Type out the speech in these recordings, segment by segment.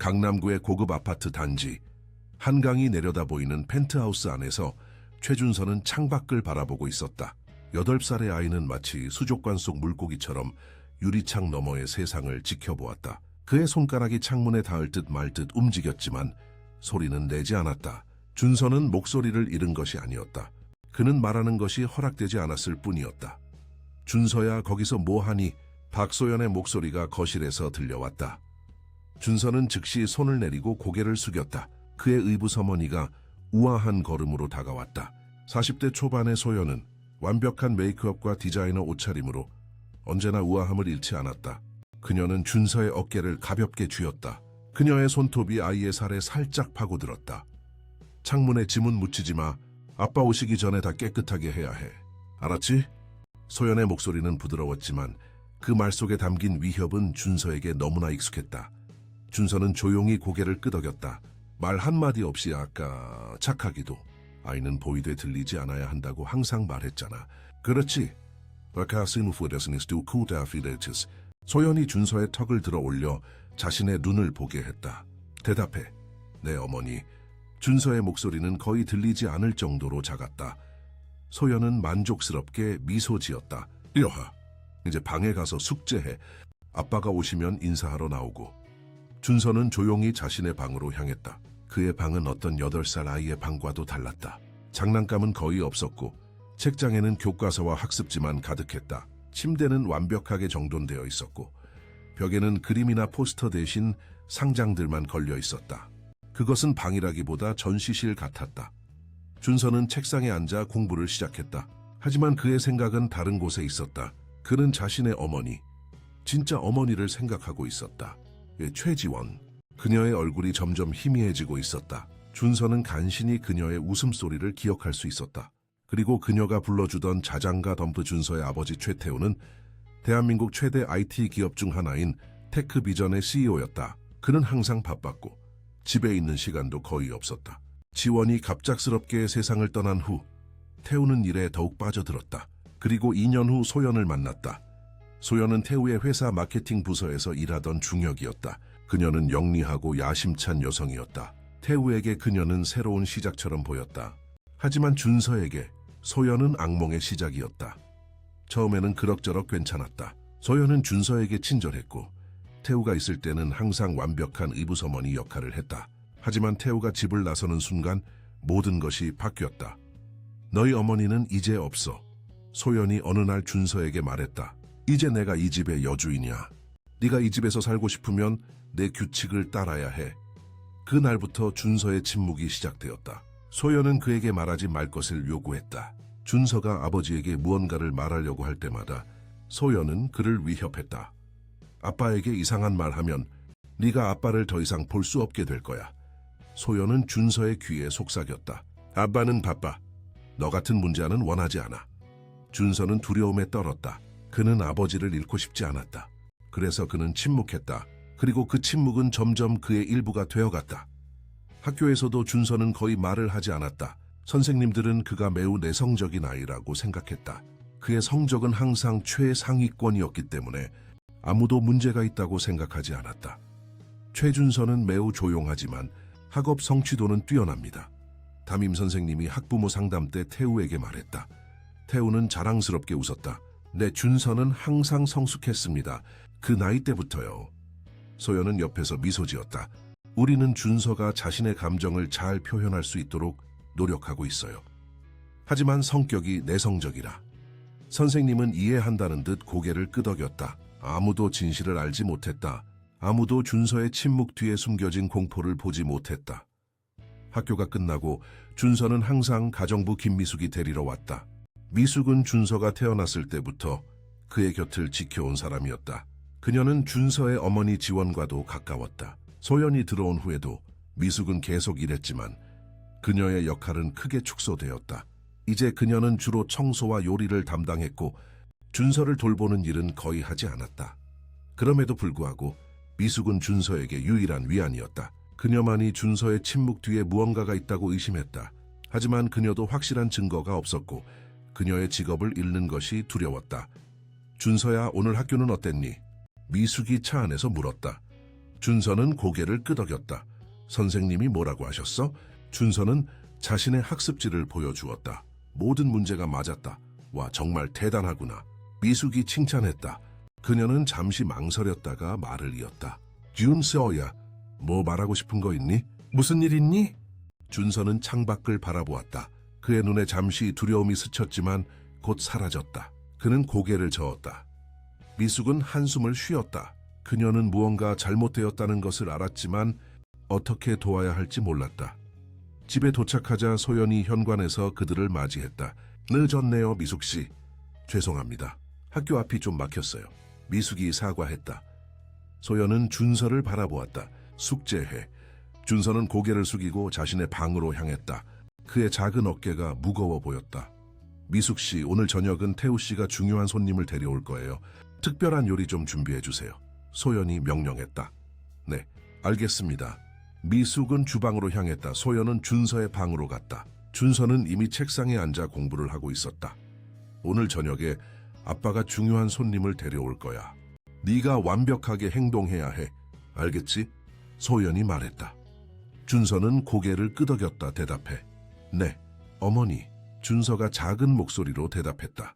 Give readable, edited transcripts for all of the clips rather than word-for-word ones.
강남구의 고급 아파트 단지. 한강이 내려다 보이는 펜트하우스 안에서 최준서는 창밖을 바라보고 있었다. 8살의 아이는 마치 수족관 속 물고기처럼 유리창 너머의 세상을 지켜보았다. 그의 손가락이 창문에 닿을 듯 말 듯 움직였지만 소리는 내지 않았다. 준서는 목소리를 잃은 것이 아니었다. 그는 말하는 것이 허락되지 않았을 뿐이었다. 준서야, 거기서 뭐하니? 박소연의 목소리가 거실에서 들려왔다. 준서는 즉시 손을 내리고 고개를 숙였다. 그의 의붓어머니가 우아한 걸음으로 다가왔다. 40대 초반의 소연은 완벽한 메이크업과 디자이너 옷차림으로 언제나 우아함을 잃지 않았다. 그녀는 준서의 어깨를 가볍게 쥐었다. 그녀의 손톱이 아이의 살에 살짝 파고들었다. 창문에 지문 묻히지 마. 아빠 오시기 전에 다 깨끗하게 해야 해. 알았지? 소연의 목소리는 부드러웠지만 그 말 속에 담긴 위협은 준서에게 너무나 익숙했다. 준서는 조용히 고개를 끄덕였다. 말 한마디 없이 아까 착하기도. 아이는 보이되 들리지 않아야 한다고 항상 말했잖아. 그렇지. 소연이 준서의 턱을 들어 올려 자신의 눈을 보게 했다. 대답해. 내 어머니. 준서의 목소리는 거의 들리지 않을 정도로 작았다. 소연은 만족스럽게 미소 지었다. 이러하. 이제 방에 가서 숙제해. 아빠가 오시면 인사하러 나오고. 준서는 조용히 자신의 방으로 향했다. 그의 방은 어떤 8살 아이의 방과도 달랐다. 장난감은 거의 없었고 책장에는 교과서와 학습지만 가득했다. 침대는 완벽하게 정돈되어 있었고 벽에는 그림이나 포스터 대신 상장들만 걸려 있었다. 그것은 방이라기보다 전시실 같았다. 준서는 책상에 앉아 공부를 시작했다. 하지만 그의 생각은 다른 곳에 있었다. 그는 자신의 어머니, 진짜 어머니를 생각하고 있었다. 최지원. 그녀의 얼굴이 점점 희미해지고 있었다. 준서는 간신히 그녀의 웃음소리를 기억할 수 있었다. 그리고 그녀가 불러주던 자장가 덤프. 준서의 아버지 최태우는 대한민국 최대 IT 기업 중 하나인 테크비전의 CEO였다. 그는 항상 바빴고 집에 있는 시간도 거의 없었다. 지원이 갑작스럽게 세상을 떠난 후 태우는 일에 더욱 빠져들었다. 그리고 2년 후 소연을 만났다. 소연은 태우의 회사 마케팅 부서에서 일하던 중역이었다. 그녀는 영리하고 야심찬 여성이었다. 태우에게 그녀는 새로운 시작처럼 보였다. 하지만 준서에게 소연은 악몽의 시작이었다. 처음에는 그럭저럭 괜찮았다. 소연은 준서에게 친절했고 태우가 있을 때는 항상 완벽한 의붓어머니 역할을 했다. 하지만 태우가 집을 나서는 순간 모든 것이 바뀌었다. 너희 어머니는 이제 없어. 소연이 어느 날 준서에게 말했다. 이제 내가 이 집의 여주인이야. 네가 이 집에서 살고 싶으면 내 규칙을 따라야 해. 그날부터 준서의 침묵이 시작되었다. 소연은 그에게 말하지 말 것을 요구했다. 준서가 아버지에게 무언가를 말하려고 할 때마다 소연은 그를 위협했다. 아빠에게 이상한 말 하면 네가 아빠를 더 이상 볼 수 없게 될 거야. 소연은 준서의 귀에 속삭였다. 아빠는 바빠. 너 같은 문제아는 원하지 않아. 준서는 두려움에 떨었다. 그는 아버지를 잃고 싶지 않았다. 그래서 그는 침묵했다. 그리고 그 침묵은 점점 그의 일부가 되어갔다. 학교에서도 준서는 거의 말을 하지 않았다. 선생님들은 그가 매우 내성적인 아이라고 생각했다. 그의 성적은 항상 최상위권이었기 때문에 아무도 문제가 있다고 생각하지 않았다. 최준서는 매우 조용하지만 학업 성취도는 뛰어납니다. 담임 선생님이 학부모 상담 때 태우에게 말했다. 태우는 자랑스럽게 웃었다. 내 준서는 항상 성숙했습니다. 그 나이 때부터요. 소연은 옆에서 미소 지었다. 우리는 준서가 자신의 감정을 잘 표현할 수 있도록 노력하고 있어요. 하지만 성격이 내성적이라. 선생님은 이해한다는 듯 고개를 끄덕였다. 아무도 진실을 알지 못했다. 아무도 준서의 침묵 뒤에 숨겨진 공포를 보지 못했다. 학교가 끝나고 준서는 항상 가정부 김미숙이 데리러 왔다. 미숙은 준서가 태어났을 때부터 그의 곁을 지켜온 사람이었다. 그녀는 준서의 어머니 지원과도 가까웠다. 소연이 들어온 후에도 미숙은 계속 일했지만 그녀의 역할은 크게 축소되었다. 이제 그녀는 주로 청소와 요리를 담당했고 준서를 돌보는 일은 거의 하지 않았다. 그럼에도 불구하고 미숙은 준서에게 유일한 위안이었다. 그녀만이 준서의 침묵 뒤에 무언가가 있다고 의심했다. 하지만 그녀도 확실한 증거가 없었고 그녀의 직업을 잃는 것이 두려웠다. 준서야, 오늘 학교는 어땠니? 미숙이 차 안에서 물었다. 준서는 고개를 끄덕였다. 선생님이 뭐라고 하셨어? 준서는 자신의 학습지를 보여주었다. 모든 문제가 맞았다. 와, 정말 대단하구나. 미숙이 칭찬했다. 그녀는 잠시 망설였다가 말을 이었다. 준서야, 뭐 말하고 싶은 거 있니? 무슨 일 있니? 준서는 창밖을 바라보았다. 그의 눈에 잠시 두려움이 스쳤지만 곧 사라졌다. 그는 고개를 저었다. 미숙은 한숨을 쉬었다. 그녀는 무언가 잘못되었다는 것을 알았지만 어떻게 도와야 할지 몰랐다. 집에 도착하자 소연이 현관에서 그들을 맞이했다. 늦었네요, 미숙씨. 죄송합니다. 학교 앞이 좀 막혔어요. 미숙이 사과했다. 소연은 준서를 바라보았다. 숙제해. 준서는 고개를 숙이고 자신의 방으로 향했다. 그의 작은 어깨가 무거워 보였다. 미숙씨, 오늘 저녁은 태우씨가 중요한 손님을 데려올 거예요. 특별한 요리 좀 준비해 주세요. 소연이 명령했다. 네, 알겠습니다. 미숙은 주방으로 향했다. 소연은 준서의 방으로 갔다. 준서는 이미 책상에 앉아 공부를 하고 있었다. 오늘 저녁에 아빠가 중요한 손님을 데려올 거야. 네가 완벽하게 행동해야 해. 알겠지? 소연이 말했다. 준서는 고개를 끄덕였다 대답해. 네, 어머니. 준서가 작은 목소리로 대답했다.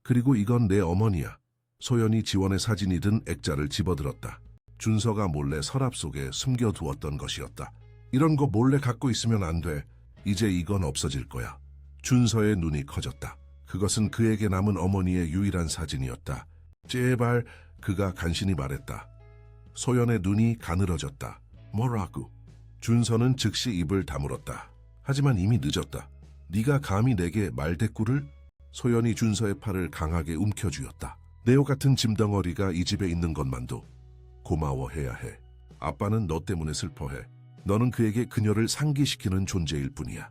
그리고 이건 내 어머니야. 소연이 지원의 사진이 든 액자를 집어들었다. 준서가 몰래 서랍 속에 숨겨두었던 것이었다. 이런 거 몰래 갖고 있으면 안 돼. 이제 이건 없어질 거야. 준서의 눈이 커졌다. 그것은 그에게 남은 어머니의 유일한 사진이었다. 제발, 그가 간신히 말했다. 소연의 눈이 가늘어졌다. 뭐라고? 준서는 즉시 입을 다물었다. 하지만 이미 늦었다. 네가 감히 내게 말대꾸를? 소연이 준서의 팔을 강하게 움켜쥐었다. 네오 같은 짐덩어리가 이 집에 있는 것만도 고마워해야 해. 아빠는 너 때문에 슬퍼해. 너는 그에게 그녀를 상기시키는 존재일 뿐이야.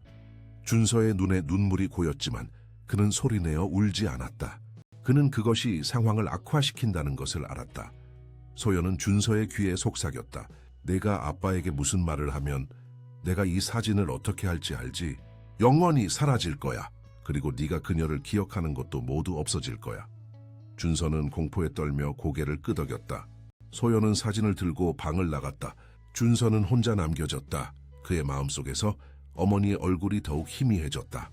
준서의 눈에 눈물이 고였지만 그는 소리내어 울지 않았다. 그는 그것이 상황을 악화시킨다는 것을 알았다. 소연은 준서의 귀에 속삭였다. 내가 아빠에게 무슨 말을 하면 내가 이 사진을 어떻게 할지 알지? 영원히 사라질 거야. 그리고 네가 그녀를 기억하는 것도 모두 없어질 거야. 준서는 공포에 떨며 고개를 끄덕였다. 소연은 사진을 들고 방을 나갔다. 준서는 혼자 남겨졌다. 그의 마음속에서 어머니의 얼굴이 더욱 희미해졌다.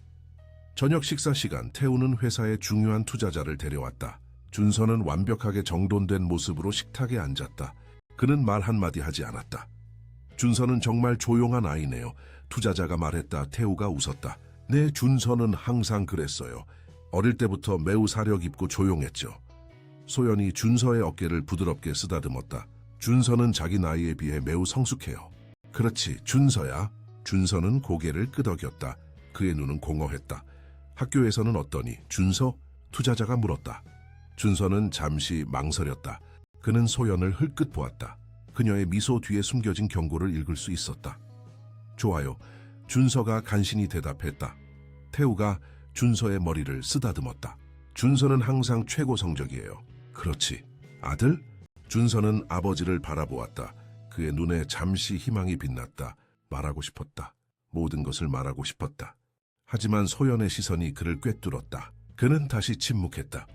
저녁 식사 시간, 태우는 회사의 중요한 투자자를 데려왔다. 준서는 완벽하게 정돈된 모습으로 식탁에 앉았다. 그는 말 한마디 하지 않았다. 준서는 정말 조용한 아이네요. 투자자가 말했다. 태우가 웃었다. 네, 준서는 항상 그랬어요. 어릴 때부터 매우 사려 깊고 조용했죠. 소연이 준서의 어깨를 부드럽게 쓰다듬었다. 준서는 자기 나이에 비해 매우 성숙해요. 그렇지, 준서야. 준서는 고개를 끄덕였다. 그의 눈은 공허했다. 학교에서는 어떠니? 준서? 투자자가 물었다. 준서는 잠시 망설였다. 그는 소연을 흘끗 보았다. 그녀의 미소 뒤에 숨겨진 경고를 읽을 수 있었다. 좋아요. 준서가 간신히 대답했다. 태우가 준서의 머리를 쓰다듬었다. 준서는 항상 최고 성적이에요. 그렇지. 아들? 준서는 아버지를 바라보았다. 그의 눈에 잠시 희망이 빛났다. 말하고 싶었다. 모든 것을 말하고 싶었다. 하지만 소연의 시선이 그를 꿰뚫었다. 그는 다시 침묵했다.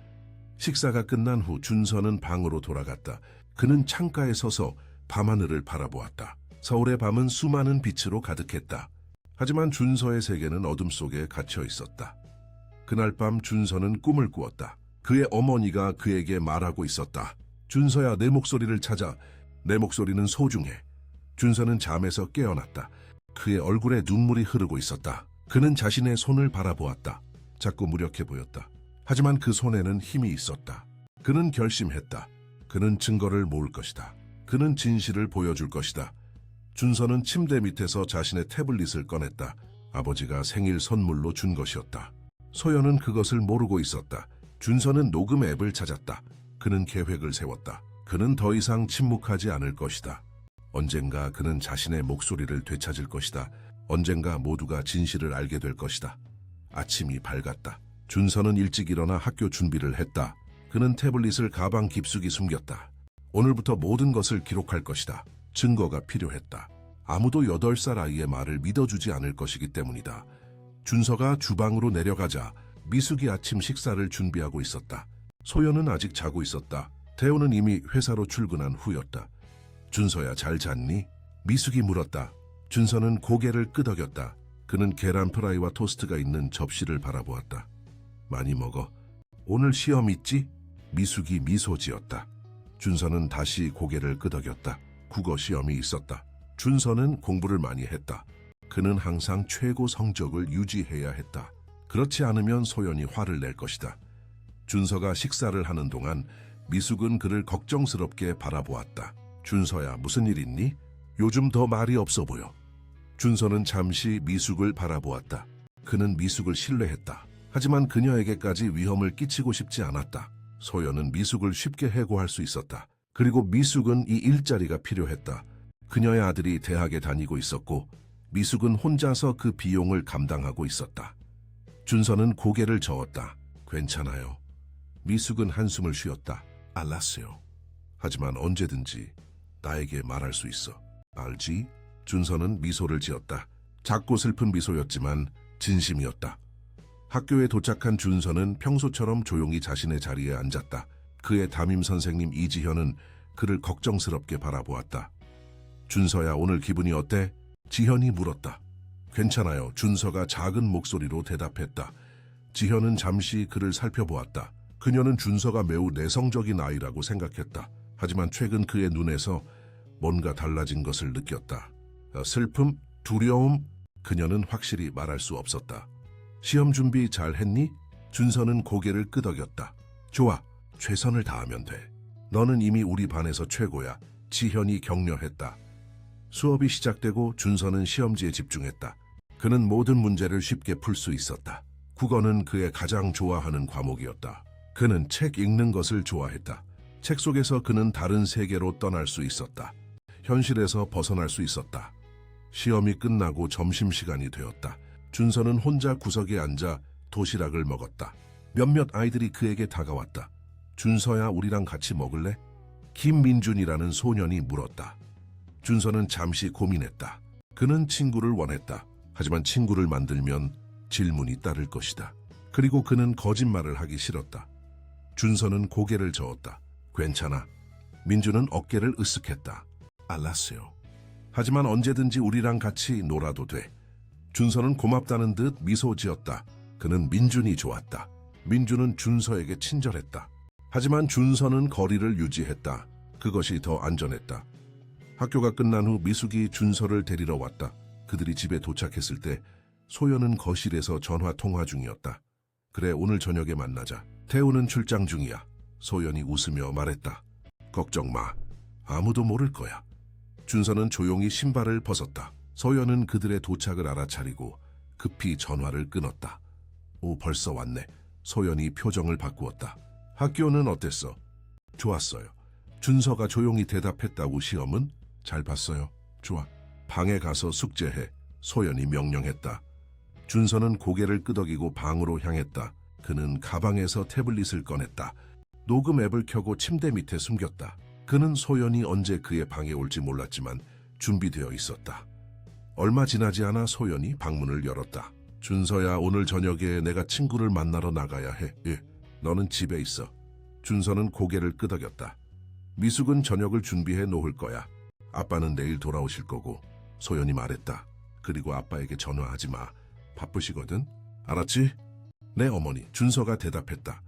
식사가 끝난 후 준서는 방으로 돌아갔다. 그는 창가에 서서 밤하늘을 바라보았다. 서울의 밤은 수많은 빛으로 가득했다. 하지만 준서의 세계는 어둠 속에 갇혀 있었다. 그날 밤 준서는 꿈을 꾸었다. 그의 어머니가 그에게 말하고 있었다. 준서야, 내 목소리를 찾아. 내 목소리는 소중해. 준서는 잠에서 깨어났다. 그의 얼굴에 눈물이 흐르고 있었다. 그는 자신의 손을 바라보았다. 작고 무력해 보였다. 하지만 그 손에는 힘이 있었다. 그는 결심했다. 그는 증거를 모을 것이다. 그는 진실을 보여줄 것이다. 준서는 침대 밑에서 자신의 태블릿을 꺼냈다. 아버지가 생일 선물로 준 것이었다. 소연은 그것을 모르고 있었다. 준서는 녹음 앱을 찾았다. 그는 계획을 세웠다. 그는 더 이상 침묵하지 않을 것이다. 언젠가 그는 자신의 목소리를 되찾을 것이다. 언젠가 모두가 진실을 알게 될 것이다. 아침이 밝았다. 준서는 일찍 일어나 학교 준비를 했다. 그는 태블릿을 가방 깊숙이 숨겼다. 오늘부터 모든 것을 기록할 것이다. 증거가 필요했다. 아무도 8살 아이의 말을 믿어주지 않을 것이기 때문이다. 준서가 주방으로 내려가자 미숙이 아침 식사를 준비하고 있었다. 소연은 아직 자고 있었다. 태호는 이미 회사로 출근한 후였다. 준서야 잘 잤니? 미숙이 물었다. 준서는 고개를 끄덕였다. 그는 계란 프라이와 토스트가 있는 접시를 바라보았다. 많이 먹어. 오늘 시험 있지? 미숙이 미소 지었다. 준서는 다시 고개를 끄덕였다. 국어 시험이 있었다. 준서는 공부를 많이 했다. 그는 항상 최고 성적을 유지해야 했다. 그렇지 않으면 소연이 화를 낼 것이다. 준서가 식사를 하는 동안 미숙은 그를 걱정스럽게 바라보았다. 준서야, 무슨 일 있니? 요즘 더 말이 없어 보여. 준서는 잠시 미숙을 바라보았다. 그는 미숙을 신뢰했다. 하지만 그녀에게까지 위험을 끼치고 싶지 않았다. 소연은 미숙을 쉽게 해고할 수 있었다. 그리고 미숙은 이 일자리가 필요했다. 그녀의 아들이 대학에 다니고 있었고 미숙은 혼자서 그 비용을 감당하고 있었다. 준서는 고개를 저었다. 괜찮아요. 미숙은 한숨을 쉬었다. 알았어요. 하지만 언제든지 나에게 말할 수 있어. 알지? 준서는 미소를 지었다. 작고 슬픈 미소였지만 진심이었다. 학교에 도착한 준서는 평소처럼 조용히 자신의 자리에 앉았다. 그의 담임 선생님 이지현은 그를 걱정스럽게 바라보았다. 준서야, 오늘 기분이 어때? 지현이 물었다. 괜찮아요. 준서가 작은 목소리로 대답했다. 지현은 잠시 그를 살펴보았다. 그녀는 준서가 매우 내성적인 아이라고 생각했다. 하지만 최근 그의 눈에서 뭔가 달라진 것을 느꼈다. 슬픔, 두려움, 그녀는 확실히 말할 수 없었다. 시험 준비 잘 했니? 준서는 고개를 끄덕였다. 좋아, 최선을 다하면 돼. 너는 이미 우리 반에서 최고야. 지현이 격려했다. 수업이 시작되고 준서는 시험지에 집중했다. 그는 모든 문제를 쉽게 풀 수 있었다. 국어는 그의 가장 좋아하는 과목이었다. 그는 책 읽는 것을 좋아했다. 책 속에서 그는 다른 세계로 떠날 수 있었다. 현실에서 벗어날 수 있었다. 시험이 끝나고 점심시간이 되었다. 준서는 혼자 구석에 앉아 도시락을 먹었다. 몇몇 아이들이 그에게 다가왔다. 준서야, 우리랑 같이 먹을래? 김민준이라는 소년이 물었다. 준서는 잠시 고민했다. 그는 친구를 원했다. 하지만 친구를 만들면 질문이 따를 것이다. 그리고 그는 거짓말을 하기 싫었다. 준서는 고개를 저었다. 괜찮아. 민준은 어깨를 으쓱했다. 알았어요. 하지만 언제든지 우리랑 같이 놀아도 돼. 준서는 고맙다는 듯 미소 지었다. 그는 민준이 좋았다. 민준은 준서에게 친절했다. 하지만 준서는 거리를 유지했다. 그것이 더 안전했다. 학교가 끝난 후 미숙이 준서를 데리러 왔다. 그들이 집에 도착했을 때 소연은 거실에서 전화 통화 중이었다. 그래, 오늘 저녁에 만나자. 태우는 출장 중이야. 소연이 웃으며 말했다. 걱정 마. 아무도 모를 거야. 준서는 조용히 신발을 벗었다. 소연은 그들의 도착을 알아차리고 급히 전화를 끊었다. 오, 벌써 왔네. 소연이 표정을 바꾸었다. 학교는 어땠어? 좋았어요. 준서가 조용히 대답했다고. 시험은? 잘 봤어요. 좋아. 방에 가서 숙제해. 소연이 명령했다. 준서는 고개를 끄덕이고 방으로 향했다. 그는 가방에서 태블릿을 꺼냈다. 녹음 앱을 켜고 침대 밑에 숨겼다. 그는 소연이 언제 그의 방에 올지 몰랐지만 준비되어 있었다. 얼마 지나지 않아 소연이 방문을 열었다. 준서야, 오늘 저녁에 내가 친구를 만나러 나가야 해. 예, 너는 집에 있어. 준서는 고개를 끄덕였다. 미숙은 저녁을 준비해 놓을 거야. 아빠는 내일 돌아오실 거고. 소연이 말했다. 그리고 아빠에게 전화하지 마. 바쁘시거든. 알았지? 네, 어머니. 준서가 대답했다.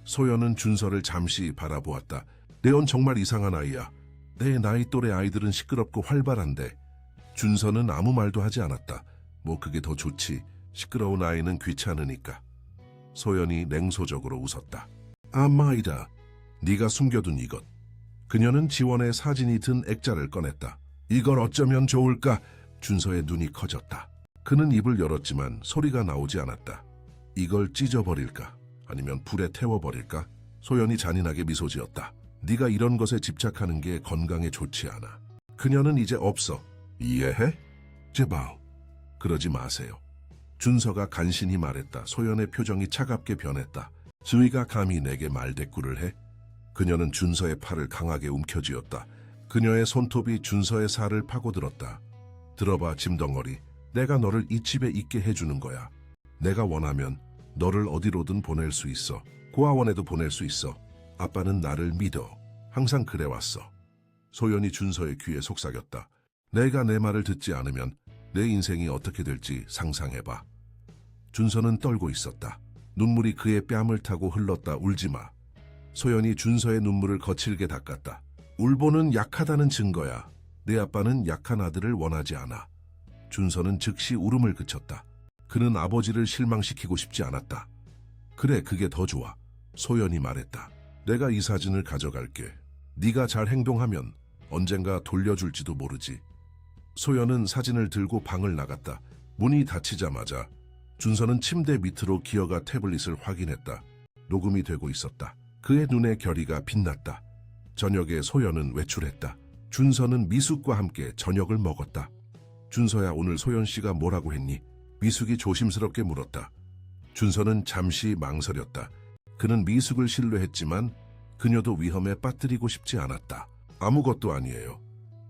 소연은 준서를 잠시 바라보았다. 레온 정말 이상한 아이야. 내 나이 또래 아이들은 시끄럽고 활발한데. 준서는 아무 말도 하지 않았다. 뭐 그게 더 좋지. 시끄러운 아이는 귀찮으니까. 소연이 냉소적으로 웃었다. 아, 마이다. 네가 숨겨둔 이것. 그녀는 지원의 사진이 든 액자를 꺼냈다. 이걸 어쩌면 좋을까? 준서의 눈이 커졌다. 그는 입을 열었지만 소리가 나오지 않았다. 이걸 찢어버릴까? 아니면 불에 태워버릴까? 소연이 잔인하게 미소 지었다. 네가 이런 것에 집착하는 게 건강에 좋지 않아. 그녀는 이제 없어. 이해해? 제발. 그러지 마세요. 준서가 간신히 말했다. 소연의 표정이 차갑게 변했다. 주희가 감히 내게 말대꾸를 해? 그녀는 준서의 팔을 강하게 움켜쥐었다. 그녀의 손톱이 준서의 살을 파고들었다. 들어봐, 짐덩어리. 내가 너를 이 집에 있게 해주는 거야. 내가 원하면 너를 어디로든 보낼 수 있어. 고아원에도 보낼 수 있어. 아빠는 나를 믿어. 항상 그래왔어. 소연이 준서의 귀에 속삭였다. 내가 내 말을 듣지 않으면 내 인생이 어떻게 될지 상상해봐. 준서는 떨고 있었다. 눈물이 그의 뺨을 타고 흘렀다. 울지마. 소연이 준서의 눈물을 거칠게 닦았다. 울보는 약하다는 증거야. 내 아빠는 약한 아들을 원하지 않아. 준서는 즉시 울음을 그쳤다. 그는 아버지를 실망시키고 싶지 않았다. 그래, 그게 더 좋아. 소연이 말했다. 내가 이 사진을 가져갈게. 네가 잘 행동하면 언젠가 돌려줄지도 모르지. 소연은 사진을 들고 방을 나갔다. 문이 닫히자마자 준서는 침대 밑으로 기어가 태블릿을 확인했다. 녹음이 되고 있었다. 그의 눈에 결의가 빛났다. 저녁에 소연은 외출했다. 준서는 미숙과 함께 저녁을 먹었다. 준서야, 오늘 소연 씨가 뭐라고 했니? 미숙이 조심스럽게 물었다. 준서는 잠시 망설였다. 그는 미숙을 신뢰했지만 그녀도 위험에 빠뜨리고 싶지 않았다. 아무것도 아니에요.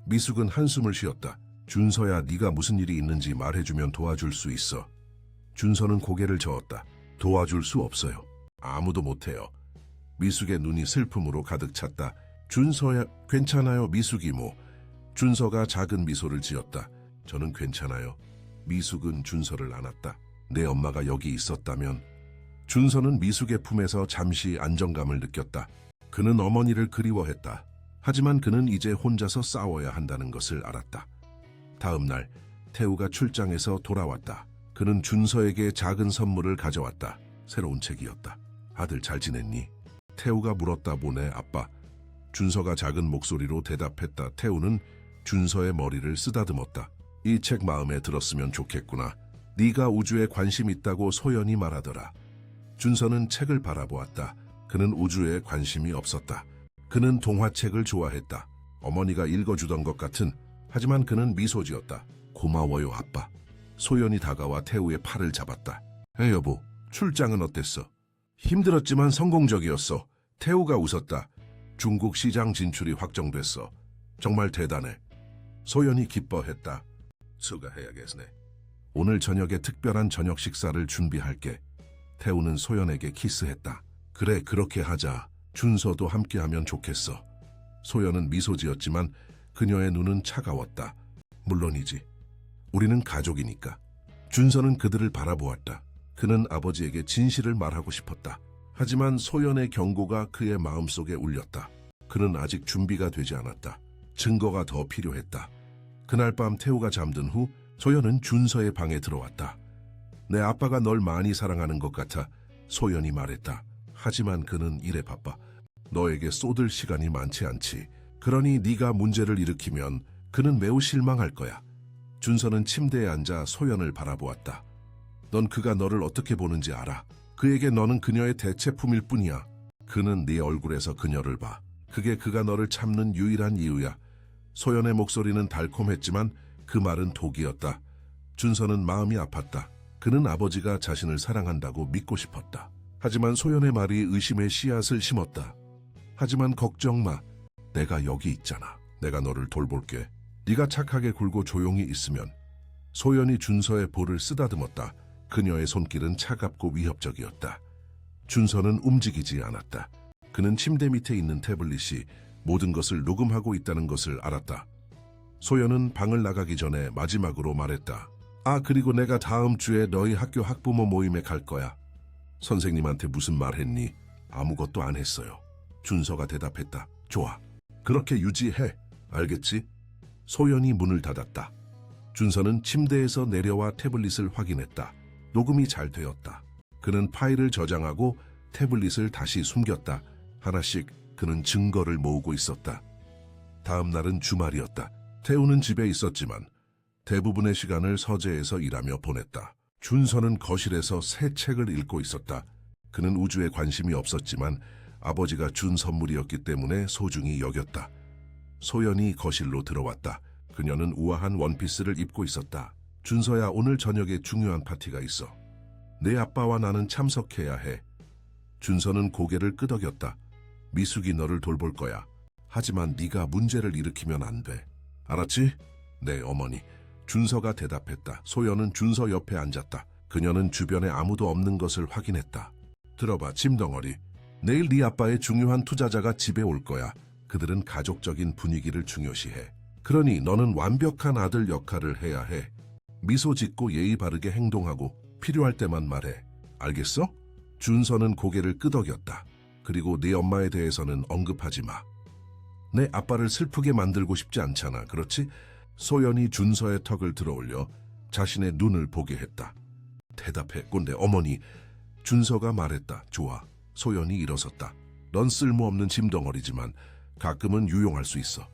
미숙은 한숨을 쉬었다. 준서야, 네가 무슨 일이 있는지 말해주면 도와줄 수 있어. 준서는 고개를 저었다. 도와줄 수 없어요. 아무도 못해요. 미숙의 눈이 슬픔으로 가득 찼다. 준서야, 괜찮아요, 미숙 이모. 준서가 작은 미소를 지었다. 저는 괜찮아요. 미숙은 준서를 안았다. 내 엄마가 여기 있었다면. 준서는 미숙의 품에서 잠시 안정감을 느꼈다. 그는 어머니를 그리워했다. 하지만 그는 이제 혼자서 싸워야 한다는 것을 알았다. 다음 날 태우가 출장에서 돌아왔다. 그는 준서에게 작은 선물을 가져왔다. 새로운 책이었다. 아들 잘 지냈니? 태우가 물었다. 보네, 아빠. 준서가 작은 목소리로 대답했다. 태우는 준서의 머리를 쓰다듬었다. 이 책 마음에 들었으면 좋겠구나. 네가 우주에 관심 있다고 소연이 말하더라. 준서는 책을 바라보았다. 그는 우주에 관심이 없었다. 그는 동화책을 좋아했다. 어머니가 읽어주던 것 같은. 하지만 그는 미소 지었다. 고마워요, 아빠. 소연이 다가와 태우의 팔을 잡았다. 여보, 출장은 어땠어? 힘들었지만 성공적이었어. 태우가 웃었다. 중국 시장 진출이 확정됐어. 정말 대단해. 소연이 기뻐했다. 수고해야겠네. 오늘 저녁에 특별한 저녁 식사를 준비할게. 태우는 소연에게 키스했다. 그래, 그렇게 하자. 준서도 함께하면 좋겠어. 소연은 미소 지었지만 그녀의 눈은 차가웠다. 물론이지. 우리는 가족이니까. 준서는 그들을 바라보았다. 그는 아버지에게 진실을 말하고 싶었다. 하지만 소연의 경고가 그의 마음속에 울렸다. 그는 아직 준비가 되지 않았다. 증거가 더 필요했다. 그날 밤 태우가 잠든 후 소연은 준서의 방에 들어왔다. 내 아빠가 널 많이 사랑하는 것 같아. 소연이 말했다. 하지만 그는 일에 바빠. 너에게 쏟을 시간이 많지 않지. 그러니 네가 문제를 일으키면 그는 매우 실망할 거야. 준서는 침대에 앉아 소연을 바라보았다. 넌 그가 너를 어떻게 보는지 알아. 그에게 너는 그녀의 대체품일 뿐이야. 그는 네 얼굴에서 그녀를 봐. 그게 그가 너를 참는 유일한 이유야. 소연의 목소리는 달콤했지만 그 말은 독이었다. 준서는 마음이 아팠다. 그는 아버지가 자신을 사랑한다고 믿고 싶었다. 하지만 소연의 말이 의심의 씨앗을 심었다. 하지만 걱정 마. 내가 여기 있잖아. 내가 너를 돌볼게. 네가 착하게 굴고 조용히 있으면. 소연이 준서의 볼을 쓰다듬었다. 그녀의 손길은 차갑고 위협적이었다. 준서는 움직이지 않았다. 그는 침대 밑에 있는 태블릿이 모든 것을 녹음하고 있다는 것을 알았다. 소연은 방을 나가기 전에 마지막으로 말했다. 그리고 내가 다음 주에 너희 학교 학부모 모임에 갈 거야. 선생님한테 무슨 말 했니? 아무것도 안 했어요. 준서가 대답했다. 좋아. 그렇게 유지해. 알겠지? 소연이 문을 닫았다. 준서는 침대에서 내려와 태블릿을 확인했다. 녹음이 잘 되었다. 그는 파일을 저장하고 태블릿을 다시 숨겼다. 하나씩 그는 증거를 모으고 있었다. 다음 날은 주말이었다. 태우는 집에 있었지만 대부분의 시간을 서재에서 일하며 보냈다. 준서는 거실에서 새 책을 읽고 있었다. 그는 우주에 관심이 없었지만 아버지가 준 선물이었기 때문에 소중히 여겼다. 소연이 거실로 들어왔다. 그녀는 우아한 원피스를 입고 있었다. 준서야, 오늘 저녁에 중요한 파티가 있어. 내 아빠와 나는 참석해야 해. 준서는 고개를 끄덕였다. 미숙이 너를 돌볼 거야. 하지만 네가 문제를 일으키면 안 돼. 알았지? 네, 어머니. 준서가 대답했다. 소연은 준서 옆에 앉았다. 그녀는 주변에 아무도 없는 것을 확인했다. 들어봐, 짐덩어리. 내일 네 아빠의 중요한 투자자가 집에 올 거야. 그들은 가족적인 분위기를 중요시해. 그러니 너는 완벽한 아들 역할을 해야 해. 미소 짓고 예의 바르게 행동하고 필요할 때만 말해. 알겠어? 준서는 고개를 끄덕였다. 그리고 네 엄마에 대해서는 언급하지 마. 내 아빠를 슬프게 만들고 싶지 않잖아. 그렇지? 소연이 준서의 턱을 들어올려 자신의 눈을 보게 했다. 대답했고 내 어머니. 준서가 말했다. 좋아. 소연이 일어섰다. 넌 쓸모없는 짐덩어리지만 가끔은 유용할 수 있어.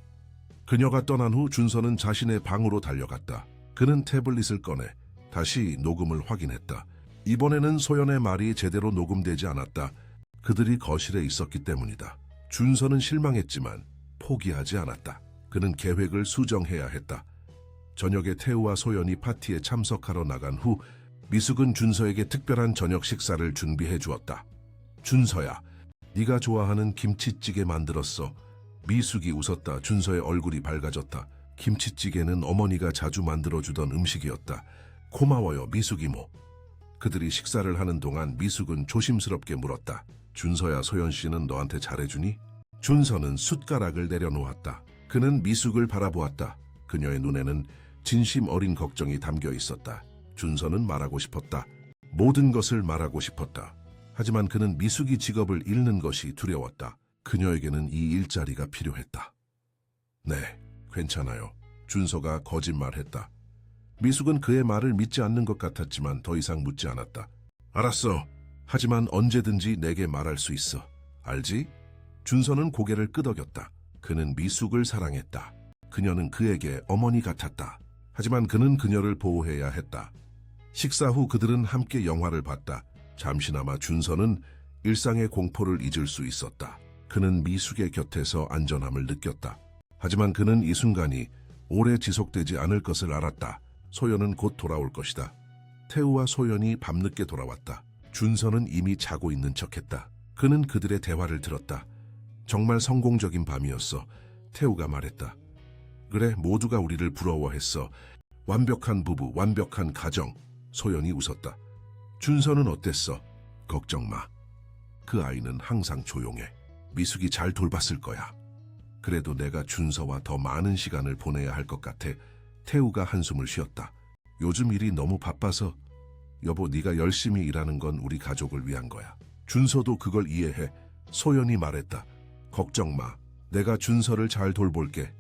그녀가 떠난 후 준서는 자신의 방으로 달려갔다. 그는 태블릿을 꺼내 다시 녹음을 확인했다. 이번에는 소연의 말이 제대로 녹음되지 않았다. 그들이 거실에 있었기 때문이다. 준서는 실망했지만 포기하지 않았다. 그는 계획을 수정해야 했다. 저녁에 태우와 소연이 파티에 참석하러 나간 후 미숙은 준서에게 특별한 저녁 식사를 준비해 주었다. 준서야, 네가 좋아하는 김치찌개 만들었어. 미숙이 웃었다. 준서의 얼굴이 밝아졌다. 김치찌개는 어머니가 자주 만들어주던 음식이었다. 고마워요, 미숙 이모. 그들이 식사를 하는 동안 미숙은 조심스럽게 물었다. 준서야, 소연 씨는 너한테 잘해주니? 준서는 숟가락을 내려놓았다. 그는 미숙을 바라보았다. 그녀의 눈에는 진심 어린 걱정이 담겨 있었다. 준서는 말하고 싶었다. 모든 것을 말하고 싶었다. 하지만 그는 미숙이 직업을 잃는 것이 두려웠다. 그녀에게는 이 일자리가 필요했다. 네, 괜찮아요. 준서가 거짓말했다. 미숙은 그의 말을 믿지 않는 것 같았지만 더 이상 묻지 않았다. 알았어. 하지만 언제든지 내게 말할 수 있어. 알지? 준서는 고개를 끄덕였다. 그는 미숙을 사랑했다. 그녀는 그에게 어머니 같았다. 하지만 그는 그녀를 보호해야 했다. 식사 후 그들은 함께 영화를 봤다. 잠시나마 준서는 일상의 공포를 잊을 수 있었다. 그는 미숙의 곁에서 안전함을 느꼈다. 하지만 그는 이 순간이 오래 지속되지 않을 것을 알았다. 소연은 곧 돌아올 것이다. 태우와 소연이 밤늦게 돌아왔다. 준서는 이미 자고 있는 척했다. 그는 그들의 대화를 들었다. 정말 성공적인 밤이었어. 태우가 말했다. 그래, 모두가 우리를 부러워했어. 완벽한 부부, 완벽한 가정. 소연이 웃었다. 준서는 어땠어? 걱정 마. 그 아이는 항상 조용해. 미숙이 잘 돌봤을 거야. 그래도 내가 준서와 더 많은 시간을 보내야 할 것 같아. 태우가 한숨을 쉬었다. 요즘 일이 너무 바빠서. 여보, 네가 열심히 일하는 건 우리 가족을 위한 거야. 준서도 그걸 이해해. 소연이 말했다. 걱정 마. 내가 준서를 잘 돌볼게.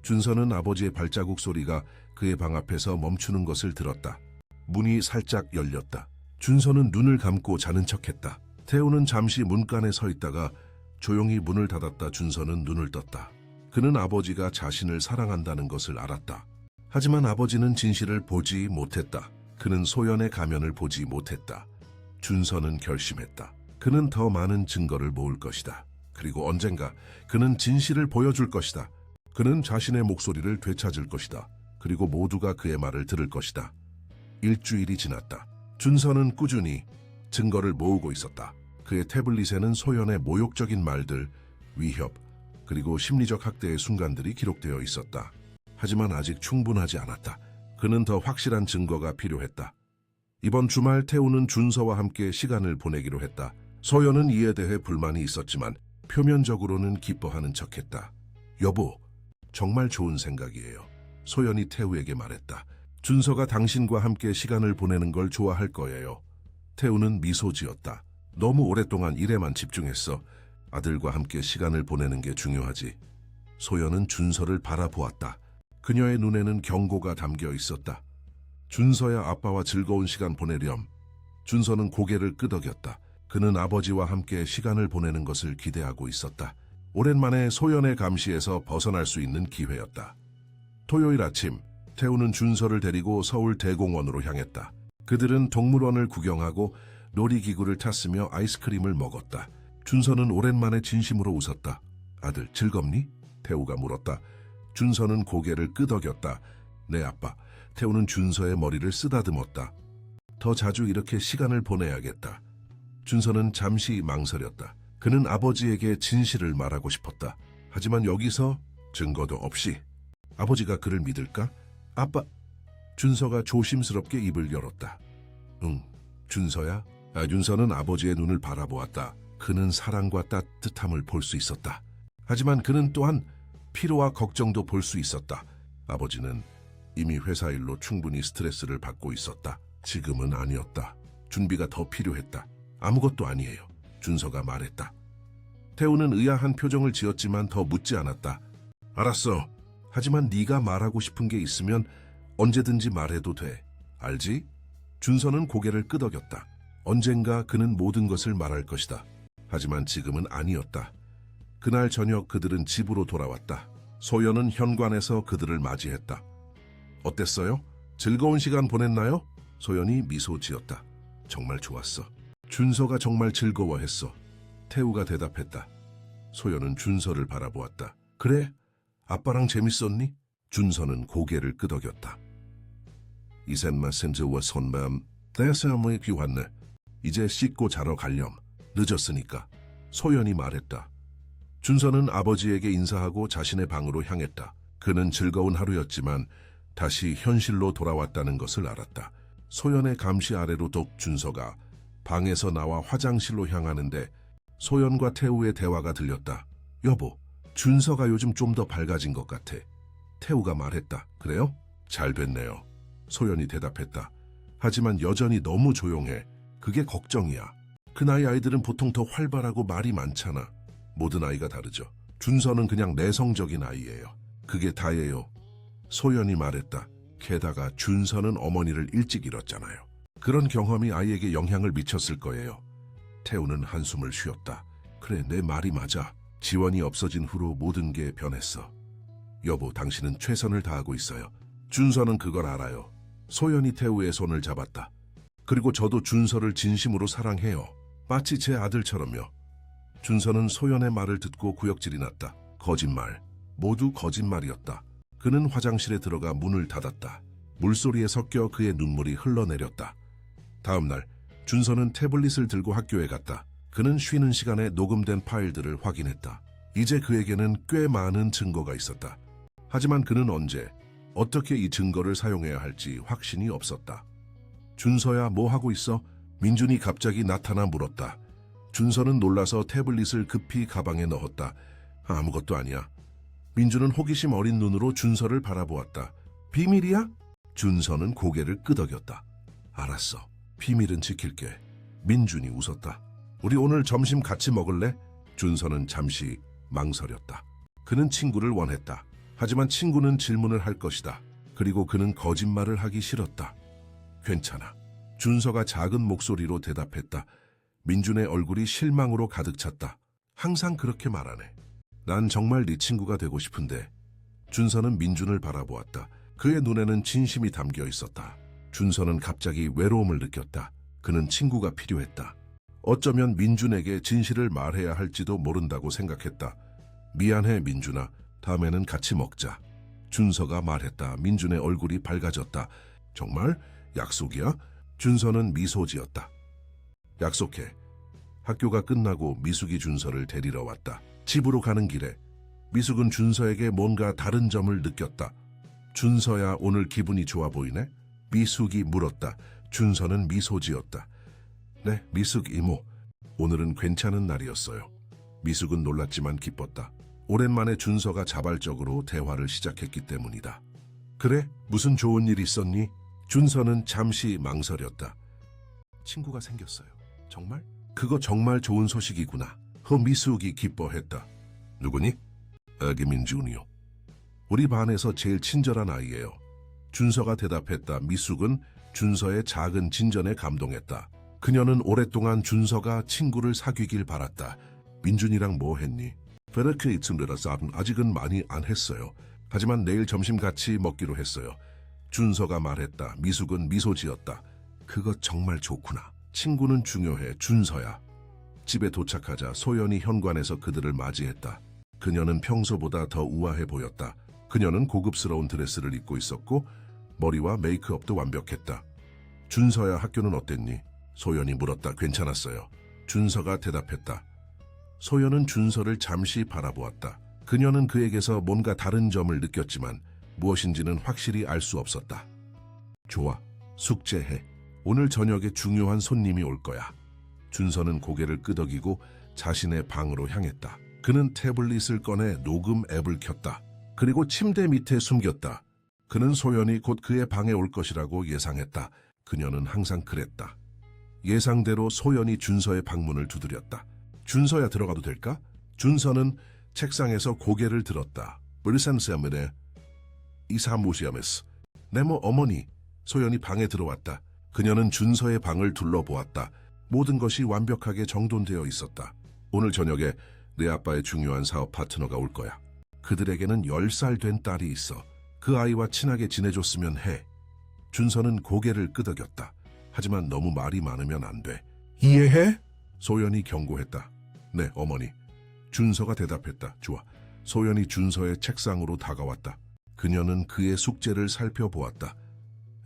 준서는 아버지의 발자국 소리가 그의 방 앞에서 멈추는 것을 들었다. 문이 살짝 열렸다. 준서는 눈을 감고 자는 척했다. 태우는 잠시 문간에 서 있다가 조용히 문을 닫았다. 준서는 눈을 떴다. 그는 아버지가 자신을 사랑한다는 것을 알았다. 하지만 아버지는 진실을 보지 못했다. 그는 소연의 가면을 보지 못했다. 준서는 결심했다. 그는 더 많은 증거를 모을 것이다. 그리고 언젠가 그는 진실을 보여줄 것이다. 그는 자신의 목소리를 되찾을 것이다. 그리고 모두가 그의 말을 들을 것이다. 일주일이 지났다. 준서는 꾸준히 증거를 모으고 있었다. 그의 태블릿에는 소연의 모욕적인 말들, 위협, 그리고 심리적 학대의 순간들이 기록되어 있었다. 하지만 아직 충분하지 않았다. 그는 더 확실한 증거가 필요했다. 이번 주말 태우는 준서와 함께 시간을 보내기로 했다. 소연은 이에 대해 불만이 있었지만 표면적으로는 기뻐하는 척했다. 여보, 정말 좋은 생각이에요. 소연이 태우에게 말했다. 준서가 당신과 함께 시간을 보내는 걸 좋아할 거예요. 태우는 미소 지었다. 너무 오랫동안 일에만 집중했어. 아들과 함께 시간을 보내는 게 중요하지. 소연은 준서를 바라보았다. 그녀의 눈에는 경고가 담겨 있었다. 준서야, 아빠와 즐거운 시간 보내렴. 준서는 고개를 끄덕였다. 그는 아버지와 함께 시간을 보내는 것을 기대하고 있었다. 오랜만에 소연의 감시에서 벗어날 수 있는 기회였다. 토요일 아침, 태우는 준서를 데리고 서울 대공원으로 향했다. 그들은 동물원을 구경하고 놀이기구를 탔으며 아이스크림을 먹었다. 준서는 오랜만에 진심으로 웃었다. 아들, 즐겁니? 태우가 물었다. 준서는 고개를 끄덕였다. 네, 아빠. 태우는 준서의 머리를 쓰다듬었다. 더 자주 이렇게 시간을 보내야겠다. 준서는 잠시 망설였다. 그는 아버지에게 진실을 말하고 싶었다. 하지만 여기서 증거도 없이 아버지가 그를 믿을까? 아빠. 준서가 조심스럽게 입을 열었다. 응, 준서야? 준서는 아버지의 눈을 바라보았다. 그는 사랑과 따뜻함을 볼 수 있었다. 하지만 그는 또한 피로와 걱정도 볼 수 있었다. 아버지는 이미 회사 일로 충분히 스트레스를 받고 있었다. 지금은 아니었다. 준비가 더 필요했다. 아무것도 아니에요. 준서가 말했다. 태우는 의아한 표정을 지었지만 더 묻지 않았다. 알았어. 하지만 네가 말하고 싶은 게 있으면 언제든지 말해도 돼. 알지? 준서는 고개를 끄덕였다. 언젠가 그는 모든 것을 말할 것이다. 하지만 지금은 아니었다. 그날 저녁 그들은 집으로 돌아왔다. 소연은 현관에서 그들을 맞이했다. 어땠어요? 즐거운 시간 보냈나요? 소연이 미소 지었다. 정말 좋았어. 준서가 정말 즐거워했어. 태우가 대답했다. 소연은 준서를 바라보았다. 그래? 아빠랑 재밌었니? 준서는 고개를 끄덕였다. 이젠마 센즈와 손맘 대사무에 귀환네. 이제 씻고 자러 가렴. 늦었으니까. 소연이 말했다. 준서는 아버지에게 인사하고 자신의 방으로 향했다. 그는 즐거운 하루였지만 다시 현실로 돌아왔다는 것을 알았다. 소연의 감시 아래로 독 준서가 방에서 나와 화장실로 향하는데 소연과 태우의 대화가 들렸다. 여보, 준서가 요즘 좀 더 밝아진 것 같아. 태우가 말했다. 그래요? 잘 됐네요. 소연이 대답했다. 하지만 여전히 너무 조용해. 그게 걱정이야. 그 나이 아이들은 보통 더 활발하고 말이 많잖아. 모든 아이가 다르죠. 준서는 그냥 내성적인 아이예요. 그게 다예요. 소연이 말했다. 게다가 준서는 어머니를 일찍 잃었잖아요. 그런 경험이 아이에게 영향을 미쳤을 거예요. 태우는 한숨을 쉬었다. 그래, 내 말이 맞아. 지원이 없어진 후로 모든 게 변했어. 여보, 당신은 최선을 다하고 있어요. 준서는 그걸 알아요. 소연이 태우의 손을 잡았다. 그리고 저도 준서를 진심으로 사랑해요. 마치 제 아들처럼요. 준서는 소연의 말을 듣고 구역질이 났다. 거짓말. 모두 거짓말이었다. 그는 화장실에 들어가 문을 닫았다. 물소리에 섞여 그의 눈물이 흘러내렸다. 다음 날 준서는 태블릿을 들고 학교에 갔다. 그는 쉬는 시간에 녹음된 파일들을 확인했다. 이제 그에게는 꽤 많은 증거가 있었다. 하지만 그는 언제, 어떻게 이 증거를 사용해야 할지 확신이 없었다. 준서야, 뭐 하고 있어? 민준이 갑자기 나타나 물었다. 준서는 놀라서 태블릿을 급히 가방에 넣었다. 아무것도 아니야. 민준은 호기심 어린 눈으로 준서를 바라보았다. 비밀이야? 준서는 고개를 끄덕였다. 알았어. 비밀은 지킬게. 민준이 웃었다. 우리 오늘 점심 같이 먹을래? 준서는 잠시 망설였다. 그는 친구를 원했다. 하지만 친구는 질문을 할 것이다. 그리고 그는 거짓말을 하기 싫었다. 괜찮아. 준서가 작은 목소리로 대답했다. 민준의 얼굴이 실망으로 가득 찼다. 항상 그렇게 말하네. 난 정말 네 친구가 되고 싶은데. 준서는 민준을 바라보았다. 그의 눈에는 진심이 담겨 있었다. 준서는 갑자기 외로움을 느꼈다. 그는 친구가 필요했다. 어쩌면 민준에게 진실을 말해야 할지도 모른다고 생각했다. 미안해, 민준아. 다음에는 같이 먹자. 준서가 말했다. 민준의 얼굴이 밝아졌다. 정말? 약속이야? 준서는 미소 지었다. 약속해. 학교가 끝나고 미숙이 준서를 데리러 왔다. 집으로 가는 길에 미숙은 준서에게 뭔가 다른 점을 느꼈다. 준서야, 오늘 기분이 좋아 보이네? 미숙이 물었다. 준서는 미소 지었다. 네, 미숙 이모. 오늘은 괜찮은 날이었어요. 미숙은 놀랐지만 기뻤다. 오랜만에 준서가 자발적으로 대화를 시작했기 때문이다. 그래? 무슨 좋은 일 있었니? 준서는 잠시 망설였다. 친구가 생겼어요. 정말? 그거 정말 좋은 소식이구나. 미숙이 기뻐했다. 누구니? 김민준이요. 우리 반에서 제일 친절한 아이예요. 준서가 대답했다. 미숙은 준서의 작은 진전에 감동했다. 그녀는 오랫동안 준서가 친구를 사귀길 바랐다. 민준이랑 뭐 했니? 그렇게 이쯤이라서 아직은 많이 안 했어요. 하지만 내일 점심 같이 먹기로 했어요. 준서가 말했다. 미숙은 미소 지었다. 그거 정말 좋구나. 친구는 중요해, 준서야. 집에 도착하자 소연이 현관에서 그들을 맞이했다. 그녀는 평소보다 더 우아해 보였다. 그녀는 고급스러운 드레스를 입고 있었고 머리와 메이크업도 완벽했다. 준서야, 학교는 어땠니? 소연이 물었다. 괜찮았어요. 준서가 대답했다. 소연은 준서를 잠시 바라보았다. 그녀는 그에게서 뭔가 다른 점을 느꼈지만 무엇인지는 확실히 알 수 없었다. 좋아, 숙제해. 오늘 저녁에 중요한 손님이 올 거야. 준서는 고개를 끄덕이고 자신의 방으로 향했다. 그는 태블릿을 꺼내 녹음 앱을 켰다. 그리고 침대 밑에 숨겼다. 그는 소연이 곧 그의 방에 올 것이라고 예상했다. 그녀는 항상 그랬다. 예상대로 소연이 준서의 방문을 두드렸다. 준서야, 들어가도 될까? 준서는 책상에서 고개를 들었다. 브리삼스야메네 이사무시야메스. 네모 어머니. 소연이 방에 들어왔다. 그녀는 준서의 방을 둘러보았다. 모든 것이 완벽하게 정돈되어 있었다. 오늘 저녁에 내 아빠의 중요한 사업 파트너가 올 거야. 그들에게는 10살 된 딸이 있어. 그 아이와 친하게 지내줬으면 해. 준서는 고개를 끄덕였다. 하지만 너무 말이 많으면 안 돼. 이해해? 소연이 경고했다. 네, 어머니. 준서가 대답했다. 좋아. 소연이 준서의 책상으로 다가왔다. 그녀는 그의 숙제를 살펴보았다.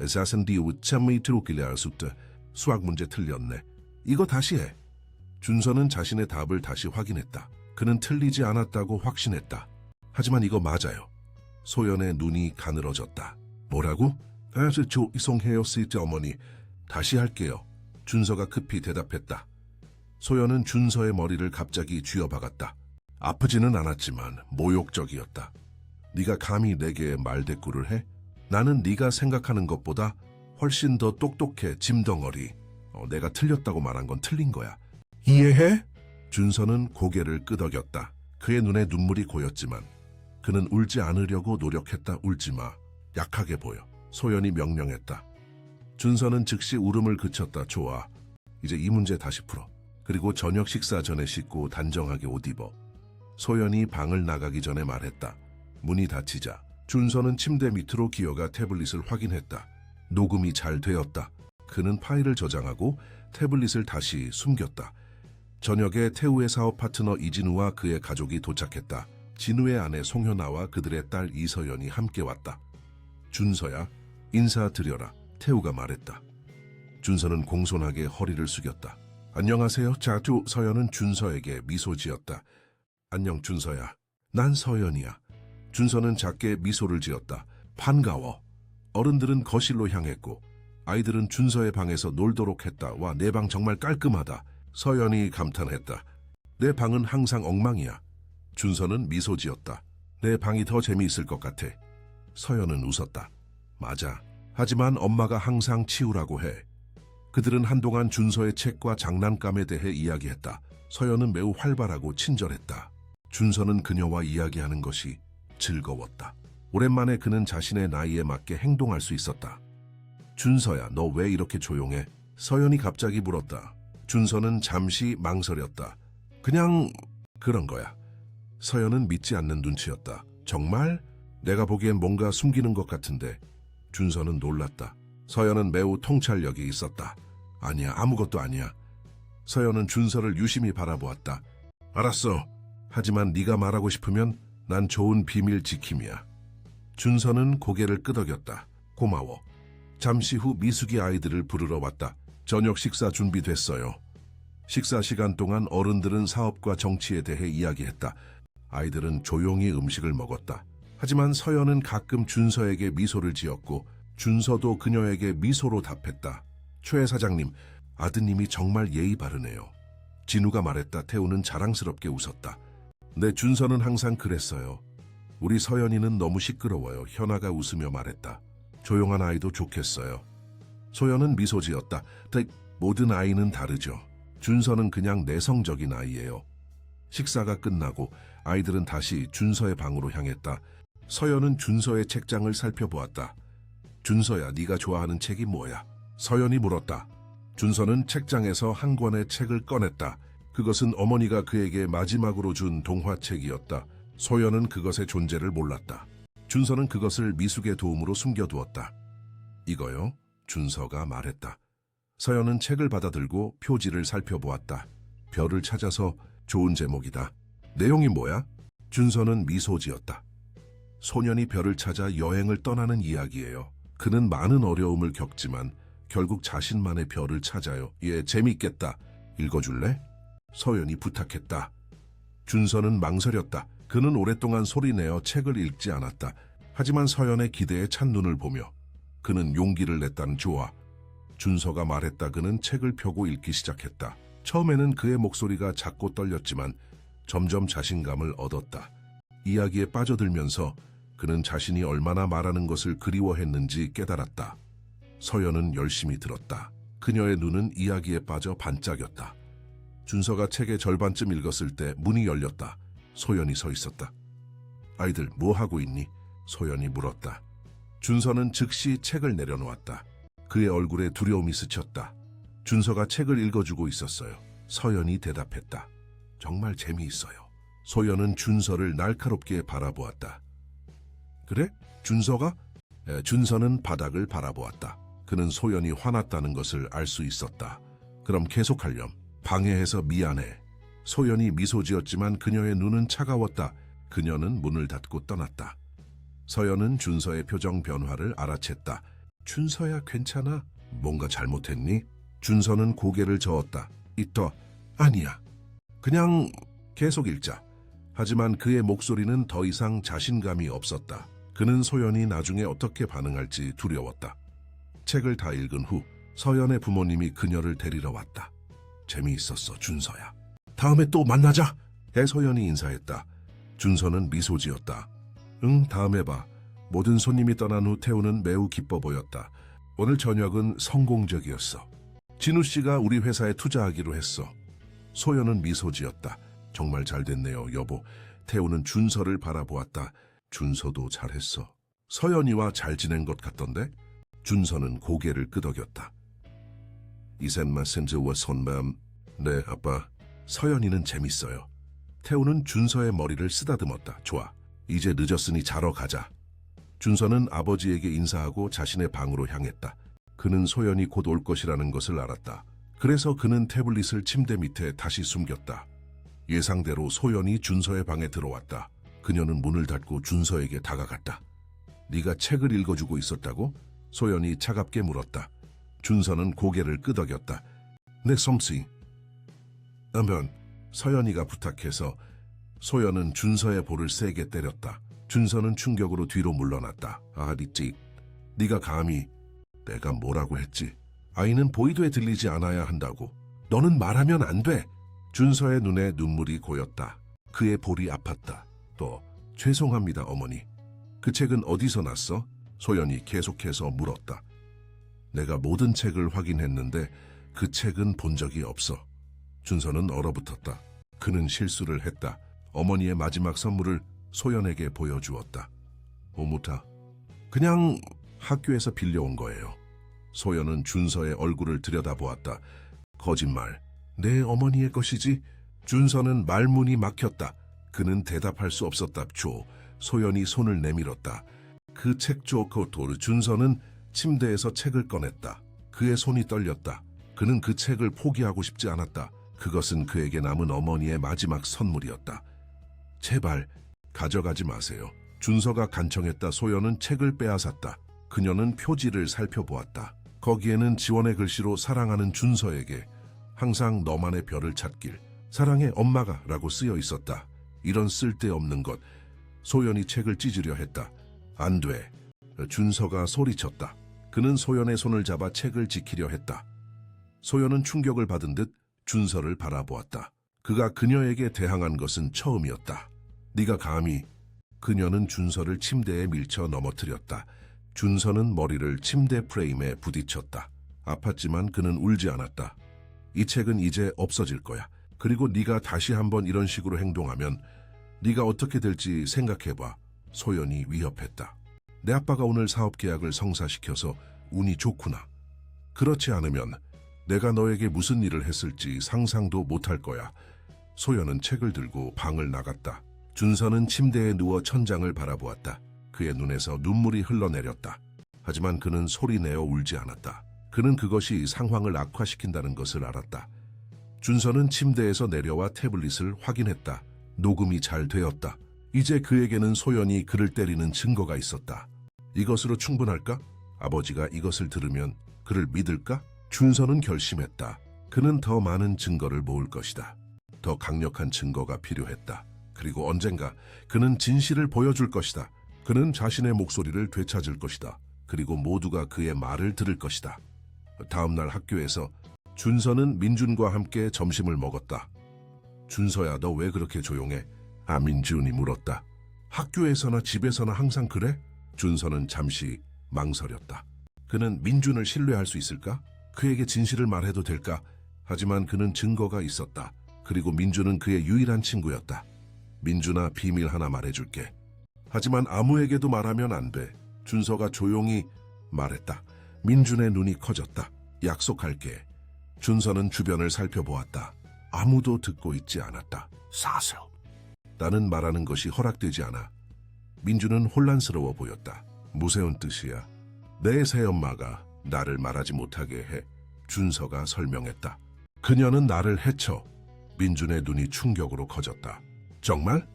사선디우 참이 들어오길래 알 수 없다. 수학 문제 틀렸네. 이거 다시 해. 준서는 자신의 답을 다시 확인했다. 그는 틀리지 않았다고 확신했다. 하지만 이거 맞아요. 소연의 눈이 가늘어졌다. 뭐라고? 저 이송해요, 시트 어머니. 다시 할게요. 준서가 급히 대답했다. 소연은 준서의 머리를 갑자기 쥐어박았다. 아프지는 않았지만 모욕적이었다. 네가 감히 내게 말대꾸를 해? 나는 네가 생각하는 것보다 훨씬 더 똑똑해, 짐덩어리. 내가 틀렸다고 말한 건 틀린 거야. 이해해? 준서는 고개를 끄덕였다. 그의 눈에 눈물이 고였지만 그는 울지 않으려고 노력했다. 울지 마. 약하게 보여. 소연이 명령했다. 준서는 즉시 울음을 그쳤다. 좋아. 이제 이 문제 다시 풀어. 그리고 저녁 식사 전에 씻고 단정하게 옷 입어. 소연이 방을 나가기 전에 말했다. 문이 닫히자 준서는 침대 밑으로 기어가 태블릿을 확인했다. 녹음이 잘 되었다. 그는 파일을 저장하고 태블릿을 다시 숨겼다. 저녁에 태우의 사업 파트너 이진우와 그의 가족이 도착했다. 진우의 아내 송현아와 그들의 딸 이서연이 함께 왔다. 준서야, 인사드려라. 태우가 말했다. 준서는 공손하게 허리를 숙였다. 안녕하세요. 자두. 서연은 준서에게 미소 지었다. 안녕 준서야. 난 서연이야. 준서는 작게 미소를 지었다. 반가워. 어른들은 거실로 향했고 아이들은 준서의 방에서 놀도록 했다. 와, 내 방 정말 깔끔하다. 서연이 감탄했다. 내 방은 항상 엉망이야. 준서는 미소 지었다. 내 방이 더 재미있을 것 같아. 서연은 웃었다. 맞아. 하지만 엄마가 항상 치우라고 해. 그들은 한동안 준서의 책과 장난감에 대해 이야기했다. 서연은 매우 활발하고 친절했다. 준서는 그녀와 이야기하는 것이 즐거웠다. 오랜만에 그는 자신의 나이에 맞게 행동할 수 있었다. 준서야, 너 왜 이렇게 조용해? 서연이 갑자기 물었다. 준서는 잠시 망설였다. 그냥 그런 거야. 서연은 믿지 않는 눈치였다. 정말? 내가 보기엔 뭔가 숨기는 것 같은데. 준서는 놀랐다. 서연은 매우 통찰력이 있었다. 아니야, 아무것도 아니야. 서연은 준서를 유심히 바라보았다. 알았어. 하지만 네가 말하고 싶으면 난 좋은 비밀 지킴이야. 준서는 고개를 끄덕였다. 고마워. 잠시 후 미숙이 아이들을 부르러 왔다. 저녁 식사 준비됐어요. 식사 시간 동안 어른들은 사업과 정치에 대해 이야기했다. 아이들은 조용히 음식을 먹었다. 하지만 서연은 가끔 준서에게 미소를 지었고 준서도 그녀에게 미소로 답했다. 최 사장님, 아드님이 정말 예의 바르네요. 진우가 말했다. 태우는 자랑스럽게 웃었다. 네, 준서는 항상 그랬어요. 우리 서연이는 너무 시끄러워요. 현아가 웃으며 말했다. 조용한 아이도 좋겠어요. 소연은 미소 지었다. 모든 아이는 다르죠. 준서는 그냥 내성적인 아이예요. 식사가 끝나고 아이들은 다시 준서의 방으로 향했다. 서연은 준서의 책장을 살펴보았다. 준서야, 네가 좋아하는 책이 뭐야? 서연이 물었다. 준서는 책장에서 한 권의 책을 꺼냈다. 그것은 어머니가 그에게 마지막으로 준 동화책이었다. 소연은 그것의 존재를 몰랐다. 준서는 그것을 미숙의 도움으로 숨겨두었다. 이거요? 준서가 말했다. 서연은 책을 받아들고 표지를 살펴보았다. 별을 찾아서 좋은 제목이다. 내용이 뭐야? 준서는 미소 지었다. 소년이 별을 찾아 여행을 떠나는 이야기예요. 그는 많은 어려움을 겪지만 결국 자신만의 별을 찾아요. 예, 재밌겠다. 읽어줄래? 서연이 부탁했다. 준서는 망설였다. 그는 오랫동안 소리내어 책을 읽지 않았다. 하지만 서연의 기대에 찬 눈을 보며 그는 용기를 냈다는 좋아. 준서가 말했다. 그는 책을 펴고 읽기 시작했다. 처음에는 그의 목소리가 작고 떨렸지만 점점 자신감을 얻었다. 이야기에 빠져들면서 그는 자신이 얼마나 말하는 것을 그리워했는지 깨달았다. 서연은 열심히 들었다. 그녀의 눈은 이야기에 빠져 반짝였다. 준서가 책의 절반쯤 읽었을 때 문이 열렸다. 소연이 서 있었다. 아이들 뭐 하고 있니? 소연이 물었다. 준서는 즉시 책을 내려놓았다. 그의 얼굴에 두려움이 스쳤다. 준서가 책을 읽어주고 있었어요. 서연이 대답했다. 정말 재미있어요. 소연은 준서를 날카롭게 바라보았다. 그래? 준서가? 준서는 바닥을 바라보았다. 그는 소연이 화났다는 것을 알 수 있었다. 그럼 계속하렴. 방해해서 미안해. 소연이 미소 지었지만 그녀의 눈은 차가웠다. 그녀는 문을 닫고 떠났다. 서연은 준서의 표정 변화를 알아챘다. 준서야 괜찮아? 뭔가 잘못했니? 준서는 고개를 저었다. 이떠 아니야. 그냥 계속 읽자. 하지만 그의 목소리는 더 이상 자신감이 없었다. 그는 소연이 나중에 어떻게 반응할지 두려웠다. 책을 다 읽은 후 서연의 부모님이 그녀를 데리러 왔다. 재미있었어, 준서야. 다음에 또 만나자. 해소연이 인사했다. 준서는 미소 지었다. 응, 다음에 봐. 모든 손님이 떠난 후 태우는 매우 기뻐 보였다. 오늘 저녁은 성공적이었어. 진우 씨가 우리 회사에 투자하기로 했어. 소연은 미소 지었다. 정말 잘 됐네요, 여보. 태우는 준서를 바라보았다. 준서도 잘했어. 서연이와 잘 지낸 것 같던데? 준서는 고개를 끄덕였다. 이센마 센즈와 손맘. 네, 아빠. 서연이는 재밌어요. 태우는 준서의 머리를 쓰다듬었다. 좋아. 이제 늦었으니 자러 가자. 준서는 아버지에게 인사하고 자신의 방으로 향했다. 그는 소연이 곧 올 것이라는 것을 알았다. 그래서 그는 태블릿을 침대 밑에 다시 숨겼다. 예상대로 소연이 준서의 방에 들어왔다. 그녀는 문을 닫고 준서에게 다가갔다. 네가 책을 읽어주고 있었다고? 소연이 차갑게 물었다. 준서는 고개를 끄덕였다. 네, 솜씨. 아면 서연이가 부탁해서. 소연은 준서의 볼을 세게 때렸다. 준서는 충격으로 뒤로 물러났다. 아, 리찍. 네가 감히. 내가 뭐라고 했지? 아이는 보이도에 들리지 않아야 한다고. 너는 말하면 안 돼. 준서의 눈에 눈물이 고였다. 그의 볼이 아팠다. 또 죄송합니다, 어머니. 그 책은 어디서 났어? 소연이 계속해서 물었다. 내가 모든 책을 확인했는데 그 책은 본 적이 없어. 준서는 얼어붙었다. 그는 실수를 했다. 어머니의 마지막 선물을 소연에게 보여주었다. 오무타. 그냥 학교에서 빌려온 거예요. 소연은 준서의 얼굴을 들여다보았다. 거짓말. 내 어머니의 것이지? 준서는 말문이 막혔다. 그는 대답할 수 없었다. 줘. 소연이 손을 내밀었다. 그 책 줘, 코토르. 준서는 침대에서 책을 꺼냈다. 그의 손이 떨렸다. 그는 그 책을 포기하고 싶지 않았다. 그것은 그에게 남은 어머니의 마지막 선물이었다. 제발 가져가지 마세요. 준서가 간청했다. 소연은 책을 빼앗았다. 그녀는 표지를 살펴보았다. 거기에는 지원의 글씨로 사랑하는 준서에게 항상 너만의 별을 찾길, 사랑해 엄마가 라고 쓰여 있었다. 이런 쓸데없는 것. 소연이 책을 찢으려 했다. 안 돼. 준서가 소리쳤다. 그는 소연의 손을 잡아 책을 지키려 했다. 소연은 충격을 받은 듯 준서를 바라보았다. 그가 그녀에게 대항한 것은 처음이었다. 네가 감히. 그녀는 준서를 침대에 밀쳐 넘어뜨렸다. 준서는 머리를 침대 프레임에 부딪혔다. 아팠지만 그는 울지 않았다. 이 책은 이제 없어질 거야. 그리고 네가 다시 한번 이런 식으로 행동하면 네가 어떻게 될지 생각해봐. 소연이 위협했다. 내 아빠가 오늘 사업 계약을 성사시켜서 운이 좋구나. 그렇지 않으면 내가 너에게 무슨 일을 했을지 상상도 못할 거야. 소연은 책을 들고 방을 나갔다. 준서는 침대에 누워 천장을 바라보았다. 그의 눈에서 눈물이 흘러내렸다. 하지만 그는 소리내어 울지 않았다. 그는 그것이 상황을 악화시킨다는 것을 알았다. 준서는 침대에서 내려와 태블릿을 확인했다. 녹음이 잘 되었다. 이제 그에게는 소연이 그를 때리는 증거가 있었다. 이것으로 충분할까? 아버지가 이것을 들으면 그를 믿을까? 준서는 결심했다. 그는 더 많은 증거를 모을 것이다. 더 강력한 증거가 필요했다. 그리고 언젠가 그는 진실을 보여줄 것이다. 그는 자신의 목소리를 되찾을 것이다. 그리고 모두가 그의 말을 들을 것이다. 다음 날 학교에서 준서는 민준과 함께 점심을 먹었다. 준서야, 너 왜 그렇게 조용해? 민준이 물었다. 학교에서나 집에서나 항상 그래? 준서는 잠시 망설였다. 그는 민준을 신뢰할 수 있을까? 그에게 진실을 말해도 될까? 하지만 그는 증거가 있었다. 그리고 민준은 그의 유일한 친구였다. 민준아, 비밀 하나 말해줄게. 하지만 아무에게도 말하면 안 돼. 준서가 조용히 말했다. 민준의 눈이 커졌다. 약속할게. 준서는 주변을 살펴보았다. 아무도 듣고 있지 않았다. 사슬. 나는 말하는 것이 허락되지 않아. 민준은 혼란스러워 보였다. 무서운 뜻이야. 내 새엄마가 나를 말하지 못하게 해. 준서가 설명했다. 그녀는 나를 해쳐. 민준의 눈이 충격으로 커졌다. 정말?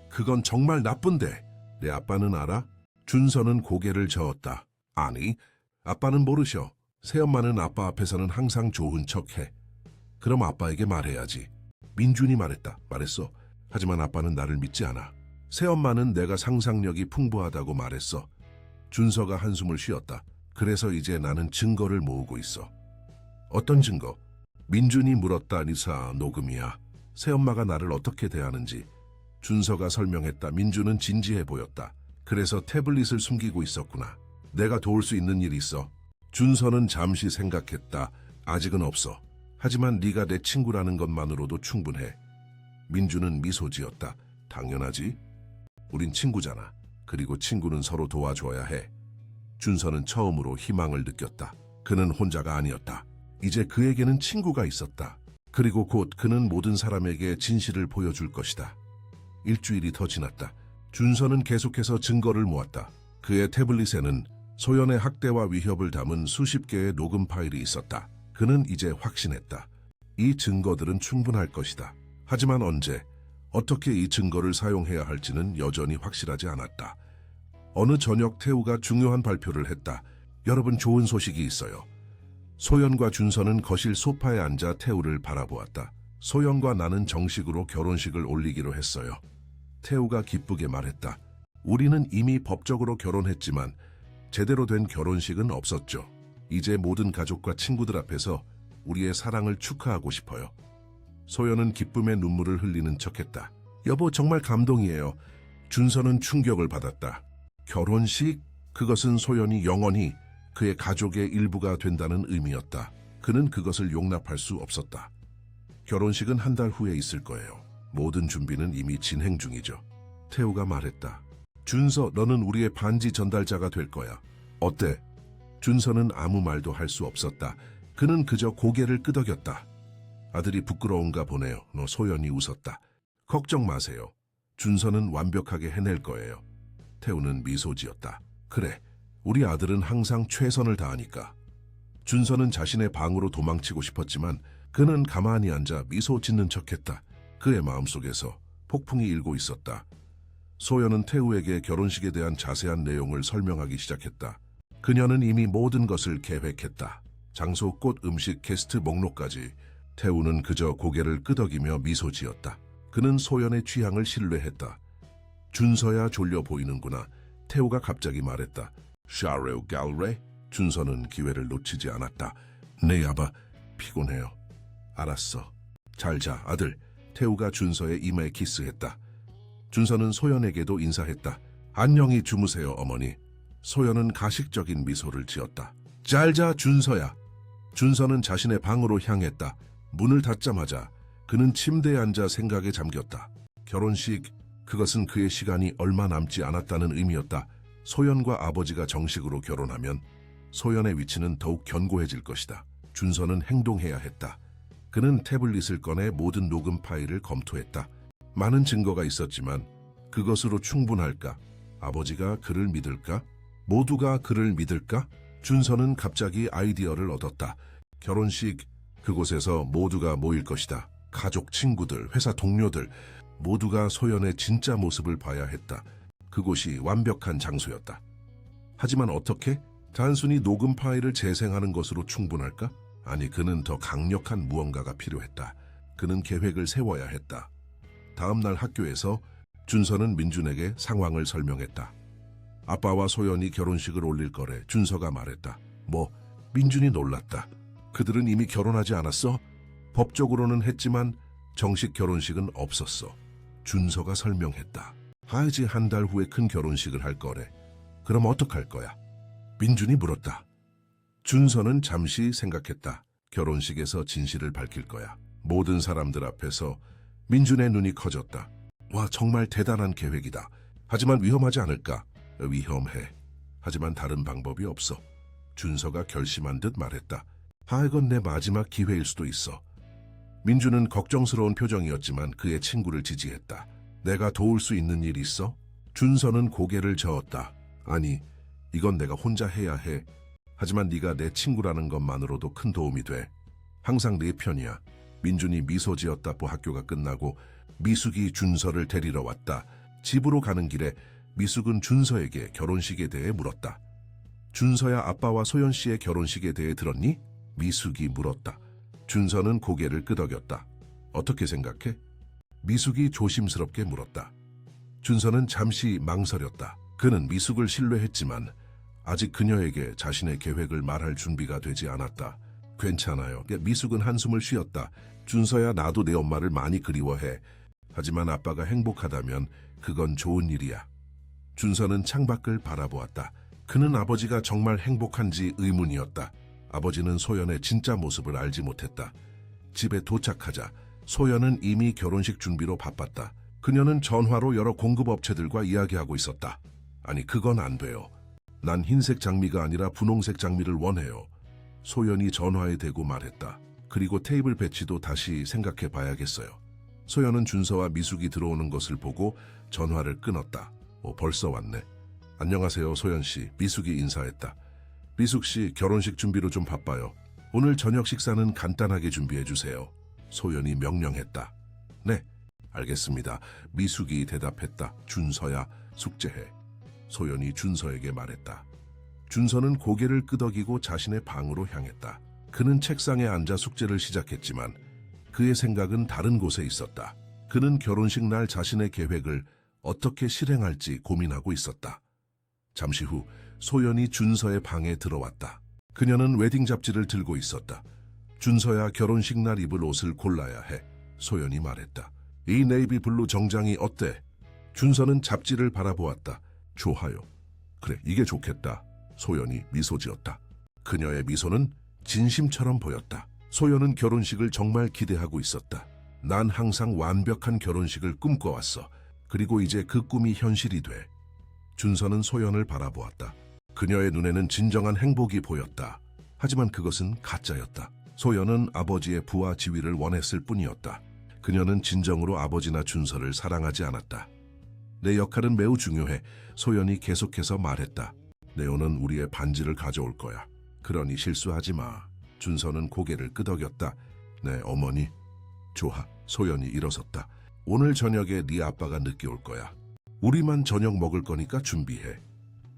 그건 정말 나쁜데. 내 아빠는 알아? 준서는 고개를 저었다. 아니, 아빠는 모르셔. 새엄마는 아빠 앞에서는 항상 좋은 척해. 그럼 아빠에게 말해야지. 민준이 말했다. 말했어. 하지만 아빠는 나를 믿지 않아. 새엄마는 내가 상상력이 풍부하다고 말했어. 준서가 한숨을 쉬었다. 그래서 이제 나는 증거를 모으고 있어. 어떤 증거? 민준이 물었다. 리사, 녹음이야. 새엄마가 나를 어떻게 대하는지. 준서가 설명했다. 민준은 진지해 보였다. 그래서 태블릿을 숨기고 있었구나. 내가 도울 수 있는 일 있어. 준서는 잠시 생각했다. 아직은 없어. 하지만 네가 내 친구라는 것만으로도 충분해. 민준은 미소 지었다. 당연하지. 우린 친구잖아. 그리고 친구는 서로 도와줘야 해. 준서는 처음으로 희망을 느꼈다. 그는 혼자가 아니었다. 이제 그에게는 친구가 있었다. 그리고 곧 그는 모든 사람에게 진실을 보여줄 것이다. 일주일이 더 지났다. 준서는 계속해서 증거를 모았다. 그의 태블릿에는 소연의 학대와 위협을 담은 수십 개의 녹음 파일이 있었다. 그는 이제 확신했다. 이 증거들은 충분할 것이다. 하지만 언제, 어떻게 이 증거를 사용해야 할지는 여전히 확실하지 않았다. 어느 저녁 태우가 중요한 발표를 했다. 여러분, 좋은 소식이 있어요. 소연과 준서는 거실 소파에 앉아 태우를 바라보았다. 소연과 나는 정식으로 결혼식을 올리기로 했어요. 태우가 기쁘게 말했다. 우리는 이미 법적으로 결혼했지만 제대로 된 결혼식은 없었죠. 이제 모든 가족과 친구들 앞에서 우리의 사랑을 축하하고 싶어요. 소연은 기쁨의 눈물을 흘리는 척했다. 여보, 정말 감동이에요. 준서는 충격을 받았다. 결혼식? 그것은 소연이 영원히 그의 가족의 일부가 된다는 의미였다. 그는 그것을 용납할 수 없었다. 결혼식은 한 달 후에 있을 거예요. 모든 준비는 이미 진행 중이죠. 태우가 말했다. 준서, 너는 우리의 반지 전달자가 될 거야. 어때? 준서는 아무 말도 할 수 없었다. 그는 그저 고개를 끄덕였다. 아들이 부끄러운가 보네요. 너 소연이 웃었다. 걱정 마세요. 준서는 완벽하게 해낼 거예요. 태우는 미소 지었다. 그래, 우리 아들은 항상 최선을 다하니까. 준서는 자신의 방으로 도망치고 싶었지만 그는 가만히 앉아 미소 짓는 척했다. 그의 마음속에서 폭풍이 일고 있었다. 소연은 태우에게 결혼식에 대한 자세한 내용을 설명하기 시작했다. 그녀는 이미 모든 것을 계획했다. 장소, 꽃, 음식, 게스트 목록까지. 태우는 그저 고개를 끄덕이며 미소 지었다. 그는 소연의 취향을 신뢰했다. 준서야 졸려 보이는구나. 태우가 갑자기 말했다. 샤레오 갈레? 준서는 기회를 놓치지 않았다. 네, 아바. 피곤해요. 알았어. 잘 자, 아들. 태우가 준서의 이마에 키스했다. 준서는 소연에게도 인사했다. 안녕히 주무세요, 어머니. 소연은 가식적인 미소를 지었다. 잘 자, 준서야. 준서는 자신의 방으로 향했다. 문을 닫자마자 그는 침대에 앉아 생각에 잠겼다. 결혼식, 그것은 그의 시간이 얼마 남지 않았다는 의미였다. 소연과 아버지가 정식으로 결혼하면 소연의 위치는 더욱 견고해질 것이다. 준서는 행동해야 했다. 그는 태블릿을 꺼내 모든 녹음 파일을 검토했다. 많은 증거가 있었지만 그것으로 충분할까? 아버지가 그를 믿을까? 모두가 그를 믿을까? 준서는 갑자기 아이디어를 얻었다. 결혼식, 그곳에서 모두가 모일 것이다. 가족, 친구들, 회사 동료들 모두가 소연의 진짜 모습을 봐야 했다. 그곳이 완벽한 장소였다. 하지만 어떻게? 단순히 녹음 파일을 재생하는 것으로 충분할까? 아니, 그는 더 강력한 무언가가 필요했다. 그는 계획을 세워야 했다. 다음 날 학교에서 준서는 민준에게 상황을 설명했다. 아빠와 소연이 결혼식을 올릴 거래. 준서가 말했다. 뭐? 민준이 놀랐다. 그들은 이미 결혼하지 않았어? 법적으로는 했지만 정식 결혼식은 없었어. 준서가 설명했다. 하지 한 달 후에 큰 결혼식을 할 거래. 그럼 어떡할 거야? 민준이 물었다. 준서는 잠시 생각했다. 결혼식에서 진실을 밝힐 거야. 모든 사람들 앞에서. 민준의 눈이 커졌다. 와, 정말 대단한 계획이다. 하지만 위험하지 않을까? 위험해. 하지만 다른 방법이 없어. 준서가 결심한 듯 말했다. 이건 내 마지막 기회일 수도 있어. 민준은 걱정스러운 표정이었지만 그의 친구를 지지했다. 내가 도울 수 있는 일 있어? 준서는 고개를 저었다. 아니, 이건 내가 혼자 해야 해. 하지만 네가 내 친구라는 것만으로도 큰 도움이 돼. 항상 네 편이야. 민준이 미소 지었다. 학교가 끝나고 미숙이 준서를 데리러 왔다. 집으로 가는 길에 미숙은 준서에게 결혼식에 대해 물었다. 준서야, 아빠와 소연 씨의 결혼식에 대해 들었니? 미숙이 물었다. 준서는 고개를 끄덕였다. 어떻게 생각해? 미숙이 조심스럽게 물었다. 준서는 잠시 망설였다. 그는 미숙을 신뢰했지만 아직 그녀에게 자신의 계획을 말할 준비가 되지 않았다. 괜찮아요. 미숙은 한숨을 쉬었다. 준서야, 나도 내 엄마를 많이 그리워해. 하지만 아빠가 행복하다면 그건 좋은 일이야. 준서는 창밖을 바라보았다. 그는 아버지가 정말 행복한지 의문이었다. 아버지는 소연의 진짜 모습을 알지 못했다. 집에 도착하자 소연은 이미 결혼식 준비로 바빴다. 그녀는 전화로 여러 공급업체들과 이야기하고 있었다. 아니, 그건 안 돼요. 난 흰색 장미가 아니라 분홍색 장미를 원해요. 소연이 전화에 대고 말했다. 그리고 테이블 배치도 다시 생각해 봐야겠어요. 소연은 준서와 미숙이 들어오는 것을 보고 전화를 끊었다. 벌써 왔네. 안녕하세요, 소연 씨. 미숙이 인사했다. 미숙 씨, 결혼식 준비로 좀 바빠요. 오늘 저녁 식사는 간단하게 준비해 주세요. 소연이 명령했다. 네, 알겠습니다. 미숙이 대답했다. 준서야, 숙제해. 소연이 준서에게 말했다. 준서는 고개를 끄덕이고 자신의 방으로 향했다. 그는 책상에 앉아 숙제를 시작했지만 그의 생각은 다른 곳에 있었다. 그는 결혼식 날 자신의 계획을 어떻게 실행할지 고민하고 있었다. 잠시 후 소연이 준서의 방에 들어왔다. 그녀는 웨딩 잡지를 들고 있었다. 준서야, 결혼식 날 입을 옷을 골라야 해. 소연이 말했다. 이 네이비 블루 정장이 어때? 준서는 잡지를 바라보았다. 좋아요. 그래, 이게 좋겠다. 소연이 미소 지었다. 그녀의 미소는 진심처럼 보였다. 소연은 결혼식을 정말 기대하고 있었다. 난 항상 완벽한 결혼식을 꿈꿔왔어. 그리고 이제 그 꿈이 현실이 돼. 준서는 소연을 바라보았다. 그녀의 눈에는 진정한 행복이 보였다. 하지만 그것은 가짜였다. 소연은 아버지의 부와 지위를 원했을 뿐이었다. 그녀는 진정으로 아버지나 준서를 사랑하지 않았다. 내 역할은 매우 중요해. 소연이 계속해서 말했다. 네오는 우리의 반지를 가져올 거야. 그러니 실수하지 마. 준서는 고개를 끄덕였다. 네, 어머니. 좋아. 소연이 일어섰다. 오늘 저녁에 네 아빠가 늦게 올 거야. 우리만 저녁 먹을 거니까 준비해.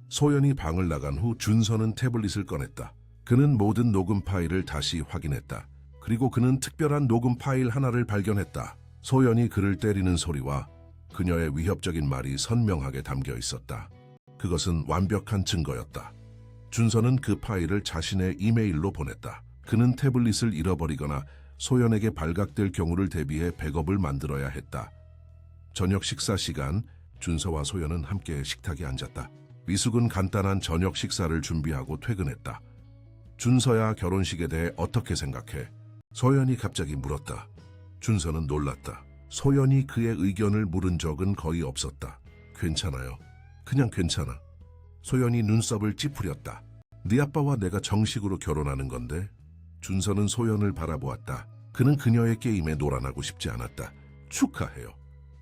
소연이 방을 나간 후 준서는 태블릿을 꺼냈다. 그는 모든 녹음 파일을 다시 확인했다. 그리고 그는 특별한 녹음 파일 하나를 발견했다. 소연이 그를 때리는 소리와 그녀의 위협적인 말이 선명하게 담겨 있었다. 그것은 완벽한 증거였다. 준서는 그 파일을 자신의 이메일로 보냈다. 그는 태블릿을 잃어버리거나 소연에게 발각될 경우를 대비해 백업을 만들어야 했다. 저녁 식사 시간, 준서와 소연은 함께 식탁에 앉았다. 미숙은 간단한 저녁 식사를 준비하고 퇴근했다. 준서야, 결혼식에 대해 어떻게 생각해? 소연이 갑자기 물었다. 준서는 놀랐다. 소연이 그의 의견을 물은 적은 거의 없었다. 괜찮아요. 그냥 괜찮아. 소연이 눈썹을 찌푸렸다. 네 아빠와 내가 정식으로 결혼하는 건데. 준서는 소연을 바라보았다. 그는 그녀의 게임에 놀아나고 싶지 않았다. 축하해요.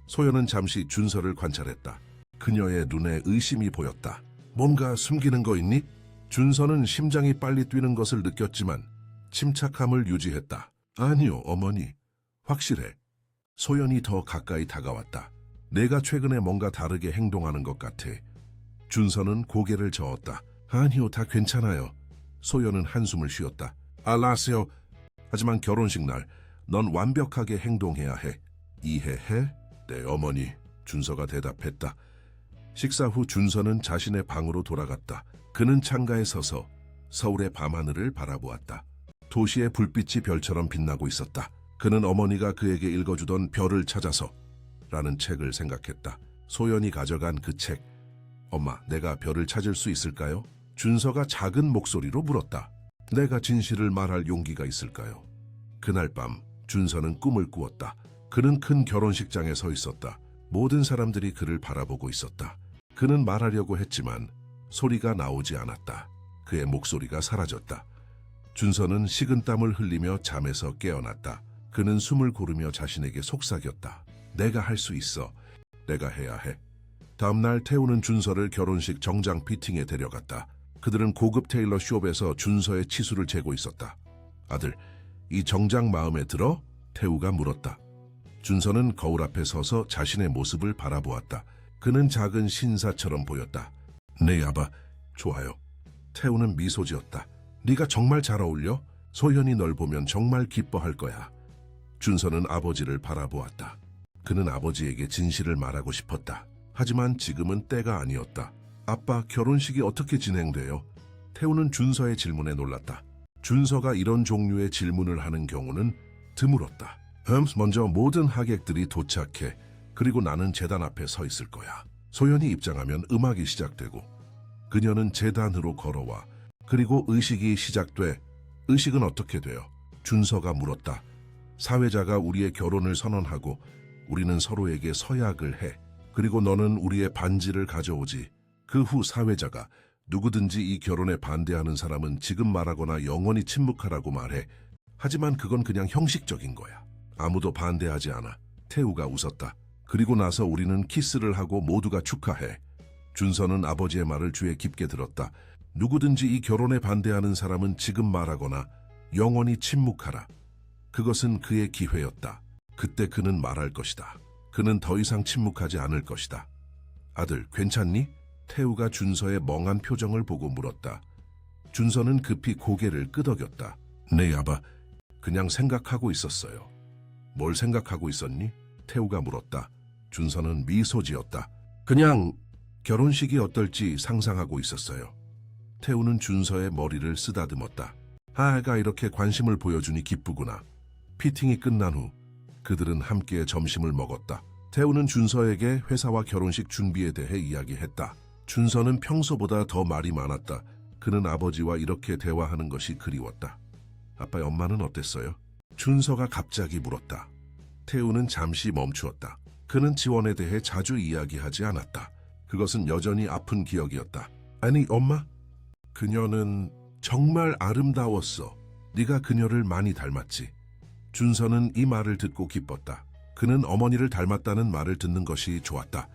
소연은 잠시 준서를 관찰했다. 그녀의 눈에 의심이 보였다. 뭔가 숨기는 거 있니? 준서는 심장이 빨리 뛰는 것을 느꼈지만 침착함을 유지했다. 아니요, 어머니. 확실해. 소연이 더 가까이 다가왔다. 내가 최근에 뭔가 다르게 행동하는 것 같아. 준서는 고개를 저었다. 아니요, 다 괜찮아요. 소연은 한숨을 쉬었다. 알았어요. 하지만 결혼식 날 넌 완벽하게 행동해야 해. 이해해? 네, 어머니. 준서가 대답했다. 식사 후 준서는 자신의 방으로 돌아갔다. 그는 창가에 서서 서울의 밤하늘을 바라보았다. 도시의 불빛이 별처럼 빛나고 있었다. 그는 어머니가 그에게 읽어주던 별을 찾아서 라는 책을 생각했다. 소연이 가져간 그 책. 엄마, 내가 별을 찾을 수 있을까요? 준서가 작은 목소리로 물었다. 내가 진실을 말할 용기가 있을까요? 그날 밤 준서는 꿈을 꾸었다. 그는 큰 결혼식장에 서 있었다. 모든 사람들이 그를 바라보고 있었다. 그는 말하려고 했지만 소리가 나오지 않았다. 그의 목소리가 사라졌다. 준서는 식은땀을 흘리며 잠에서 깨어났다. 그는 숨을 고르며 자신에게 속삭였다. 내가 할 수 있어. 내가 해야 해. 다음날 태우는 준서를 결혼식 정장 피팅에 데려갔다. 그들은 고급 테일러 숍에서 준서의 치수를 재고 있었다. 아들, 이 정장 마음에 들어? 태우가 물었다. 준서는 거울 앞에 서서 자신의 모습을 바라보았다. 그는 작은 신사처럼 보였다. 네, 아바, 좋아요. 태우는 미소 지었다. 네가 정말 잘 어울려? 소연이 널 보면 정말 기뻐할 거야. 준서는 아버지를 바라보았다. 그는 아버지에게 진실을 말하고 싶었다. 하지만 지금은 때가 아니었다. 아빠, 결혼식이 어떻게 진행돼요? 태우는 준서의 질문에 놀랐다. 준서가 이런 종류의 질문을 하는 경우는 드물었다. 먼저 모든 하객들이 도착해. 그리고 나는 제단 앞에 서 있을 거야. 소연이 입장하면 음악이 시작되고 그녀는 제단으로 걸어와. 그리고 의식이 시작돼. 의식은 어떻게 돼요? 준서가 물었다. 사회자가 우리의 결혼을 선언하고 우리는 서로에게 서약을 해. 그리고 너는 우리의 반지를 가져오지. 그 후 사회자가 누구든지 이 결혼에 반대하는 사람은 지금 말하거나 영원히 침묵하라고 말해. 하지만 그건 그냥 형식적인 거야. 아무도 반대하지 않아. 태우가 웃었다. 그리고 나서 우리는 키스를 하고 모두가 축하해. 준서는 아버지의 말을 귀에 깊게 들었다. 누구든지 이 결혼에 반대하는 사람은 지금 말하거나 영원히 침묵하라. 그것은 그의 기회였다. 그때 그는 말할 것이다. 그는 더 이상 침묵하지 않을 것이다. 아들, 괜찮니? 태우가 준서의 멍한 표정을 보고 물었다. 준서는 급히 고개를 끄덕였다. 네, 아바. 그냥 생각하고 있었어요. 뭘 생각하고 있었니? 태우가 물었다. 준서는 미소 지었다. 그냥 결혼식이 어떨지 상상하고 있었어요. 태우는 준서의 머리를 쓰다듬었다. 아가 이렇게 관심을 보여주니 기쁘구나. 피팅이 끝난 후 그들은 함께 점심을 먹었다. 태우는 준서에게 회사와 결혼식 준비에 대해 이야기했다. 준서는 평소보다 더 말이 많았다. 그는 아버지와 이렇게 대화하는 것이 그리웠다. 아빠의 엄마는 어땠어요? 준서가 갑자기 물었다. 태우는 잠시 멈추었다. 그는 지원에 대해 자주 이야기하지 않았다. 그것은 여전히 아픈 기억이었다. 아니, 엄마? 그녀는 정말 아름다웠어. 네가 그녀를 많이 닮았지. 준서는 이 말을 듣고 기뻤다. 그는 어머니를 닮았다는 말을 듣는 것이 좋았다.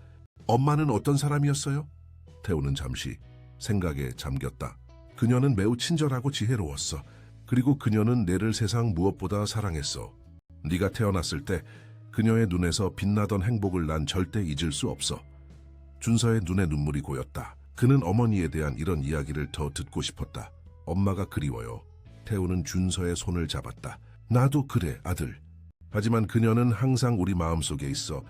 엄마는 어떤 사람이었어요? 태우는 잠시 생각에 잠겼다. 그녀는 매우 친절하고 지혜로웠어. 그리고 그녀는 내를 세상 무엇보다 사랑했어. 네가 태어났을 때 그녀의 눈에서 빛나던 행복을 난 절대 잊을 수 없어. 준서의 눈에 눈물이 고였다. 그는 어머니에 대한 이런 이야기를 더 듣고 싶었다. 엄마가 그리워요. 태우는 준서의 손을 잡았다. 나도 그래, 아들. 하지만 그녀는 항상 우리 마음속에 있어.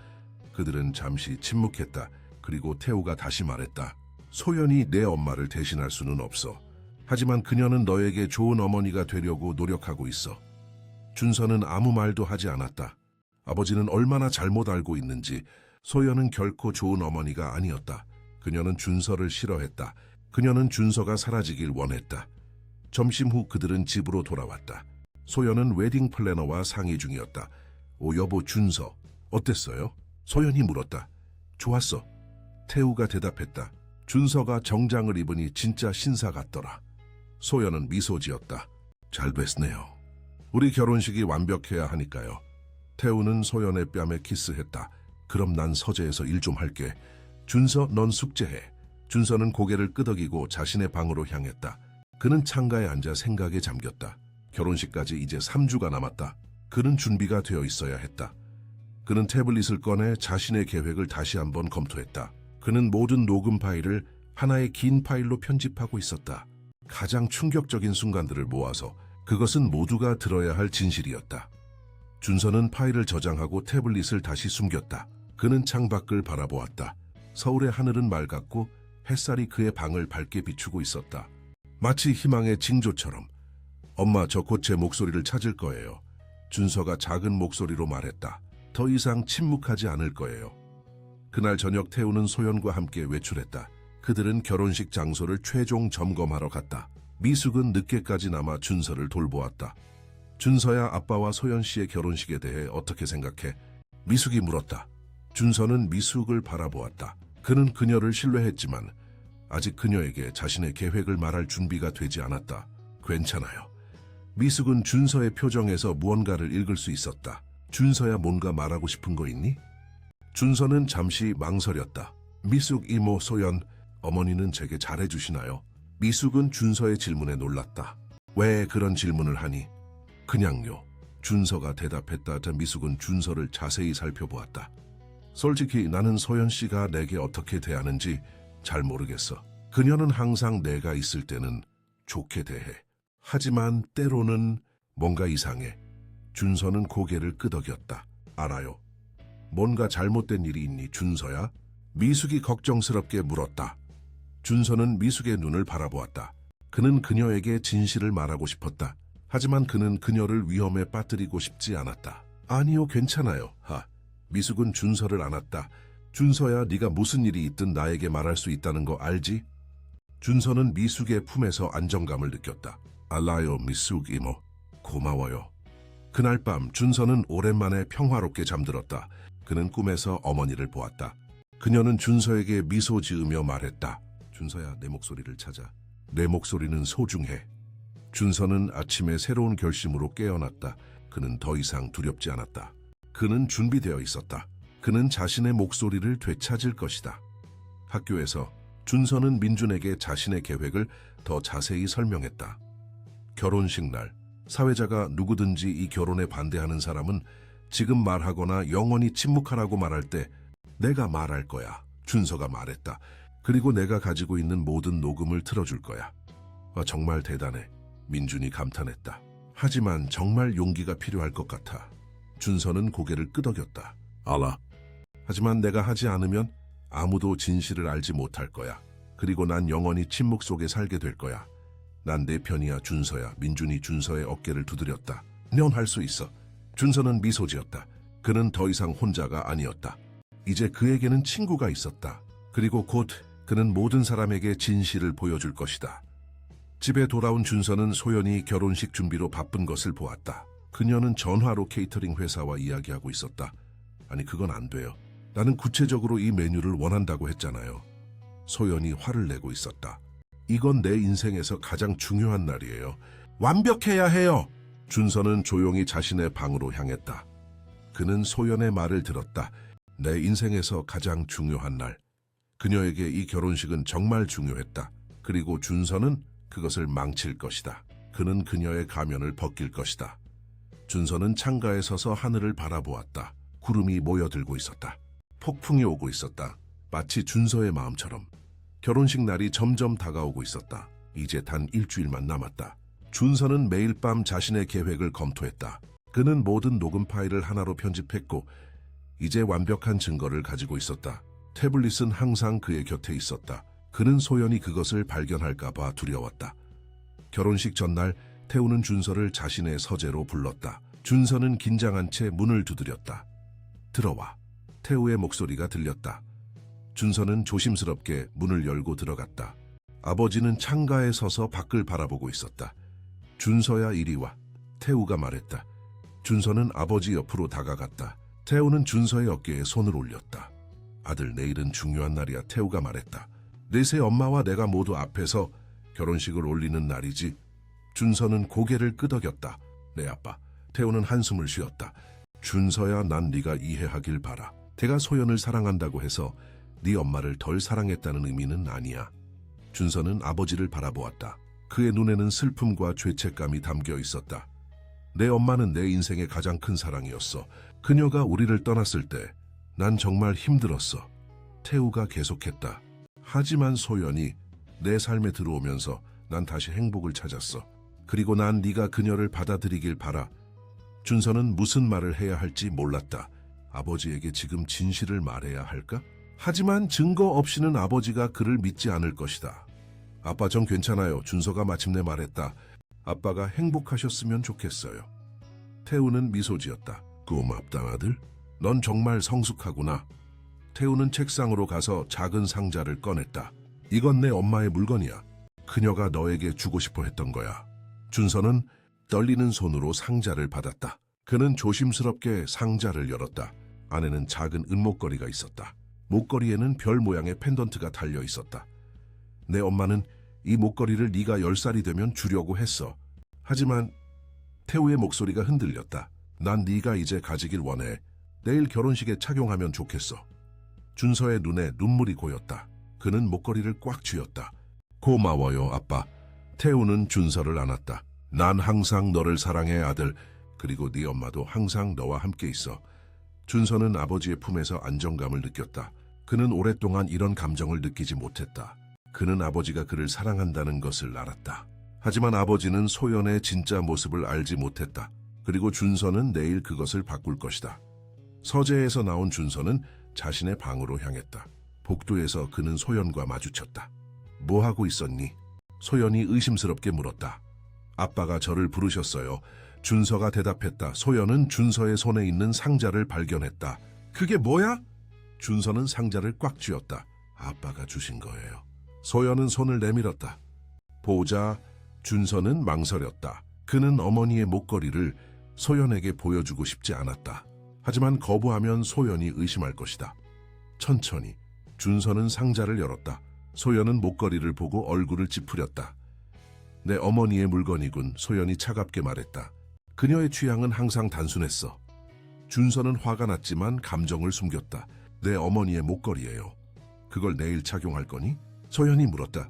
그들은 잠시 침묵했다. 그리고 태우가 다시 말했다. 소연이 내 엄마를 대신할 수는 없어. 하지만 그녀는 너에게 좋은 어머니가 되려고 노력하고 있어. 준서는 아무 말도 하지 않았다. 아버지는 얼마나 잘못 알고 있는지 소연은 결코 좋은 어머니가 아니었다. 그녀는 준서를 싫어했다. 그녀는 준서가 사라지길 원했다. 점심 후 그들은 집으로 돌아왔다. 소연은 웨딩 플래너와 상의 중이었다. 오, 여보, 준서 어땠어요? 소연이 물었다. 좋았어. 태우가 대답했다. 준서가 정장을 입으니 진짜 신사 같더라. 소연은 미소 지었다. 잘 됐네요. 우리 결혼식이 완벽해야 하니까요. 태우는 소연의 뺨에 키스했다. 그럼 난 서재에서 일 좀 할게. 준서, 넌 숙제해. 준서는 고개를 끄덕이고 자신의 방으로 향했다. 그는 창가에 앉아 생각에 잠겼다. 결혼식까지 이제 3주가 남았다. 그는 준비가 되어 있어야 했다. 그는 태블릿을 꺼내 자신의 계획을 다시 한번 검토했다. 그는 모든 녹음 파일을 하나의 긴 파일로 편집하고 있었다. 가장 충격적인 순간들을 모아서 그것은 모두가 들어야 할 진실이었다. 준서는 파일을 저장하고 태블릿을 다시 숨겼다. 그는 창밖을 바라보았다. 서울의 하늘은 맑았고 햇살이 그의 방을 밝게 비추고 있었다. 마치 희망의 징조처럼. 엄마, 저 곧 제 목소리를 찾을 거예요. 준서가 작은 목소리로 말했다. 더 이상 침묵하지 않을 거예요. 그날 저녁 태우는 소연과 함께 외출했다. 그들은 결혼식 장소를 최종 점검하러 갔다. 미숙은 늦게까지 남아 준서를 돌보았다. 준서야, 아빠와 소연 씨의 결혼식에 대해 어떻게 생각해? 미숙이 물었다. 준서는 미숙을 바라보았다. 그는 그녀를 신뢰했지만 아직 그녀에게 자신의 계획을 말할 준비가 되지 않았다. 괜찮아요. 미숙은 준서의 표정에서 무언가를 읽을 수 있었다. 준서야, 뭔가 말하고 싶은 거 있니? 준서는 잠시 망설였다. 미숙 이모 소연, 어머니는 제게 잘해주시나요? 미숙은 준서의 질문에 놀랐다. 왜 그런 질문을 하니? 그냥요. 준서가 대답했다. 미숙은 준서를 자세히 살펴보았다. 솔직히 나는 소연 씨가 내게 어떻게 대하는지 잘 모르겠어. 그녀는 항상 내가 있을 때는 좋게 대해. 하지만 때로는 뭔가 이상해. 준서는 고개를 끄덕였다. 알아요. 뭔가 잘못된 일이 있니, 준서야? 미숙이 걱정스럽게 물었다. 준서는 미숙의 눈을 바라보았다. 그는 그녀에게 진실을 말하고 싶었다. 하지만 그는 그녀를 위험에 빠뜨리고 싶지 않았다. 아니요, 괜찮아요. 미숙은 준서를 안았다. 준서야, 네가 무슨 일이 있든 나에게 말할 수 있다는 거 알지? 준서는 미숙의 품에서 안정감을 느꼈다. 알아요, 미숙 이모. 고마워요. 그날 밤 준서는 오랜만에 평화롭게 잠들었다. 그는 꿈에서 어머니를 보았다. 그녀는 준서에게 미소 지으며 말했다. 준서야, 내 목소리를 찾아. 내 목소리는 소중해. 준서는 아침에 새로운 결심으로 깨어났다. 그는 더 이상 두렵지 않았다. 그는 준비되어 있었다. 그는 자신의 목소리를 되찾을 것이다. 학교에서 준서는 민준에게 자신의 계획을 더 자세히 설명했다. 결혼식 날, 사회자가 누구든지 이 결혼에 반대하는 사람은 지금 말하거나 영원히 침묵하라고 말할 때 내가 말할 거야. 준서가 말했다. 그리고 내가 가지고 있는 모든 녹음을 틀어줄 거야. 정말 대단해. 민준이 감탄했다. 하지만 정말 용기가 필요할 것 같아. 준서는 고개를 끄덕였다. 알아. 하지만 내가 하지 않으면 아무도 진실을 알지 못할 거야. 그리고 난 영원히 침묵 속에 살게 될 거야. 난 내 편이야, 준서야. 민준이 준서의 어깨를 두드렸다. 넌 할 수 있어. 준서는 미소 지었다. 그는 더 이상 혼자가 아니었다. 이제 그에게는 친구가 있었다. 그리고 곧 그는 모든 사람에게 진실을 보여줄 것이다. 집에 돌아온 준서는 소연이 결혼식 준비로 바쁜 것을 보았다. 그녀는 전화로 케이터링 회사와 이야기하고 있었다. 아니, 그건 안 돼요. 나는 구체적으로 이 메뉴를 원한다고 했잖아요. 소연이 화를 내고 있었다. 이건 내 인생에서 가장 중요한 날이에요. 완벽해야 해요. 준서는 조용히 자신의 방으로 향했다. 그는 소연의 말을 들었다. 내 인생에서 가장 중요한 날. 그녀에게 이 결혼식은 정말 중요했다. 그리고 준서는 그것을 망칠 것이다. 그는 그녀의 가면을 벗길 것이다. 준서는 창가에 서서 하늘을 바라보았다. 구름이 모여들고 있었다. 폭풍이 오고 있었다. 마치 준서의 마음처럼. 결혼식 날이 점점 다가오고 있었다. 이제 단 일주일만 남았다. 준서는 매일 밤 자신의 계획을 검토했다. 그는 모든 녹음 파일을 하나로 편집했고 이제 완벽한 증거를 가지고 있었다. 태블릿은 항상 그의 곁에 있었다. 그는 소연이 그것을 발견할까 봐 두려웠다. 결혼식 전날 태우는 준서를 자신의 서재로 불렀다. 준서는 긴장한 채 문을 두드렸다. 들어와. 태우의 목소리가 들렸다. 준서는 조심스럽게 문을 열고 들어갔다. 아버지는 창가에 서서 밖을 바라보고 있었다. 준서야, 이리 와. 태우가 말했다. 준서는 아버지 옆으로 다가갔다. 태우는 준서의 어깨에 손을 올렸다. 아들, 내일은 중요한 날이야. 태우가 말했다. 넷의 엄마와 내가 모두 앞에서 결혼식을 올리는 날이지. 준서는 고개를 끄덕였다. 네, 아빠. 태우는 한숨을 쉬었다. 준서야, 난 네가 이해하길 바라. 내가 소연을 사랑한다고 해서 네 엄마를 덜 사랑했다는 의미는 아니야. 준서는 아버지를 바라보았다. 그의 눈에는 슬픔과 죄책감이 담겨 있었다. 내 엄마는 내 인생의 가장 큰 사랑이었어. 그녀가 우리를 떠났을 때 난 정말 힘들었어. 태우가 계속했다. 하지만 소연이 내 삶에 들어오면서 난 다시 행복을 찾았어. 그리고 난 네가 그녀를 받아들이길 바라. 준서는 무슨 말을 해야 할지 몰랐다. 아버지에게 지금 진실을 말해야 할까? 하지만 증거 없이는 아버지가 그를 믿지 않을 것이다. 아빠, 전 괜찮아요. 준서가 마침내 말했다. 아빠가 행복하셨으면 좋겠어요. 태우는 미소 지었다. 고맙다 아들. 넌 정말 성숙하구나. 태우는 책상으로 가서 작은 상자를 꺼냈다. 이건 내 엄마의 물건이야. 그녀가 너에게 주고 싶어 했던 거야. 준서는 떨리는 손으로 상자를 받았다. 그는 조심스럽게 상자를 열었다. 안에는 작은 은목걸이가 있었다. 목걸이에는 별 모양의 펜던트가 달려 있었다. 내 엄마는 이 목걸이를 네가 10살이 되면 주려고 했어. 하지만 태우의 목소리가 흔들렸다. 난 네가 이제 가지길 원해. 내일 결혼식에 착용하면 좋겠어. 준서의 눈에 눈물이 고였다. 그는 목걸이를 꽉 쥐었다. 고마워요, 아빠. 태우는 준서를 안았다. 난 항상 너를 사랑해, 아들. 그리고 네 엄마도 항상 너와 함께 있어. 준서는 아버지의 품에서 안정감을 느꼈다. 그는 오랫동안 이런 감정을 느끼지 못했다. 그는 아버지가 그를 사랑한다는 것을 알았다. 하지만 아버지는 소연의 진짜 모습을 알지 못했다. 그리고 준서는 내일 그것을 바꿀 것이다. 서재에서 나온 준서는 자신의 방으로 향했다. 복도에서 그는 소연과 마주쳤다. 뭐 하고 있었니? 소연이 의심스럽게 물었다. 아빠가 저를 부르셨어요. 준서가 대답했다. 소연은 준서의 손에 있는 상자를 발견했다. 그게 뭐야? 준서는 상자를 꽉 쥐었다. 아빠가 주신 거예요. 소연은 손을 내밀었다. 보자. 준서는 망설였다. 그는 어머니의 목걸이를 소연에게 보여주고 싶지 않았다. 하지만 거부하면 소연이 의심할 것이다. 천천히 준서는 상자를 열었다. 소연은 목걸이를 보고 얼굴을 찌푸렸다. 내 어머니의 물건이군. 소연이 차갑게 말했다. 그녀의 취향은 항상 단순했어. 준서는 화가 났지만 감정을 숨겼다. 내 어머니의 목걸이에요. 그걸 내일 착용할 거니? 소연이 물었다.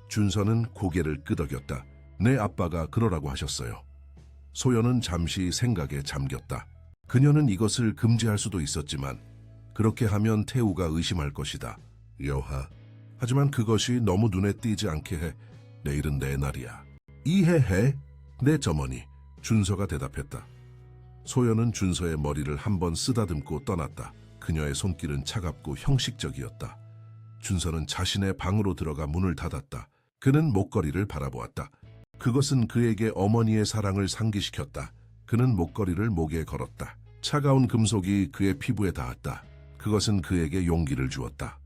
준서는 고개를 끄덕였다. 내 아빠가 그러라고 하셨어요. 소연은 잠시 생각에 잠겼다. 그녀는 이것을 금지할 수도 있었지만 그렇게 하면 태우가 의심할 것이다. 여하. 하지만 그것이 너무 눈에 띄지 않게 해. 내일은 내 날이야. 이해해? 네, 점원이. 준서가 대답했다. 소연은 준서의 머리를 한번 쓰다듬고 떠났다. 그녀의 손길은 차갑고 형식적이었다. 준서는 자신의 방으로 들어가 문을 닫았다. 그는 목걸이를 바라보았다. 그것은 그에게 어머니의 사랑을 상기시켰다. 그는 목걸이를 목에 걸었다. 차가운 금속이 그의 피부에 닿았다. 그것은 그에게 용기를 주었다.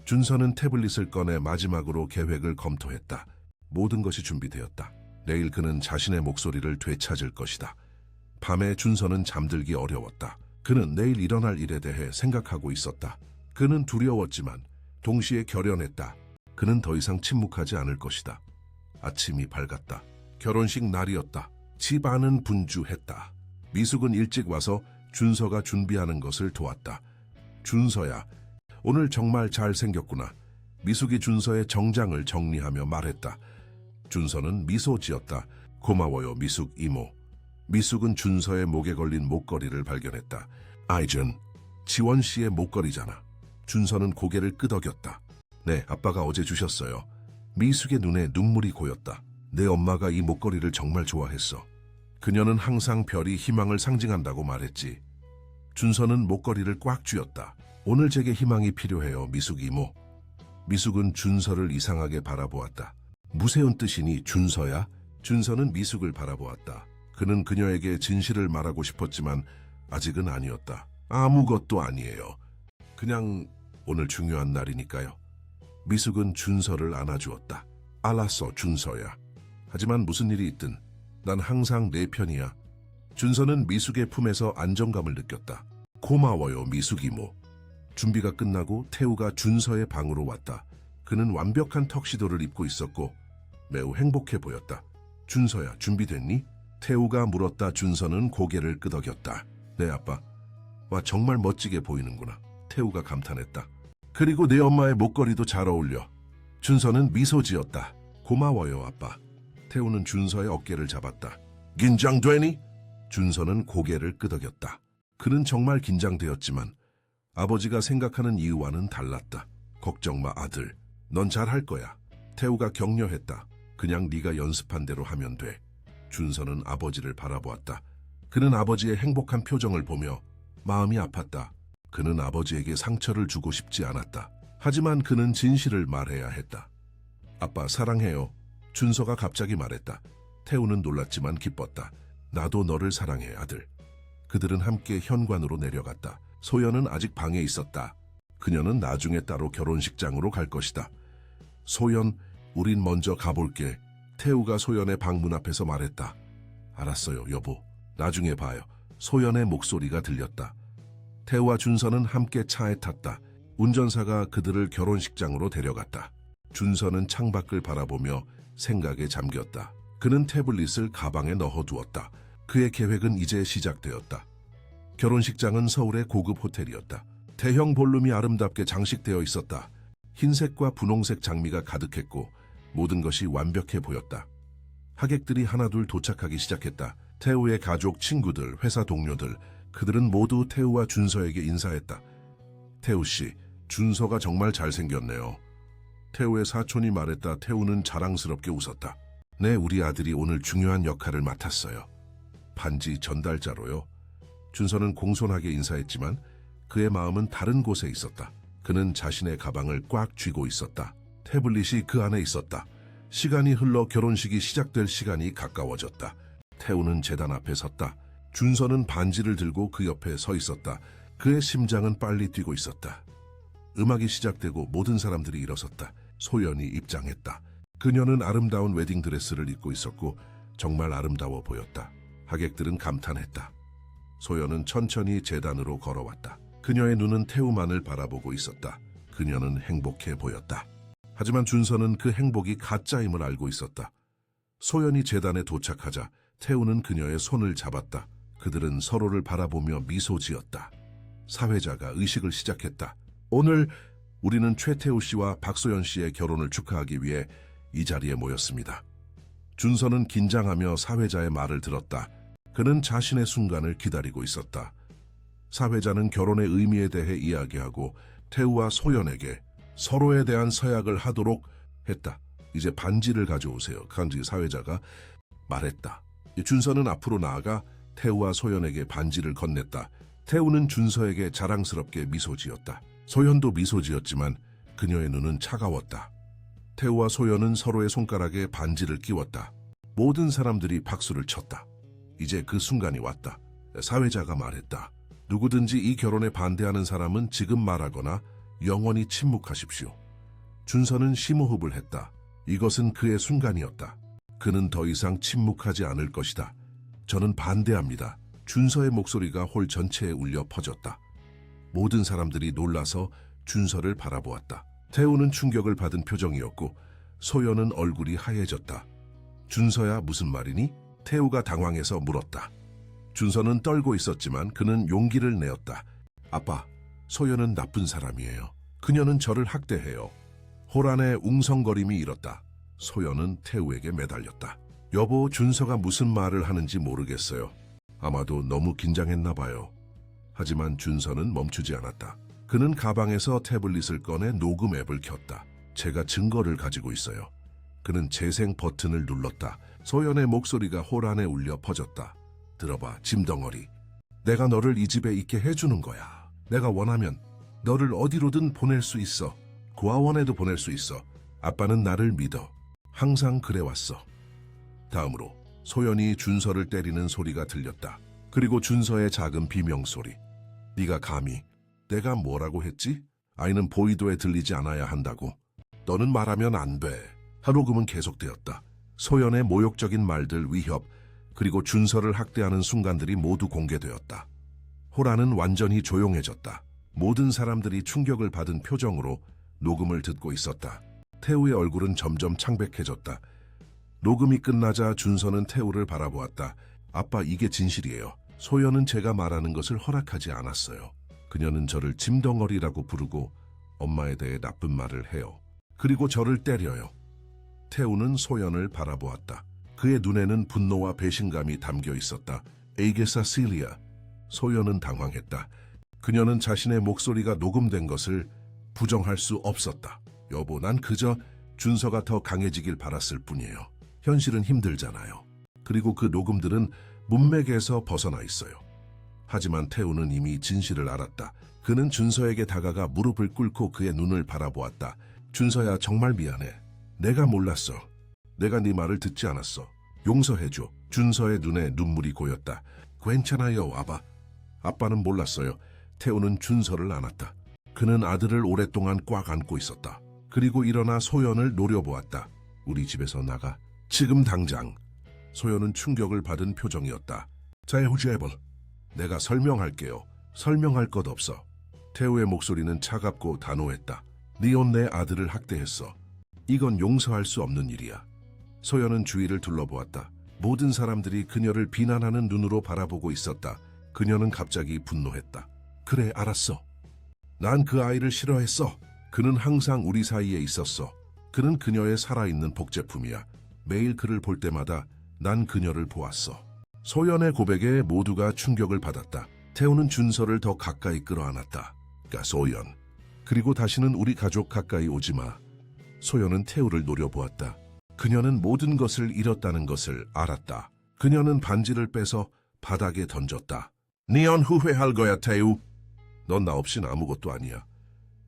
준서는 태블릿을 꺼내 마지막으로 계획을 검토했다. 모든 것이 준비되었다. 내일 그는 자신의 목소리를 되찾을 것이다. 밤에 준서는 잠들기 어려웠다. 그는 내일 일어날 일에 대해 생각하고 있었다. 그는 두려웠지만 동시에 결연했다. 그는 더 이상 침묵하지 않을 것이다. 아침이 밝았다. 결혼식 날이었다. 집 안은 분주했다. 미숙은 일찍 와서 준서가 준비하는 것을 도왔다. 준서야, 오늘 정말 잘생겼구나. 미숙이 준서의 정장을 정리하며 말했다. 준서는 미소 지었다. 고마워요, 미숙 이모. 미숙은 준서의 목에 걸린 목걸이를 발견했다. 아이전, 지원 씨의 목걸이잖아. 준서는 고개를 끄덕였다. 네, 아빠가 어제 주셨어요. 미숙의 눈에 눈물이 고였다. 내 엄마가 이 목걸이를 정말 좋아했어. 그녀는 항상 별이 희망을 상징한다고 말했지. 준서는 목걸이를 꽉 쥐었다. 오늘 제게 희망이 필요해요, 미숙 이모. 미숙은 준서를 이상하게 바라보았다. 무서운 뜻이니 준서야? 준서는 미숙을 바라보았다. 그는 그녀에게 진실을 말하고 싶었지만 아직은 아니었다. 아무것도 아니에요. 그냥 오늘 중요한 날이니까요. 미숙은 준서를 안아주었다. 알았어, 준서야. 하지만 무슨 일이 있든 난 항상 내 편이야. 준서는 미숙의 품에서 안정감을 느꼈다. 고마워요, 미숙 이모. 준비가 끝나고 태우가 준서의 방으로 왔다. 그는 완벽한 턱시도를 입고 있었고 매우 행복해 보였다. 준서야, 준비됐니? 태우가 물었다. 준서는 고개를 끄덕였다. 네, 아빠. 와, 정말 멋지게 보이는구나. 태우가 감탄했다. 그리고 내 엄마의 목걸이도 잘 어울려. 준서는 미소 지었다. 고마워요, 아빠. 태우는 준서의 어깨를 잡았다. 긴장되니? 준서는 고개를 끄덕였다. 그는 정말 긴장되었지만 아버지가 생각하는 이유와는 달랐다. 걱정 마, 아들. 넌 잘할 거야. 태우가 격려했다. 그냥 네가 연습한 대로 하면 돼. 준서는 아버지를 바라보았다. 그는 아버지의 행복한 표정을 보며 마음이 아팠다. 그는 아버지에게 상처를 주고 싶지 않았다. 하지만 그는 진실을 말해야 했다. 아빠, 사랑해요. 준서가 갑자기 말했다. 태우는 놀랐지만 기뻤다. 나도 너를 사랑해, 아들. 그들은 함께 현관으로 내려갔다. 소연은 아직 방에 있었다. 그녀는 나중에 따로 결혼식장으로 갈 것이다. 소연, 우린 먼저 가볼게. 태우가 소연의 방문 앞에서 말했다. 알았어요, 여보. 나중에 봐요. 소연의 목소리가 들렸다. 태우와 준서는 함께 차에 탔다. 운전사가 그들을 결혼식장으로 데려갔다. 준서는 창밖을 바라보며 생각에 잠겼다. 그는 태블릿을 가방에 넣어두었다. 그의 계획은 이제 시작되었다. 결혼식장은 서울의 고급 호텔이었다. 대형 볼룸이 아름답게 장식되어 있었다. 흰색과 분홍색 장미가 가득했고 모든 것이 완벽해 보였다. 하객들이 하나둘 도착하기 시작했다. 태우의 가족, 친구들, 회사 동료들, 그들은 모두 태우와 준서에게 인사했다. 태우 씨, 준서가 정말 잘생겼네요. 태우의 사촌이 말했다. 태우는 자랑스럽게 웃었다. 네, 우리 아들이 오늘 중요한 역할을 맡았어요. 반지 전달자로요. 준서는 공손하게 인사했지만 그의 마음은 다른 곳에 있었다. 그는 자신의 가방을 꽉 쥐고 있었다. 태블릿이 그 안에 있었다. 시간이 흘러 결혼식이 시작될 시간이 가까워졌다. 태우는 제단 앞에 섰다. 준서는 반지를 들고 그 옆에 서 있었다. 그의 심장은 빨리 뛰고 있었다. 음악이 시작되고 모든 사람들이 일어섰다. 소연이 입장했다. 그녀는 아름다운 웨딩드레스를 입고 있었고 정말 아름다워 보였다. 하객들은 감탄했다. 소연은 천천히 제단으로 걸어왔다. 그녀의 눈은 태우만을 바라보고 있었다. 그녀는 행복해 보였다. 하지만 준서는 그 행복이 가짜임을 알고 있었다. 소연이 제단에 도착하자 태우는 그녀의 손을 잡았다. 그들은 서로를 바라보며 미소 지었다. 사회자가 의식을 시작했다. 오늘 우리는 최태우 씨와 박소연 씨의 결혼을 축하하기 위해 이 자리에 모였습니다. 준서는 긴장하며 사회자의 말을 들었다. 그는 자신의 순간을 기다리고 있었다. 사회자는 결혼의 의미에 대해 이야기하고 태우와 소연에게 서로에 대한 서약을 하도록 했다. 이제 반지를 가져오세요. 간지 사회자가 말했다. 준서는 앞으로 나아가 태우와 소연에게 반지를 건넸다. 태우는 준서에게 자랑스럽게 미소 지었다. 소연도 미소 지었지만 그녀의 눈은 차가웠다. 태우와 소연은 서로의 손가락에 반지를 끼웠다. 모든 사람들이 박수를 쳤다. 이제 그 순간이 왔다. 사회자가 말했다. 누구든지 이 결혼에 반대하는 사람은 지금 말하거나 영원히 침묵하십시오. 준서는 심호흡을 했다. 이것은 그의 순간이었다. 그는 더 이상 침묵하지 않을 것이다. 저는 반대합니다. 준서의 목소리가 홀 전체에 울려 퍼졌다. 모든 사람들이 놀라서 준서를 바라보았다. 태우는 충격을 받은 표정이었고 소연은 얼굴이 하얘졌다. 준서야, 무슨 말이니? 태우가 당황해서 물었다. 준서는 떨고 있었지만 그는 용기를 내었다. 아빠, 소연은 나쁜 사람이에요. 그녀는 저를 학대해요. 호란의 웅성거림이 일었다. 소연은 태우에게 매달렸다. 여보, 준서가 무슨 말을 하는지 모르겠어요. 아마도 너무 긴장했나 봐요. 하지만 준서는 멈추지 않았다. 그는 가방에서 태블릿을 꺼내 녹음 앱을 켰다. 제가 증거를 가지고 있어요. 그는 재생 버튼을 눌렀다. 소연의 목소리가 호란에 울려 퍼졌다. 들어봐, 짐덩어리. 내가 너를 이 집에 있게 해주는 거야. 내가 원하면 너를 어디로든 보낼 수 있어. 고아원에도 보낼 수 있어. 아빠는 나를 믿어. 항상 그래왔어. 다음으로 소연이 준서를 때리는 소리가 들렸다. 그리고 준서의 작은 비명소리. 네가 감히 내가 뭐라고 했지? 아이는 보이도에 들리지 않아야 한다고. 너는 말하면 안 돼. 녹음은 계속되었다. 소연의 모욕적인 말들, 위협, 그리고 준서를 학대하는 순간들이 모두 공개되었다. 호란은 완전히 조용해졌다. 모든 사람들이 충격을 받은 표정으로 녹음을 듣고 있었다. 태우의 얼굴은 점점 창백해졌다. 녹음이 끝나자 준서는 태우를 바라보았다. 아빠, 이게 진실이에요. 소연은 제가 말하는 것을 허락하지 않았어요. 그녀는 저를 짐덩어리라고 부르고 엄마에 대해 나쁜 말을 해요. 그리고 저를 때려요. 태우는 소연을 바라보았다. 그의 눈에는 분노와 배신감이 담겨 있었다. 에이게 사실리아. 소연은 당황했다. 그녀는 자신의 목소리가 녹음된 것을 부정할 수 없었다. 여보, 난 그저 준서가 더 강해지길 바랐을 뿐이에요. 현실은 힘들잖아요. 그리고 그 녹음들은 문맥에서 벗어나 있어요. 하지만 태우는 이미 진실을 알았다. 그는 준서에게 다가가 무릎을 꿇고 그의 눈을 바라보았다. 준서야, 정말 미안해. 내가 몰랐어. 내가 네 말을 듣지 않았어. 용서해줘. 준서의 눈에 눈물이 고였다. 괜찮아요, 아바. 아빠는 몰랐어요. 태우는 준서를 안았다. 그는 아들을 오랫동안 꽉 안고 있었다. 그리고 일어나 소연을 노려보았다. 우리 집에서 나가. 지금 당장. 소연은 충격을 받은 표정이었다. 태우제벌. 내가 설명할게요. 설명할 것 없어. 태우의 목소리는 차갑고 단호했다. 니온 내 아들을 학대했어. 이건 용서할 수 없는 일이야. 소연은 주위를 둘러보았다. 모든 사람들이 그녀를 비난하는 눈으로 바라보고 있었다. 그녀는 갑자기 분노했다. 그래, 알았어. 난 그 아이를 싫어했어. 그는 항상 우리 사이에 있었어. 그는 그녀의 살아있는 복제품이야. 매일 그를 볼 때마다 난 그녀를 보았어. 소연의 고백에 모두가 충격을 받았다. 태우는 준서를 더 가까이 끌어안았다. 소연. 그리고 다시는 우리 가족 가까이 오지 마. 소연은 태우를 노려보았다. 그녀는 모든 것을 잃었다는 것을 알았다. 그녀는 반지를 빼서 바닥에 던졌다. 니언 후회할 거야, 태우. 넌 나 없인 아무것도 아니야.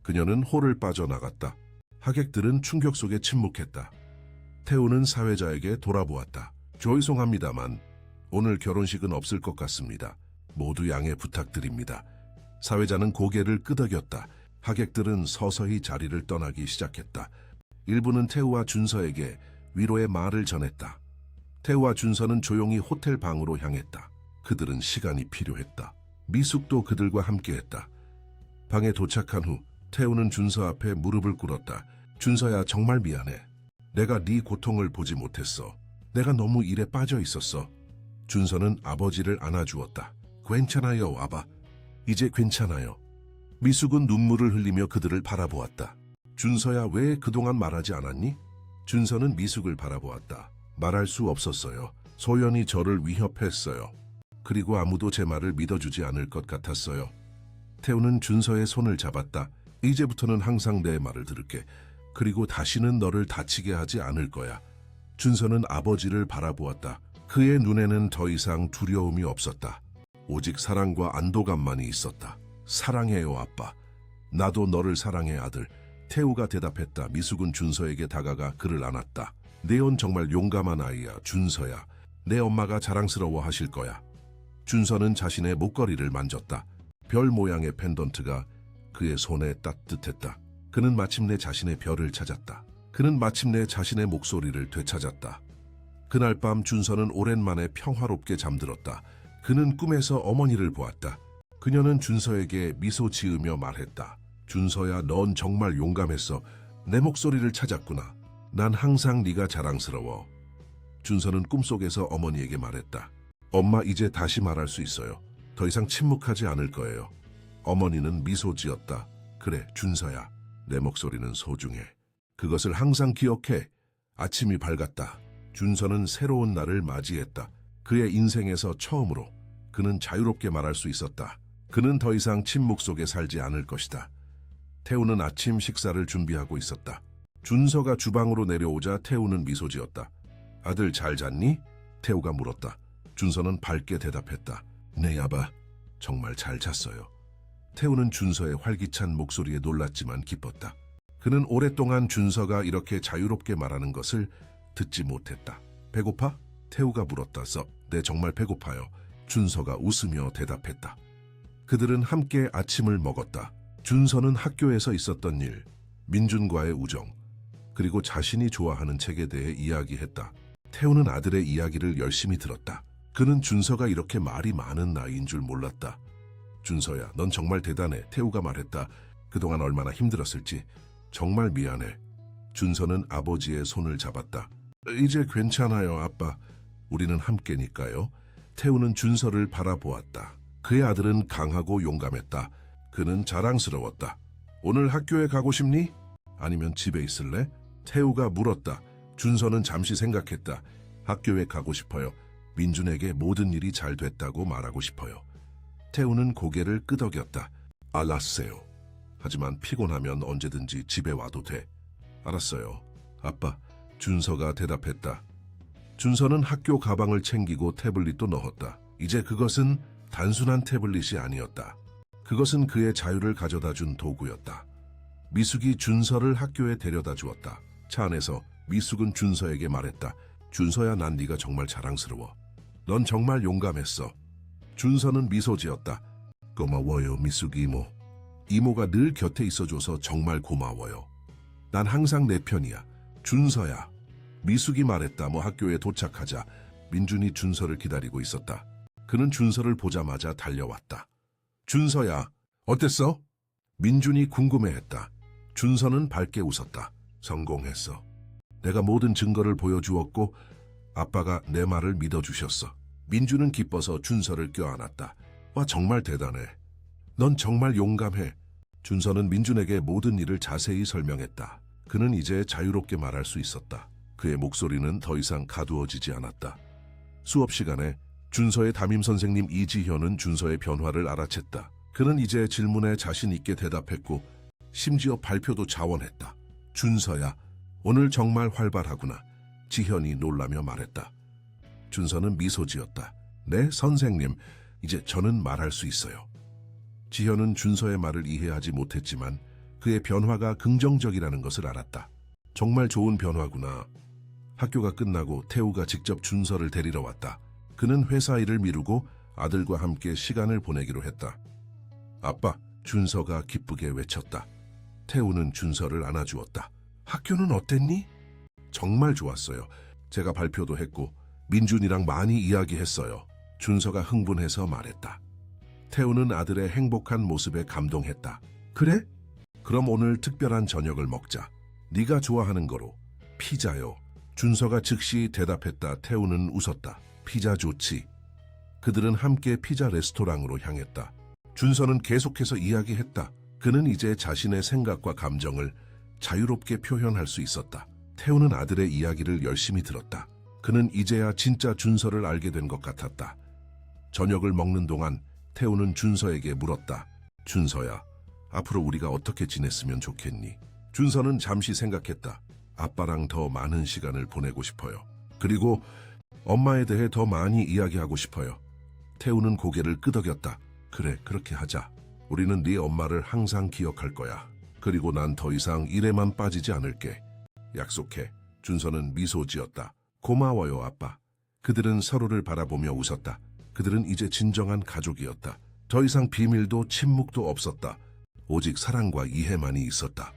그녀는 홀을 빠져나갔다. 하객들은 충격 속에 침묵했다. 태우는 사회자에게 돌아보았다. 죄송합니다만 오늘 결혼식은 없을 것 같습니다. 모두 양해 부탁드립니다. 사회자는 고개를 끄덕였다. 하객들은 서서히 자리를 떠나기 시작했다. 일부는 태우와 준서에게 위로의 말을 전했다. 태우와 준서는 조용히 호텔 방으로 향했다. 그들은 시간이 필요했다. 미숙도 그들과 함께했다. 방에 도착한 후 태우는 준서 앞에 무릎을 꿇었다. 준서야, 정말 미안해. 내가 네 고통을 보지 못했어. 내가 너무 일에 빠져 있었어. 준서는 아버지를 안아주었다. 괜찮아요, 아바. 이제 괜찮아요. 미숙은 눈물을 흘리며 그들을 바라보았다. 준서야, 왜 그동안 말하지 않았니? 준서는 미숙을 바라보았다. 말할 수 없었어요. 소연이 저를 위협했어요. 그리고 아무도 제 말을 믿어주지 않을 것 같았어요. 태우는 준서의 손을 잡았다. 이제부터는 항상 내 말을 들을게. 그리고 다시는 너를 다치게 하지 않을 거야. 준서는 아버지를 바라보았다. 그의 눈에는 더 이상 두려움이 없었다. 오직 사랑과 안도감만이 있었다. 사랑해요, 아빠. 나도 너를 사랑해, 아들. 태우가 대답했다. 미숙은 준서에게 다가가 그를 안았다. 네온 정말 용감한 아이야, 준서야. 내 엄마가 자랑스러워 하실 거야. 준서는 자신의 목걸이를 만졌다. 별 모양의 펜던트가 그의 손에 따뜻했다. 그는 마침내 자신의 별을 찾았다. 그는 마침내 자신의 목소리를 되찾았다. 그날 밤 준서는 오랜만에 평화롭게 잠들었다. 그는 꿈에서 어머니를 보았다. 그녀는 준서에게 미소 지으며 말했다. 준서야, 넌 정말 용감했어. 내 목소리를 찾았구나. 난 항상 네가 자랑스러워. 준서는 꿈속에서 어머니에게 말했다. 엄마, 이제 다시 말할 수 있어요. 더 이상 침묵하지 않을 거예요. 어머니는 미소 지었다. 그래, 준서야. 내 목소리는 소중해. 그것을 항상 기억해. 아침이 밝았다. 준서는 새로운 날을 맞이했다. 그의 인생에서 처음으로 그는 자유롭게 말할 수 있었다. 그는 더 이상 침묵 속에 살지 않을 것이다. 태우는 아침 식사를 준비하고 있었다. 준서가 주방으로 내려오자 태우는 미소 지었다. 아들, 잘 잤니? 태우가 물었다. 준서는 밝게 대답했다. 네, 아바. 정말 잘 잤어요. 태우는 준서의 활기찬 목소리에 놀랐지만 기뻤다. 그는 오랫동안 준서가 이렇게 자유롭게 말하는 것을 듣지 못했다. 배고파? 태우가 물었다. 네, 정말 배고파요. 준서가 웃으며 대답했다. 그들은 함께 아침을 먹었다. 준서는 학교에서 있었던 일, 민준과의 우정, 그리고 자신이 좋아하는 책에 대해 이야기했다. 태우는 아들의 이야기를 열심히 들었다. 그는 준서가 이렇게 말이 많은 나이인 줄 몰랐다. 준서야, 넌 정말 대단해. 태우가 말했다. 그동안 얼마나 힘들었을지. 정말 미안해. 준서는 아버지의 손을 잡았다. 이제 괜찮아요, 아빠. 우리는 함께니까요. 태우는 준서를 바라보았다. 그의 아들은 강하고 용감했다. 그는 자랑스러웠다. 오늘 학교에 가고 싶니? 아니면 집에 있을래? 태우가 물었다. 준서는 잠시 생각했다. 학교에 가고 싶어요. 민준에게 모든 일이 잘 됐다고 말하고 싶어요. 태우는 고개를 끄덕였다. 알았어요. 하지만 피곤하면 언제든지 집에 와도 돼. 알았어요. 아빠, 준서가 대답했다. 준서는 학교 가방을 챙기고 태블릿도 넣었다. 이제 그것은 단순한 태블릿이 아니었다. 그것은 그의 자유를 가져다 준 도구였다. 미숙이 준서를 학교에 데려다 주었다. 차 안에서 미숙은 준서에게 말했다. 준서야, 난 네가 정말 자랑스러워. 넌 정말 용감했어. 준서는 미소 지었다. 고마워요, 미숙이 이모. 이모가 늘 곁에 있어줘서 정말 고마워요. 난 항상 내 편이야. 준서야. 미숙이 말했다. 학교에 도착하자 민준이 준서를 기다리고 있었다. 그는 준서를 보자마자 달려왔다. 준서야, 어땠어? 민준이 궁금해했다. 준서는 밝게 웃었다. 성공했어. 내가 모든 증거를 보여주었고 아빠가 내 말을 믿어주셨어. 민준은 기뻐서 준서를 껴안았다. 와, 정말 대단해. 넌 정말 용감해. 준서는 민준에게 모든 일을 자세히 설명했다. 그는 이제 자유롭게 말할 수 있었다. 그의 목소리는 더 이상 가두어지지 않았다. 수업 시간에 준서의 담임 선생님 이지현은 준서의 변화를 알아챘다. 그는 이제 질문에 자신 있게 대답했고 심지어 발표도 자원했다. 준서야, 오늘 정말 활발하구나. 지현이 놀라며 말했다. 준서는 미소 지었다. 네, 선생님. 이제 저는 말할 수 있어요. 지현은 준서의 말을 이해하지 못했지만 그의 변화가 긍정적이라는 것을 알았다. 정말 좋은 변화구나. 학교가 끝나고 태우가 직접 준서를 데리러 왔다. 그는 회사 일을 미루고 아들과 함께 시간을 보내기로 했다. 아빠, 준서가 기쁘게 외쳤다. 태우는 준서를 안아주었다. 학교는 어땠니? 정말 좋았어요. 제가 발표도 했고 민준이랑 많이 이야기했어요. 준서가 흥분해서 말했다. 태우는 아들의 행복한 모습에 감동했다. 그래? 그럼 오늘 특별한 저녁을 먹자. 네가 좋아하는 거로. 피자요. 준서가 즉시 대답했다. 태우는 웃었다. 피자 좋지. 그들은 함께 피자 레스토랑으로 향했다. 준서는 계속해서 이야기했다. 그는 이제 자신의 생각과 감정을 자유롭게 표현할 수 있었다. 태우는 아들의 이야기를 열심히 들었다. 그는 이제야 진짜 준서를 알게 된 것 같았다. 저녁을 먹는 동안 태우는 준서에게 물었다. 준서야, 앞으로 우리가 어떻게 지냈으면 좋겠니? 준서는 잠시 생각했다. 아빠랑 더 많은 시간을 보내고 싶어요. 그리고 엄마에 대해 더 많이 이야기하고 싶어요. 태우는 고개를 끄덕였다. 그래, 그렇게 하자. 우리는 네 엄마를 항상 기억할 거야. 그리고 난 더 이상 일에만 빠지지 않을게. 약속해. 준서는 미소 지었다. 고마워요, 아빠. 그들은 서로를 바라보며 웃었다. 그들은 이제 진정한 가족이었다. 더 이상 비밀도 침묵도 없었다. 오직 사랑과 이해만이 있었다.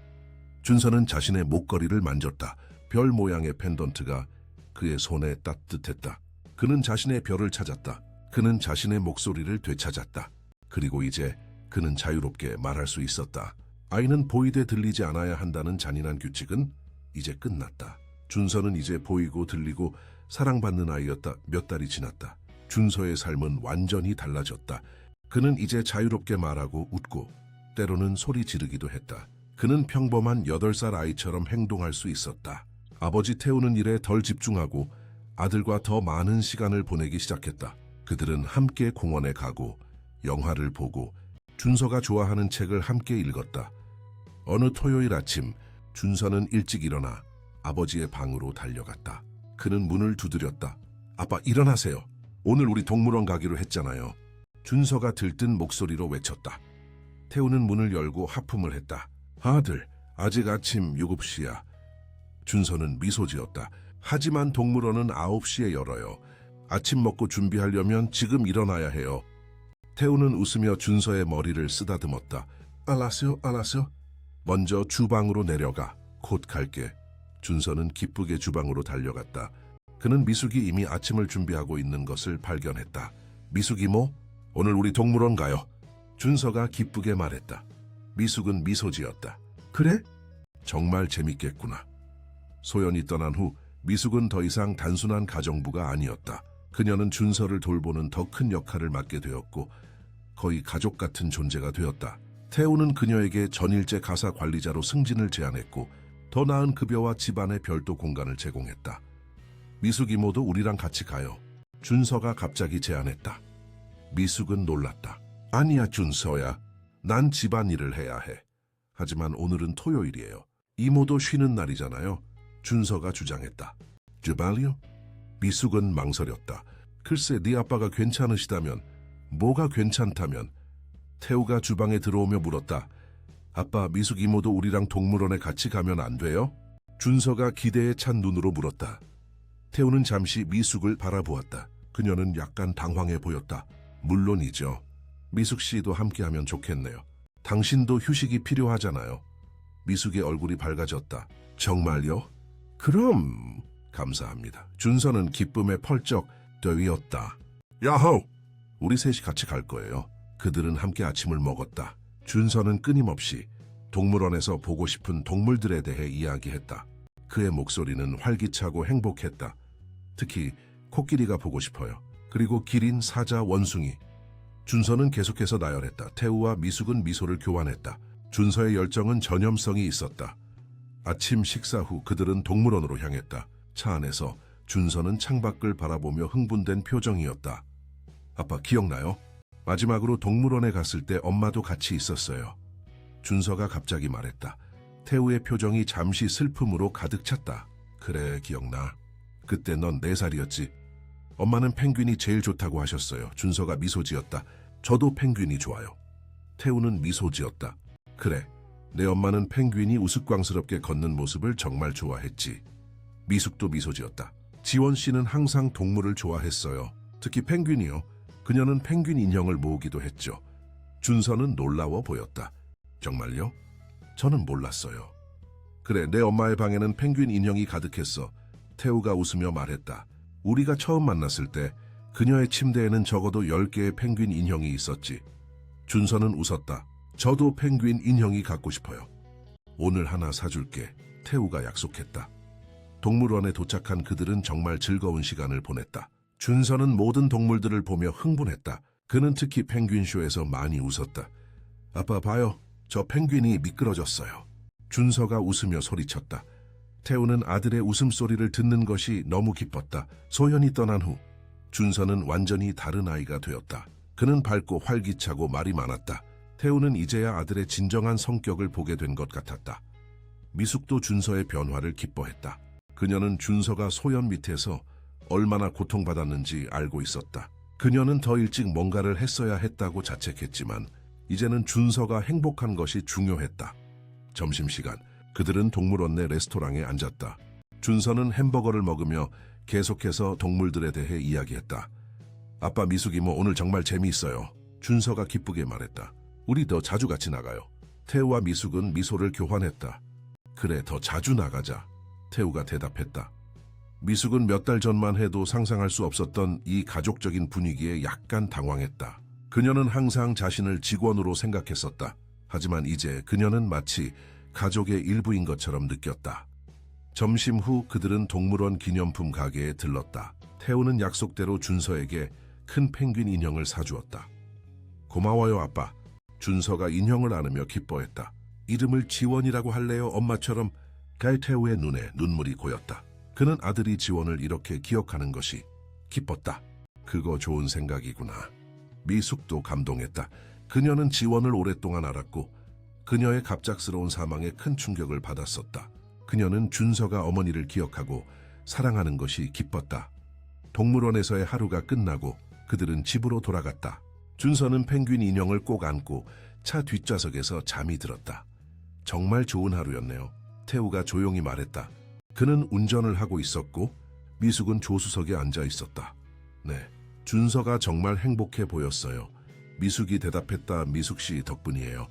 준서는 자신의 목걸이를 만졌다. 별 모양의 펜던트가 그의 손에 따뜻했다. 그는 자신의 별을 찾았다. 그는 자신의 목소리를 되찾았다. 그리고 이제 그는 자유롭게 말할 수 있었다. 아이는 보이되 들리지 않아야 한다는 잔인한 규칙은 이제 끝났다. 준서는 이제 보이고 들리고 사랑받는 아이였다. 몇 달이 지났다. 준서의 삶은 완전히 달라졌다. 그는 이제 자유롭게 말하고 웃고 때로는 소리 지르기도 했다. 그는 평범한 8살 아이처럼 행동할 수 있었다. 아버지 태우는 일에 덜 집중하고 아들과 더 많은 시간을 보내기 시작했다. 그들은 함께 공원에 가고 영화를 보고 준서가 좋아하는 책을 함께 읽었다. 어느 토요일 아침 준서는 일찍 일어나 아버지의 방으로 달려갔다. 그는 문을 두드렸다. 아빠, 일어나세요. 오늘 우리 동물원 가기로 했잖아요. 준서가 들뜬 목소리로 외쳤다. 태우는 문을 열고 하품을 했다. 아들, 아직 아침 7시야. 준서는 미소 지었다. 하지만 동물원은 9시에 열어요. 아침 먹고 준비하려면 지금 일어나야 해요. 태우는 웃으며 준서의 머리를 쓰다듬었다. 알았어요, 알았어요. 먼저 주방으로 내려가. 곧 갈게. 준서는 기쁘게 주방으로 달려갔다. 그는 미숙이 이미 아침을 준비하고 있는 것을 발견했다. 미숙 이모, 오늘 우리 동물원 가요. 준서가 기쁘게 말했다. 미숙은 미소 지었다. 그래? 정말 재밌겠구나. 소연이 떠난 후 미숙은 더 이상 단순한 가정부가 아니었다. 그녀는 준서를 돌보는 더 큰 역할을 맡게 되었고 거의 가족 같은 존재가 되었다. 태우는 그녀에게 전일제 가사 관리자로 승진을 제안했고 더 나은 급여와 집안의 별도 공간을 제공했다. 미숙 이모도 우리랑 같이 가요. 준서가 갑자기 제안했다. 미숙은 놀랐다. 아니야, 준서야. 난 집안일을 해야 해. 하지만 오늘은 토요일이에요. 이모도 쉬는 날이잖아요. 준서가 주장했다. 주발요? 미숙은 망설였다. 글쎄, 네 아빠가 괜찮으시다면, 뭐가 괜찮다면? 태우가 주방에 들어오며 물었다. 아빠, 미숙 이모도 우리랑 동물원에 같이 가면 안 돼요? 준서가 기대에 찬 눈으로 물었다. 태우는 잠시 미숙을 바라보았다. 그녀는 약간 당황해 보였다. 물론이죠. 미숙 씨도 함께하면 좋겠네요. 당신도 휴식이 필요하잖아요. 미숙의 얼굴이 밝아졌다. 정말요? 그럼 감사합니다. 준서는 기쁨에 펄쩍 뛰었다. 야호! 우리 셋이 같이 갈 거예요. 그들은 함께 아침을 먹었다. 준서는 끊임없이 동물원에서 보고 싶은 동물들에 대해 이야기했다. 그의 목소리는 활기차고 행복했다. 특히 코끼리가 보고 싶어요. 그리고 기린, 사자, 원숭이. 준서는 계속해서 나열했다. 태우와 미숙은 미소를 교환했다. 준서의 열정은 전염성이 있었다. 아침 식사 후 그들은 동물원으로 향했다. 차 안에서 준서는 창밖을 바라보며 흥분된 표정이었다. 아빠 기억나요? 마지막으로 동물원에 갔을 때 엄마도 같이 있었어요. 준서가 갑자기 말했다. 태우의 표정이 잠시 슬픔으로 가득 찼다. 그래, 기억나. 그때 넌 4살이었지. 엄마는 펭귄이 제일 좋다고 하셨어요. 준서가 미소 지었다. 저도 펭귄이 좋아요. 태우는 미소 지었다. 그래, 내 엄마는 펭귄이 우스꽝스럽게 걷는 모습을 정말 좋아했지. 미숙도 미소 지었다. 지원 씨는 항상 동물을 좋아했어요. 특히 펭귄이요. 그녀는 펭귄 인형을 모으기도 했죠. 준서는 놀라워 보였다. 정말요? 저는 몰랐어요. 그래, 내 엄마의 방에는 펭귄 인형이 가득했어. 태우가 웃으며 말했다. 우리가 처음 만났을 때 그녀의 침대에는 적어도 10개의 펭귄 인형이 있었지. 준서는 웃었다. 저도 펭귄 인형이 갖고 싶어요. 오늘 하나 사줄게. 태우가 약속했다. 동물원에 도착한 그들은 정말 즐거운 시간을 보냈다. 준서는 모든 동물들을 보며 흥분했다. 그는 특히 펭귄쇼에서 많이 웃었다. 아빠 봐요. 저 펭귄이 미끄러졌어요. 준서가 웃으며 소리쳤다. 태우는 아들의 웃음소리를 듣는 것이 너무 기뻤다. 소연이 떠난 후 준서는 완전히 다른 아이가 되었다. 그는 밝고 활기차고 말이 많았다. 태우는 이제야 아들의 진정한 성격을 보게 된 것 같았다. 미숙도 준서의 변화를 기뻐했다. 그녀는 준서가 소연 밑에서 얼마나 고통받았는지 알고 있었다. 그녀는 더 일찍 뭔가를 했어야 했다고 자책했지만 이제는 준서가 행복한 것이 중요했다. 점심시간, 그들은 동물원 내 레스토랑에 앉았다. 준서는 햄버거를 먹으며 계속해서 동물들에 대해 이야기했다. 아빠 미숙이 뭐 오늘 정말 재미있어요. 준서가 기쁘게 말했다. 우리 더 자주 같이 나가요. 태우와 미숙은 미소를 교환했다. 그래, 더 자주 나가자. 태우가 대답했다. 미숙은 몇 달 전만 해도 상상할 수 없었던 이 가족적인 분위기에 약간 당황했다. 그녀는 항상 자신을 직원으로 생각했었다. 하지만 이제 그녀는 마치 가족의 일부인 것처럼 느꼈다. 점심 후 그들은 동물원 기념품 가게에 들렀다. 태우는 약속대로 준서에게 큰 펭귄 인형을 사주었다. 고마워요, 아빠. 준서가 인형을 안으며 기뻐했다. 이름을 지원이라고 할래요, 엄마처럼. 태우의 눈에 눈물이 고였다. 그는 아들이 지원을 이렇게 기억하는 것이 기뻤다. 그거 좋은 생각이구나. 미숙도 감동했다. 그녀는 지원을 오랫동안 알았고 그녀의 갑작스러운 사망에 큰 충격을 받았었다. 그녀는 준서가 어머니를 기억하고 사랑하는 것이 기뻤다. 동물원에서의 하루가 끝나고 그들은 집으로 돌아갔다. 준서는 펭귄 인형을 꼭 안고 차 뒷좌석에서 잠이 들었다. 정말 좋은 하루였네요. 태우가 조용히 말했다. 그는 운전을 하고 있었고 미숙은 조수석에 앉아 있었다. 네, 준서가 정말 행복해 보였어요. 미숙이 대답했다. 미숙 씨 덕분이에요.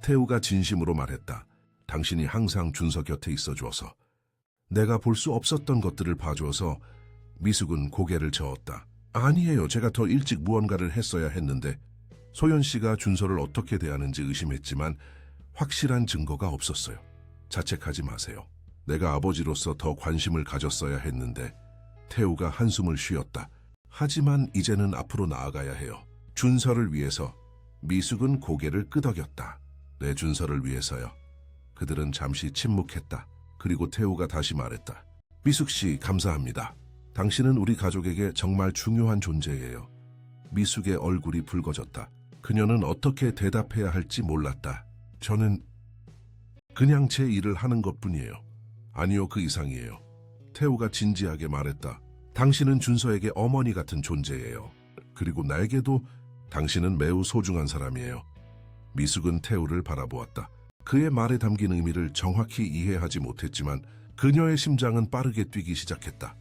태우가 진심으로 말했다. 당신이 항상 준서 곁에 있어주어서. 내가 볼 수 없었던 것들을 봐줘서. 미숙은 고개를 저었다. 아니에요. 제가 더 일찍 무언가를 했어야 했는데. 소연 씨가 준서를 어떻게 대하는지 의심했지만 확실한 증거가 없었어요. 자책하지 마세요. 내가 아버지로서 더 관심을 가졌어야 했는데. 태우가 한숨을 쉬었다. 하지만 이제는 앞으로 나아가야 해요. 준서를 위해서. 미숙은 고개를 끄덕였다. 내 준서를 위해서요. 그들은 잠시 침묵했다. 그리고 태우가 다시 말했다. 미숙 씨, 감사합니다. 당신은 우리 가족에게 정말 중요한 존재예요. 미숙의 얼굴이 붉어졌다. 그녀는 어떻게 대답해야 할지 몰랐다. 저는 그냥 제 일을 하는 것뿐이에요. 아니요, 그 이상이에요. 태우가 진지하게 말했다. 당신은 준서에게 어머니 같은 존재예요. 그리고 나에게도 당신은 매우 소중한 사람이에요. 미숙은 태우를 바라보았다. 그의 말에 담긴 의미를 정확히 이해하지 못했지만 그녀의 심장은 빠르게 뛰기 시작했다.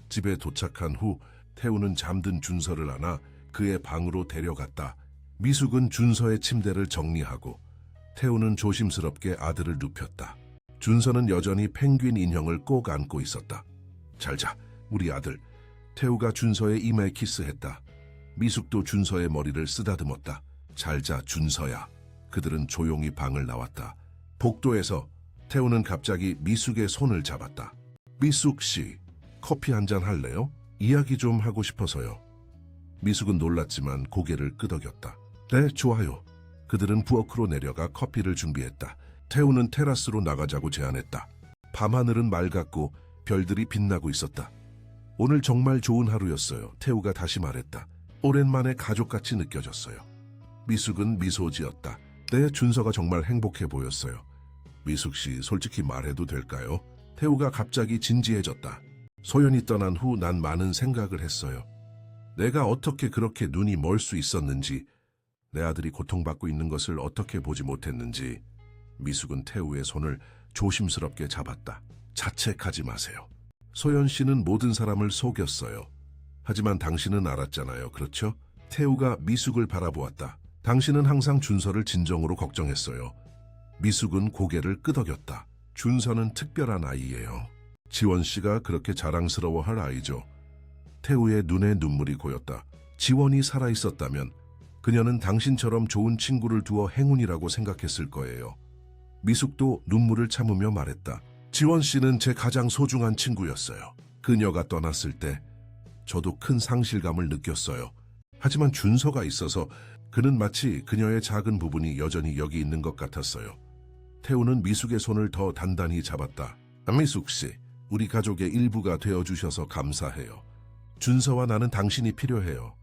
집에 도착한 후 태우는 잠든 준서를 안아 그의 방으로 데려갔다. 미숙은 준서의 침대를 정리하고 태우는 조심스럽게 아들을 눕혔다. 준서는 여전히 펭귄 인형을 꼭 안고 있었다. 잘 자, 우리 아들. 태우가 준서의 이마에 키스했다. 미숙도 준서의 머리를 쓰다듬었다. 잘 자, 준서야. 그들은 조용히 방을 나왔다. 복도에서 태우는 갑자기 미숙의 손을 잡았다. 미숙 씨, 커피 한잔 할래요? 이야기 좀 하고 싶어서요. 미숙은 놀랐지만 고개를 끄덕였다. 네, 좋아요. 그들은 부엌으로 내려가 커피를 준비했다. 태우는 테라스로 나가자고 제안했다. 밤하늘은 맑았고 별들이 빛나고 있었다. 오늘 정말 좋은 하루였어요. 태우가 다시 말했다. 오랜만에 가족같이 느껴졌어요. 미숙은 미소 지었다. 네, 준서가 정말 행복해 보였어요. 미숙 씨, 솔직히 말해도 될까요? 태우가 갑자기 진지해졌다. 소연이 떠난 후 난 많은 생각을 했어요. 내가 어떻게 그렇게 눈이 멀 수 있었는지, 내 아들이 고통받고 있는 것을 어떻게 보지 못했는지. 미숙은 태우의 손을 조심스럽게 잡았다. 자책하지 마세요. 소연 씨는 모든 사람을 속였어요. 하지만 당신은 알았잖아요. 그렇죠? 태우가 미숙을 바라보았다. 당신은 항상 준서를 진정으로 걱정했어요. 미숙은 고개를 끄덕였다. 준서는 특별한 아이예요. 지원 씨가 그렇게 자랑스러워할 아이죠. 태우의 눈에 눈물이 고였다. 지원이 살아있었다면 그녀는 당신처럼 좋은 친구를 두어 행운이라고 생각했을 거예요. 미숙도 눈물을 참으며 말했다. 지원 씨는 제 가장 소중한 친구였어요. 그녀가 떠났을 때 저도 큰 상실감을 느꼈어요. 하지만 준서가 있어서 그는 마치 그녀의 작은 부분이 여전히 여기 있는 것 같았어요. 태우는 미숙의 손을 더 단단히 잡았다. 미숙 씨, 우리 가족의 일부가 되어주셔서 감사해요. 준서와 나는 당신이 필요해요.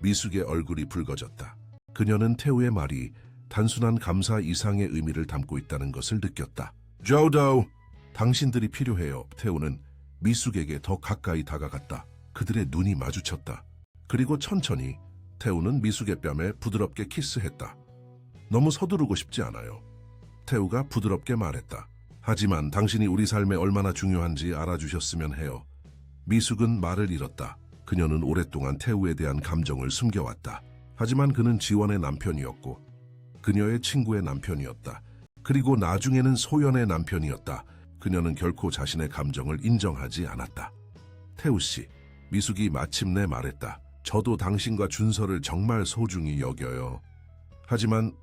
미숙의 얼굴이 붉어졌다. 그녀는 태우의 말이 단순한 감사 이상의 의미를 담고 있다는 것을 느꼈다. 저도 당신들이 필요해요. 태우는 미숙에게 더 가까이 다가갔다. 그들의 눈이 마주쳤다. 그리고 천천히 태우는 미숙의 뺨에 부드럽게 키스했다. 너무 서두르고 싶지 않아요. 태우가 부드럽게 말했다. 하지만 당신이 우리 삶에 얼마나 중요한지 알아주셨으면 해요. 미숙은 말을 잃었다. 그녀는 오랫동안 태우에 대한 감정을 숨겨왔다. 하지만 그는 지원의 남편이었고 그녀의 친구의 남편이었다. 그리고 나중에는 소연의 남편이었다. 그녀는 결코 자신의 감정을 인정하지 않았다. 태우 씨, 미숙이 마침내 말했다. 저도 당신과 준서를 정말 소중히 여겨요. 하지만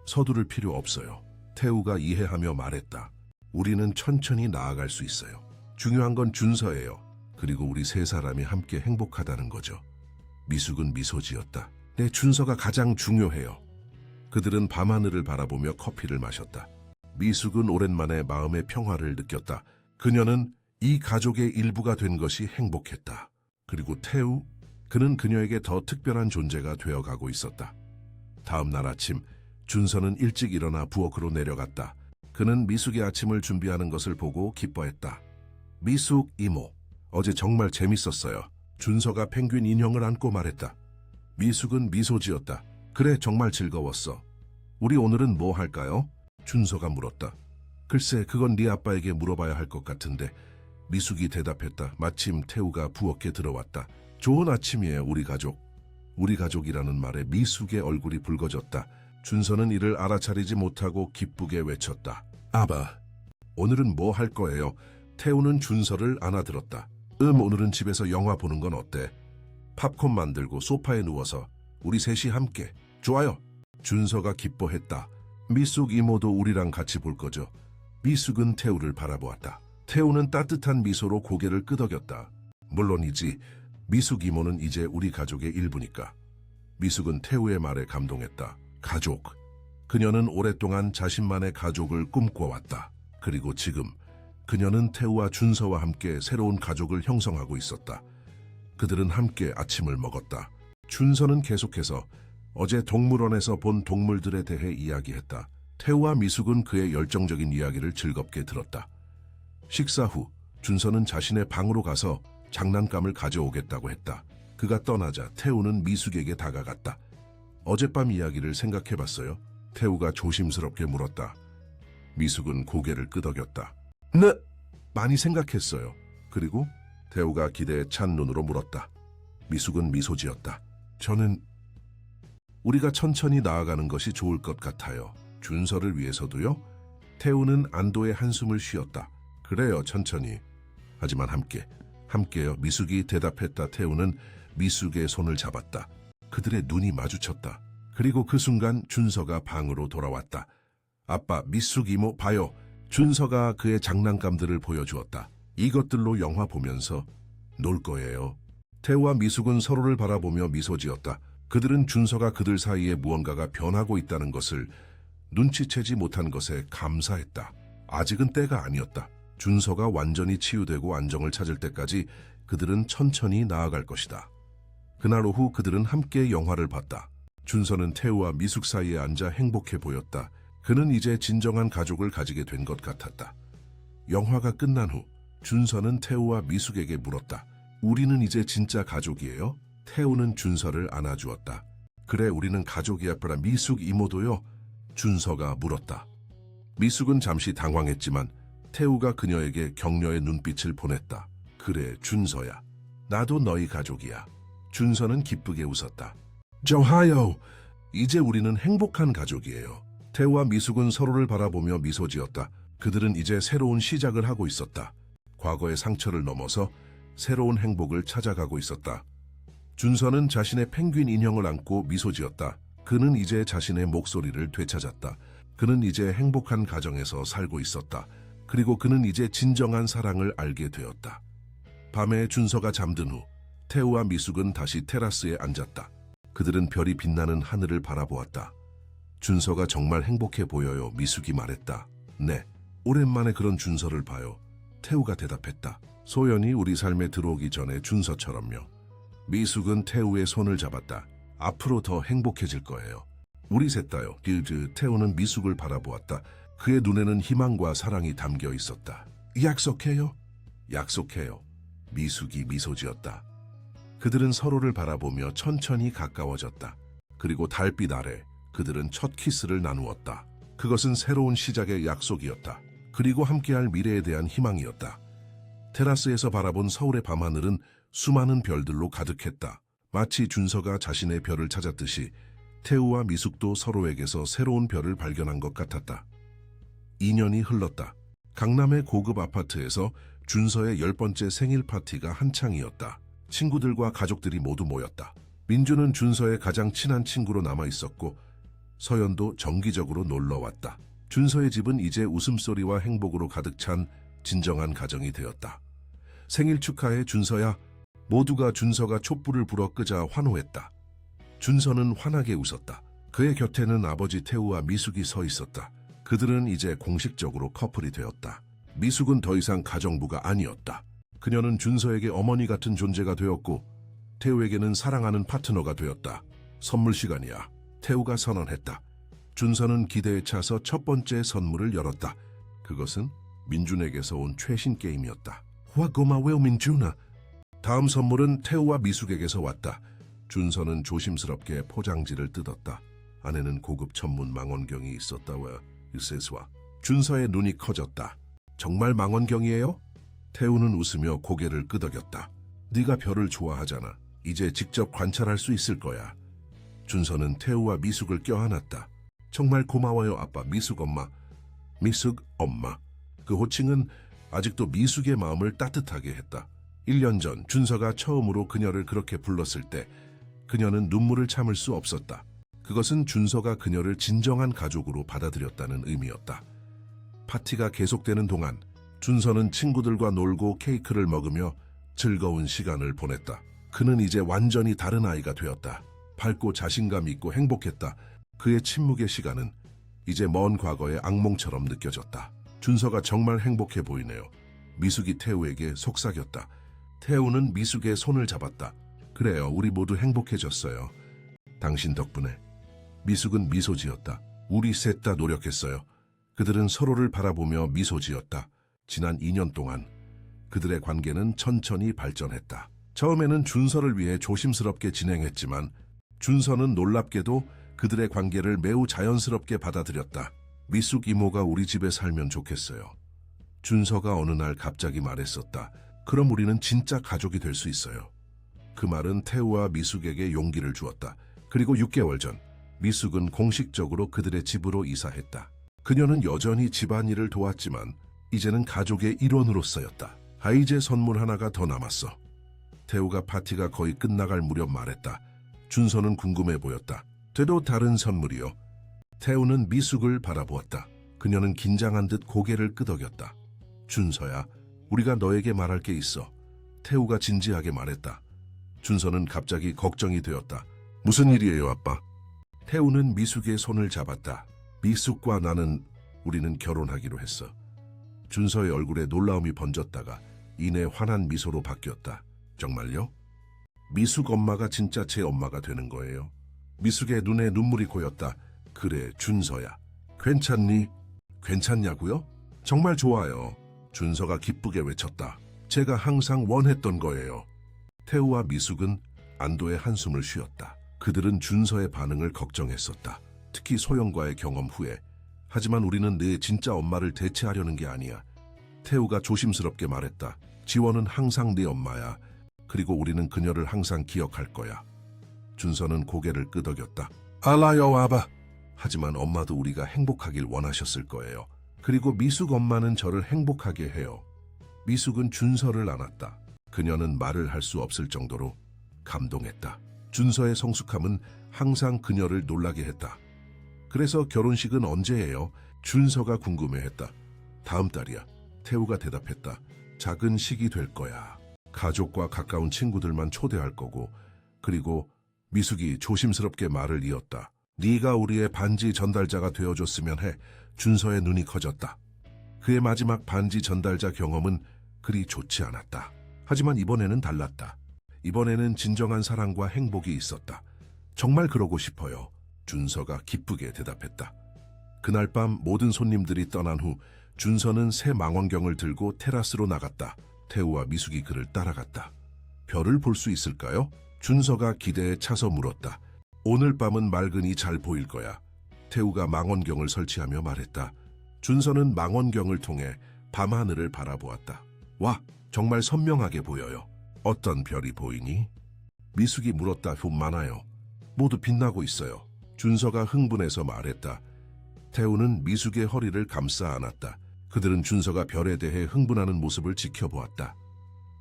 서두를 필요 없어요. 태우가 이해하며 말했다. 우리는 천천히 나아갈 수 있어요. 중요한 건 준서예요. 그리고 우리 세 사람이 함께 행복하다는 거죠. 미숙은 미소 지었다. 네, 준서가 가장 중요해요. 그들은 밤하늘을 바라보며 커피를 마셨다. 미숙은 오랜만에 마음의 평화를 느꼈다. 그녀는 이 가족의 일부가 된 것이 행복했다. 그리고 태우, 그는 그녀에게 더 특별한 존재가 되어가고 있었다. 다음 날 아침, 준서는 일찍 일어나 부엌으로 내려갔다. 그는 미숙의 아침을 준비하는 것을 보고 기뻐했다. 미숙 이모, 어제 정말 재밌었어요. 준서가 펭귄 인형을 안고 말했다. 미숙은 미소 지었다. 그래, 정말 즐거웠어. 우리 오늘은 뭐 할까요? 준서가 물었다. 글쎄, 그건 네 아빠에게 물어봐야 할 것 같은데. 미숙이 대답했다. 마침 태우가 부엌에 들어왔다. 좋은 아침이에요, 우리 가족. 우리 가족이라는 말에 미숙의 얼굴이 붉어졌다. 준서는 이를 알아차리지 못하고 기쁘게 외쳤다. 아빠, 오늘은 뭐 할 거예요? 태우는 준서를 안아들었다. 오늘은 집에서 영화 보는 건 어때? 팝콘 만들고 소파에 누워서 우리 셋이 함께. 좋아요. 준서가 기뻐했다. 미숙 이모도 우리랑 같이 볼 거죠? 미숙은 태우를 바라보았다. 태우는 따뜻한 미소로 고개를 끄덕였다. 물론이지. 미숙 이모는 이제 우리 가족의 일부니까. 미숙은 태우의 말에 감동했다. 가족. 그녀는 오랫동안 자신만의 가족을 꿈꿔왔다. 그리고 지금 그녀는 태우와 준서와 함께 새로운 가족을 형성하고 있었다. 그들은 함께 아침을 먹었다. 준서는 계속해서 어제 동물원에서 본 동물들에 대해 이야기했다. 태우와 미숙은 그의 열정적인 이야기를 즐겁게 들었다. 식사 후 준서는 자신의 방으로 가서 장난감을 가져오겠다고 했다. 그가 떠나자 태우는 미숙에게 다가갔다. 어젯밤 이야기를 생각해봤어요? 태우가 조심스럽게 물었다. 미숙은 고개를 끄덕였다. 네, 많이 생각했어요. 그리고 태우가 기대에 찬 눈으로 물었다. 미숙은 미소 지었다. 저는 우리가 천천히 나아가는 것이 좋을 것 같아요. 준서를 위해서도요? 태우는 안도의 한숨을 쉬었다. 그래요, 천천히. 하지만 함께요. 미숙이 대답했다. 태우는 미숙의 손을 잡았다. 그들의 눈이 마주쳤다. 그리고 그 순간 준서가 방으로 돌아왔다. 아빠, 미숙 이모 봐요. 준서가 그의 장난감들을 보여주었다. 이것들로 영화 보면서 놀 거예요. 태우와 미숙은 서로를 바라보며 미소 지었다. 그들은 준서가 그들 사이에 무언가가 변하고 있다는 것을 눈치채지 못한 것에 감사했다. 아직은 때가 아니었다. 준서가 완전히 치유되고 안정을 찾을 때까지 그들은 천천히 나아갈 것이다. 그날 오후 그들은 함께 영화를 봤다. 준서는 태우와 미숙 사이에 앉아 행복해 보였다. 그는 이제 진정한 가족을 가지게 된 것 같았다. 영화가 끝난 후 준서는 태우와 미숙에게 물었다. 우리는 이제 진짜 가족이에요? 태우는 준서를 안아주었다. 그래, 우리는 가족이야. 브라 미숙 이모도요? 준서가 물었다. 미숙은 잠시 당황했지만 태우가 그녀에게 격려의 눈빛을 보냈다. 그래, 준서야. 나도 너희 가족이야. 준서는 기쁘게 웃었다. 좋아요. 이제 우리는 행복한 가족이에요. 태우와 미숙은 서로를 바라보며 미소 지었다. 그들은 이제 새로운 시작을 하고 있었다. 과거의 상처를 넘어서 새로운 행복을 찾아가고 있었다. 준서는 자신의 펭귄 인형을 안고 미소 지었다. 그는 이제 자신의 목소리를 되찾았다. 그는 이제 행복한 가정에서 살고 있었다. 그리고 그는 이제 진정한 사랑을 알게 되었다. 밤에 준서가 잠든 후 태우와 미숙은 다시 테라스에 앉았다. 그들은 별이 빛나는 하늘을 바라보았다. 준서가 정말 행복해 보여요. 미숙이 말했다. 네, 오랜만에 그런 준서를 봐요. 태우가 대답했다. 소연이 우리 삶에 들어오기 전에 준서처럼요. 미숙은 태우의 손을 잡았다. 앞으로 더 행복해질 거예요. 우리 셋 다요. 태우는 미숙을 바라보았다. 그의 눈에는 희망과 사랑이 담겨 있었다. 약속해요? 약속해요. 미숙이 미소 지었다. 그들은 서로를 바라보며 천천히 가까워졌다. 그리고 달빛 아래 그들은 첫 키스를 나누었다. 그것은 새로운 시작의 약속이었다. 그리고 함께할 미래에 대한 희망이었다. 테라스에서 바라본 서울의 밤하늘은 수많은 별들로 가득했다. 마치 준서가 자신의 별을 찾았듯이 태우와 미숙도 서로에게서 새로운 별을 발견한 것 같았다. 2년이 흘렀다. 강남의 고급 아파트에서 준서의 10번째 생일 파티가 한창이었다. 친구들과 가족들이 모두 모였다. 민주는 준서의 가장 친한 친구로 남아있었고 서연도 정기적으로 놀러왔다. 준서의 집은 이제 웃음소리와 행복으로 가득 찬 진정한 가정이 되었다. 생일 축하해 준서야. 모두가 준서가 촛불을 불어 끄자 환호했다. 준서는 환하게 웃었다. 그의 곁에는 아버지 태우와 미숙이 서 있었다. 그들은 이제 공식적으로 커플이 되었다. 미숙은 더 이상 가정부가 아니었다. 그녀는 준서에게 어머니 같은 존재가 되었고 태우에게는 사랑하는 파트너가 되었다. 선물 시간이야. 태우가 선언했다. 준서는 기대에 차서 첫 번째 선물을 열었다. 그것은 민준에게서 온 최신 게임이었다. 와, 고마워요 민준아. 다음 선물은 태우와 미숙에게서 왔다. 준서는 조심스럽게 포장지를 뜯었다. 안에는 고급 전문 망원경이 있었다. 와, 유세스와 준서의 눈이 커졌다. 정말 망원경이에요? 태우는 웃으며 고개를 끄덕였다. 네가 별을 좋아하잖아. 이제 직접 관찰할 수 있을 거야. 준서는 태우와 미숙을 껴안았다. 정말 고마워요 아빠. 미숙 엄마. 미숙 엄마. 그 호칭은 아직도 미숙의 마음을 따뜻하게 했다. 1년 전 준서가 처음으로 그녀를 그렇게 불렀을 때 그녀는 눈물을 참을 수 없었다. 그것은 준서가 그녀를 진정한 가족으로 받아들였다는 의미였다. 파티가 계속되는 동안 준서는 친구들과 놀고 케이크를 먹으며 즐거운 시간을 보냈다. 그는 이제 완전히 다른 아이가 되었다. 밝고 자신감 있고 행복했다. 그의 침묵의 시간은 이제 먼 과거의 악몽처럼 느껴졌다. 준서가 정말 행복해 보이네요. 미숙이 태우에게 속삭였다. 태우는 미숙의 손을 잡았다. 그래요, 우리 모두 행복해졌어요. 당신 덕분에. 미숙은 미소 지었다. 우리 셋 다 노력했어요. 그들은 서로를 바라보며 미소 지었다. 지난 2년 동안 그들의 관계는 천천히 발전했다. 처음에는 준서를 위해 조심스럽게 진행했지만 준서는 놀랍게도 그들의 관계를 매우 자연스럽게 받아들였다. 미숙 이모가 우리 집에 살면 좋겠어요. 준서가 어느 날 갑자기 말했었다. 그럼 우리는 진짜 가족이 될 수 있어요. 그 말은 태우와 미숙에게 용기를 주었다. 그리고 6개월 전 미숙은 공식적으로 그들의 집으로 이사했다. 그녀는 여전히 집안일을 도왔지만 이제는 가족의 일원으로서였다. 이제 선물 하나가 더 남았어. 태우가 파티가 거의 끝나갈 무렵 말했다. 준서는 궁금해 보였다. 되도 다른 선물이요. 태우는 미숙을 바라보았다. 그녀는 긴장한 듯 고개를 끄덕였다. 준서야, 우리가 너에게 말할 게 있어. 태우가 진지하게 말했다. 준서는 갑자기 걱정이 되었다. 무슨 일이에요, 아빠? 태우는 미숙의 손을 잡았다. 미숙과 우리는 결혼하기로 했어. 준서의 얼굴에 놀라움이 번졌다가 이내 환한 미소로 바뀌었다. 정말요? 미숙 엄마가 진짜 제 엄마가 되는 거예요. 미숙의 눈에 눈물이 고였다. 그래, 준서야. 괜찮니? 괜찮냐고요? 정말 좋아요. 준서가 기쁘게 외쳤다. 제가 항상 원했던 거예요. 태우와 미숙은 안도의 한숨을 쉬었다. 그들은 준서의 반응을 걱정했었다. 특히 소영과의 경험 후에. 하지만 우리는 내 진짜 엄마를 대체하려는 게 아니야. 태우가 조심스럽게 말했다. 지원은 항상 네 엄마야. 그리고 우리는 그녀를 항상 기억할 거야. 준서는 고개를 끄덕였다. 알아요, 아바. 하지만 엄마도 우리가 행복하길 원하셨을 거예요. 그리고 미숙 엄마는 저를 행복하게 해요. 미숙은 준서를 안았다. 그녀는 말을 할 수 없을 정도로 감동했다. 준서의 성숙함은 항상 그녀를 놀라게 했다. 그래서 결혼식은 언제예요? 준서가 궁금해했다. 다음 달이야. 태우가 대답했다. 작은 식이 될 거야. 가족과 가까운 친구들만 초대할 거고. 그리고 미숙이 조심스럽게 말을 이었다. 네가 우리의 반지 전달자가 되어줬으면 해. 준서의 눈이 커졌다. 그의 마지막 반지 전달자 경험은 그리 좋지 않았다. 하지만 이번에는 달랐다. 이번에는 진정한 사랑과 행복이 있었다. 정말 그러고 싶어요. 준서가 기쁘게 대답했다. 그날 밤 모든 손님들이 떠난 후 준서는 새 망원경을 들고 테라스로 나갔다. 태우와 미숙이 그를 따라갔다. 별을 볼 수 있을까요? 준서가 기대에 차서 물었다. 오늘 밤은 맑으니 잘 보일 거야. 태우가 망원경을 설치하며 말했다. 준서는 망원경을 통해 밤하늘을 바라보았다. 와, 정말 선명하게 보여요. 어떤 별이 보이니? 미숙이 물었다. 많아요. 모두 빛나고 있어요. 준서가 흥분해서 말했다. 태우는 미숙의 허리를 감싸 안았다. 그들은 준서가 별에 대해 흥분하는 모습을 지켜보았다.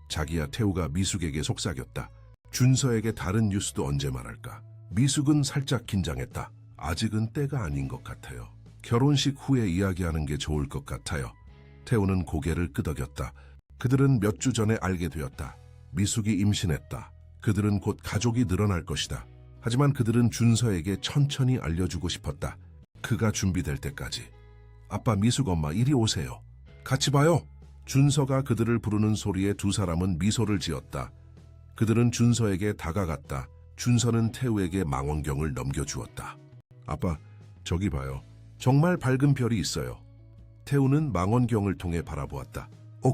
자기야, 태우가 미숙에게 속삭였다. 준서에게 다른 뉴스도 언제 말할까? 미숙은 살짝 긴장했다. 아직은 때가 아닌 것 같아요. 결혼식 후에 이야기하는 게 좋을 것 같아요. 태우는 고개를 끄덕였다. 그들은 몇 주 전에 알게 되었다. 미숙이 임신했다. 그들은 곧 가족이 늘어날 것이다. 하지만 그들은 준서에게 천천히 알려주고 싶었다. 그가 준비될 때까지. 아빠, 미숙 엄마, 이리 오세요. 같이 봐요. 준서가 그들을 부르는 소리에 두 사람은 미소를 지었다. 그들은 준서에게 다가갔다. 준서는 태우에게 망원경을 넘겨주었다. 아빠, 저기 봐요. 정말 밝은 별이 있어요. 태우는 망원경을 통해 바라보았다.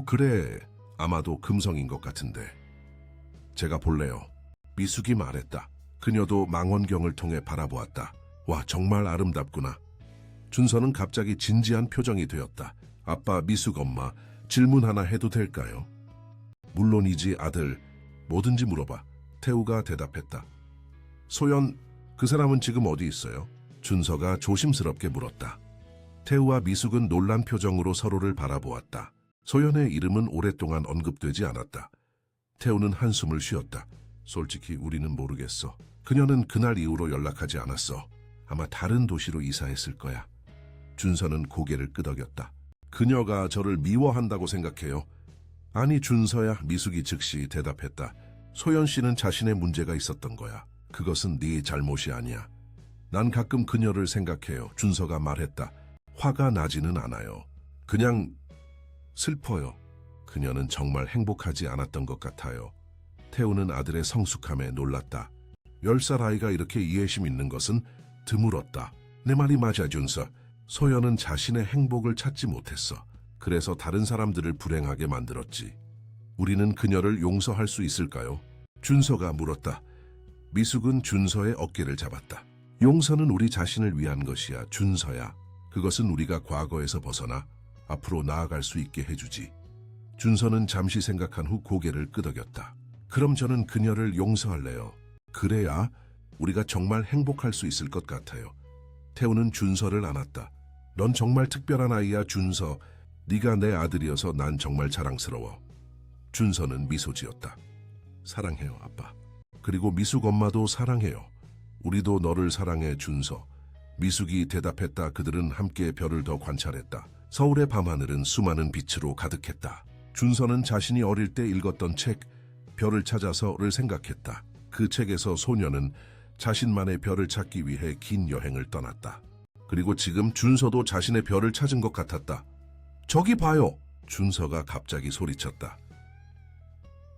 그래. 아마도 금성인 것 같은데. 제가 볼래요. 미숙이 말했다. 그녀도 망원경을 통해 바라보았다. 와, 정말 아름답구나. 준서는 갑자기 진지한 표정이 되었다. 아빠, 미숙 엄마, 질문 하나 해도 될까요? 물론이지, 아들. 뭐든지 물어봐. 태우가 대답했다. 소연, 그 사람은 지금 어디 있어요? 준서가 조심스럽게 물었다. 태우와 미숙은 놀란 표정으로 서로를 바라보았다. 소연의 이름은 오랫동안 언급되지 않았다. 태우는 한숨을 쉬었다. 솔직히 우리는 모르겠어. 그녀는 그날 이후로 연락하지 않았어. 아마 다른 도시로 이사했을 거야. 준서는 고개를 끄덕였다. 그녀가 저를 미워한다고 생각해요? 아니, 준서야. 미숙이 즉시 대답했다. 소연 씨는 자신의 문제가 있었던 거야. 그것은 네 잘못이 아니야. 난 가끔 그녀를 생각해요. 준서가 말했다. 화가 나지는 않아요. 그냥 슬퍼요. 그녀는 정말 행복하지 않았던 것 같아요. 태우는 아들의 성숙함에 놀랐다. 10살 아이가 이렇게 이해심 있는 것은 드물었다. 내 말이 맞아, 준서. 소연은 자신의 행복을 찾지 못했어. 그래서 다른 사람들을 불행하게 만들었지. 우리는 그녀를 용서할 수 있을까요? 준서가 물었다. 미숙은 준서의 어깨를 잡았다. 용서는 우리 자신을 위한 것이야, 준서야. 그것은 우리가 과거에서 벗어나 앞으로 나아갈 수 있게 해주지. 준서는 잠시 생각한 후 고개를 끄덕였다. 그럼 저는 그녀를 용서할래요. 그래야 우리가 정말 행복할 수 있을 것 같아요. 태우는 준서를 안았다. 넌 정말 특별한 아이야, 준서. 네가 내 아들이어서 난 정말 자랑스러워. 준서는 미소 지었다. 사랑해요, 아빠. 그리고 미숙 엄마도 사랑해요. 우리도 너를 사랑해, 준서. 미숙이 대답했다. 그들은 함께 별을 더 관찰했다. 서울의 밤하늘은 수많은 빛으로 가득했다. 준서는 자신이 어릴 때 읽었던 책, 별을 찾아서를 생각했다. 그 책에서 소녀는 자신만의 별을 찾기 위해 긴 여행을 떠났다. 그리고 지금 준서도 자신의 별을 찾은 것 같았다. 저기 봐요! 준서가 갑자기 소리쳤다.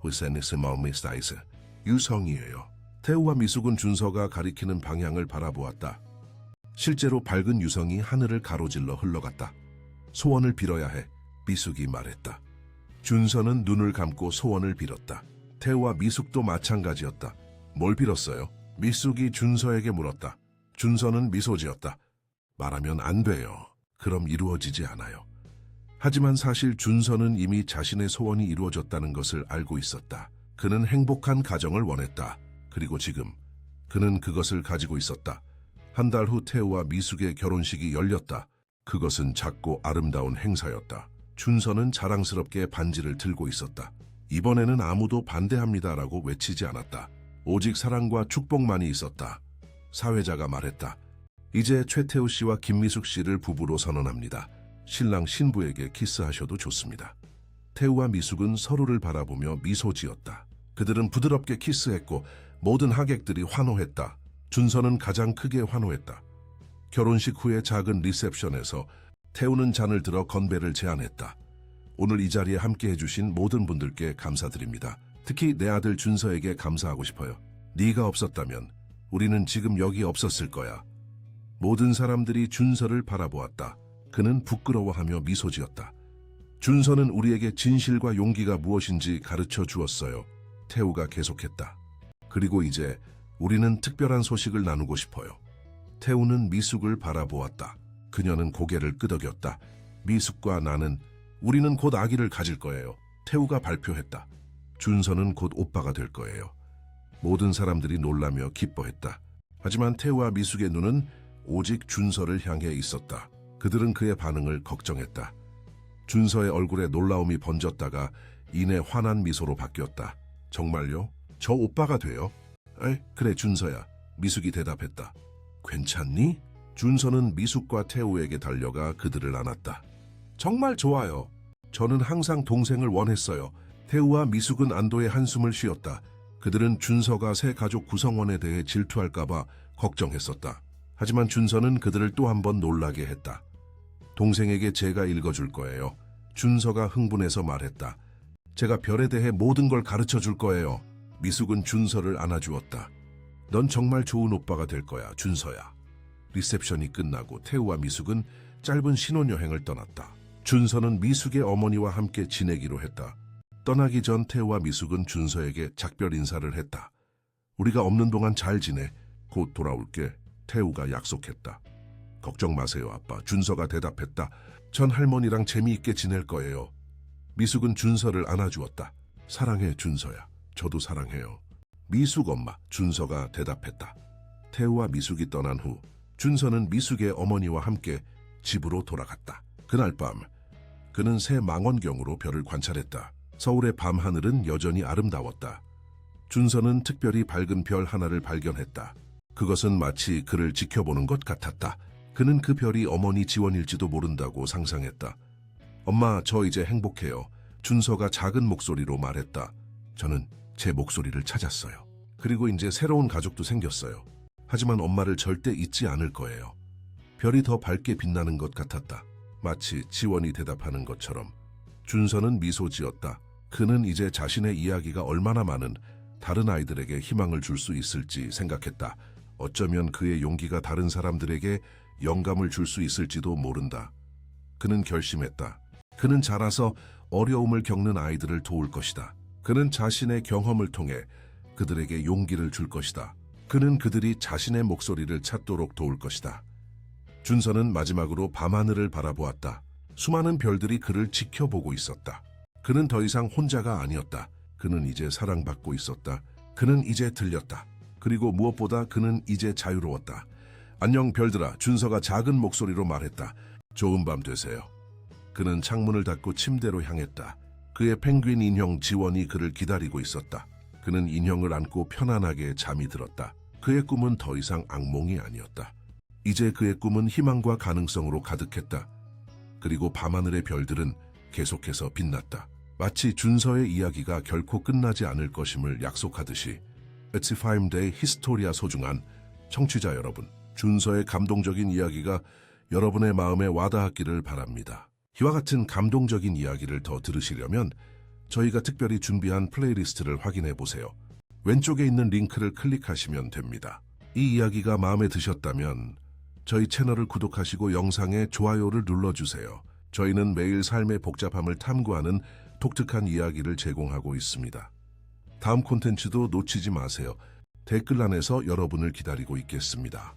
후세니스마우미스타이스, 유성이에요. 태우와 미숙은 준서가 가리키는 방향을 바라보았다. 실제로 밝은 유성이 하늘을 가로질러 흘러갔다. 소원을 빌어야 해, 미숙이 말했다. 준서는 눈을 감고 소원을 빌었다. 태우와 미숙도 마찬가지였다. 뭘 빌었어요? 미숙이 준서에게 물었다. 준서는 미소 지었다. 말하면 안 돼요. 그럼 이루어지지 않아요. 하지만 사실 준서는 이미 자신의 소원이 이루어졌다는 것을 알고 있었다. 그는 행복한 가정을 원했다. 그리고 지금 그는 그것을 가지고 있었다. 한 달 후 태우와 미숙의 결혼식이 열렸다. 그것은 작고 아름다운 행사였다. 준서는 자랑스럽게 반지를 들고 있었다. 이번에는 아무도 반대합니다라고 외치지 않았다. 오직 사랑과 축복만이 있었다. 사회자가 말했다. 이제 최태우 씨와 김미숙 씨를 부부로 선언합니다. 신랑 신부에게 키스하셔도 좋습니다. 태우와 미숙은 서로를 바라보며 미소 지었다. 그들은 부드럽게 키스했고 모든 하객들이 환호했다. 준서는 가장 크게 환호했다. 결혼식 후에 작은 리셉션에서 태우는 잔을 들어 건배를 제안했다. 오늘 이 자리에 함께 해주신 모든 분들께 감사드립니다. 특히 내 아들 준서에게 감사하고 싶어요. 네가 없었다면 우리는 지금 여기 없었을 거야. 모든 사람들이 준서를 바라보았다. 그는 부끄러워하며 미소 지었다. 준서는 우리에게 진실과 용기가 무엇인지 가르쳐 주었어요. 태우가 계속했다. 그리고 이제 우리는 특별한 소식을 나누고 싶어요. 태우는 미숙을 바라보았다. 그녀는 고개를 끄덕였다. 미숙과 나는, 우리는 곧 아기를 가질 거예요. 태우가 발표했다. 준서는 곧 오빠가 될 거예요. 모든 사람들이 놀라며 기뻐했다. 하지만 태우와 미숙의 눈은 오직 준서를 향해 있었다. 그들은 그의 반응을 걱정했다. 준서의 얼굴에 놀라움이 번졌다가 이내 환한 미소로 바뀌었다. 정말요? 저 오빠가 돼요? 그래 준서야. 미숙이 대답했다. 괜찮니? 준서는 미숙과 태우에게 달려가 그들을 안았다. 정말 좋아요. 저는 항상 동생을 원했어요. 태우와 미숙은 안도의 한숨을 쉬었다. 그들은 준서가 새 가족 구성원에 대해 질투할까봐 걱정했었다. 하지만 준서는 그들을 또 한 번 놀라게 했다. 동생에게 제가 읽어줄 거예요. 준서가 흥분해서 말했다. 제가 별에 대해 모든 걸 가르쳐 줄 거예요. 미숙은 준서를 안아주었다. 넌 정말 좋은 오빠가 될 거야, 준서야. 리셉션이 끝나고 태우와 미숙은 짧은 신혼여행을 떠났다. 준서는 미숙의 어머니와 함께 지내기로 했다. 떠나기 전 태우와 미숙은 준서에게 작별 인사를 했다. 우리가 없는 동안 잘 지내. 곧 돌아올게. 태우가 약속했다. 걱정 마세요, 아빠. 준서가 대답했다. 전 할머니랑 재미있게 지낼 거예요. 미숙은 준서를 안아주었다. 사랑해, 준서야. 저도 사랑해요. 미숙 엄마, 준서가 대답했다. 태우와 미숙이 떠난 후 준서는 미숙의 어머니와 함께 집으로 돌아갔다. 그날 밤 그는 새 망원경으로 별을 관찰했다. 서울의 밤하늘은 여전히 아름다웠다. 준서는 특별히 밝은 별 하나를 발견했다. 그것은 마치 그를 지켜보는 것 같았다. 그는 그 별이 어머니 지원일지도 모른다고 상상했다. 엄마, 저 이제 행복해요. 준서가 작은 목소리로 말했다. 저는 제 목소리를 찾았어요. 그리고 이제 새로운 가족도 생겼어요. 하지만 엄마를 절대 잊지 않을 거예요. 별이 더 밝게 빛나는 것 같았다. 마치 지원이 대답하는 것처럼. 준서는 미소 지었다. 그는 이제 자신의 이야기가 얼마나 많은 다른 아이들에게 희망을 줄 수 있을지 생각했다. 어쩌면 그의 용기가 다른 사람들에게 영감을 줄 수 있을지도 모른다. 그는 결심했다. 그는 자라서 어려움을 겪는 아이들을 도울 것이다. 그는 자신의 경험을 통해 그들에게 용기를 줄 것이다. 그는 그들이 자신의 목소리를 찾도록 도울 것이다. 준서는 마지막으로 밤하늘을 바라보았다. 수많은 별들이 그를 지켜보고 있었다. 그는 더 이상 혼자가 아니었다. 그는 이제 사랑받고 있었다. 그는 이제 들렸다. 그리고 무엇보다 그는 이제 자유로웠다. 안녕 별들아, 준서가 작은 목소리로 말했다. 좋은 밤 되세요. 그는 창문을 닫고 침대로 향했다. 그의 펭귄 인형 지원이 그를 기다리고 있었다. 그는 인형을 안고 편안하게 잠이 들었다. 그의 꿈은 더 이상 악몽이 아니었다. 이제 그의 꿈은 희망과 가능성으로 가득했다. 그리고 밤하늘의 별들은 계속해서 빛났다. 마치 준서의 이야기가 결코 끝나지 않을 것임을 약속하듯이. It's Fine Day 히스토리아 소중한 청취자 여러분, 준서의 감동적인 이야기가 여러분의 마음에 와닿았기를 바랍니다. 이와 같은 감동적인 이야기를 더 들으시려면 저희가 특별히 준비한 플레이리스트를 확인해 보세요. 왼쪽에 있는 링크를 클릭하시면 됩니다. 이 이야기가 마음에 드셨다면 저희 채널을 구독하시고 영상에 좋아요를 눌러주세요. 저희는 매일 삶의 복잡함을 탐구하는 독특한 이야기를 제공하고 있습니다. 다음 콘텐츠도 놓치지 마세요. 댓글란에서 여러분을 기다리고 있겠습니다.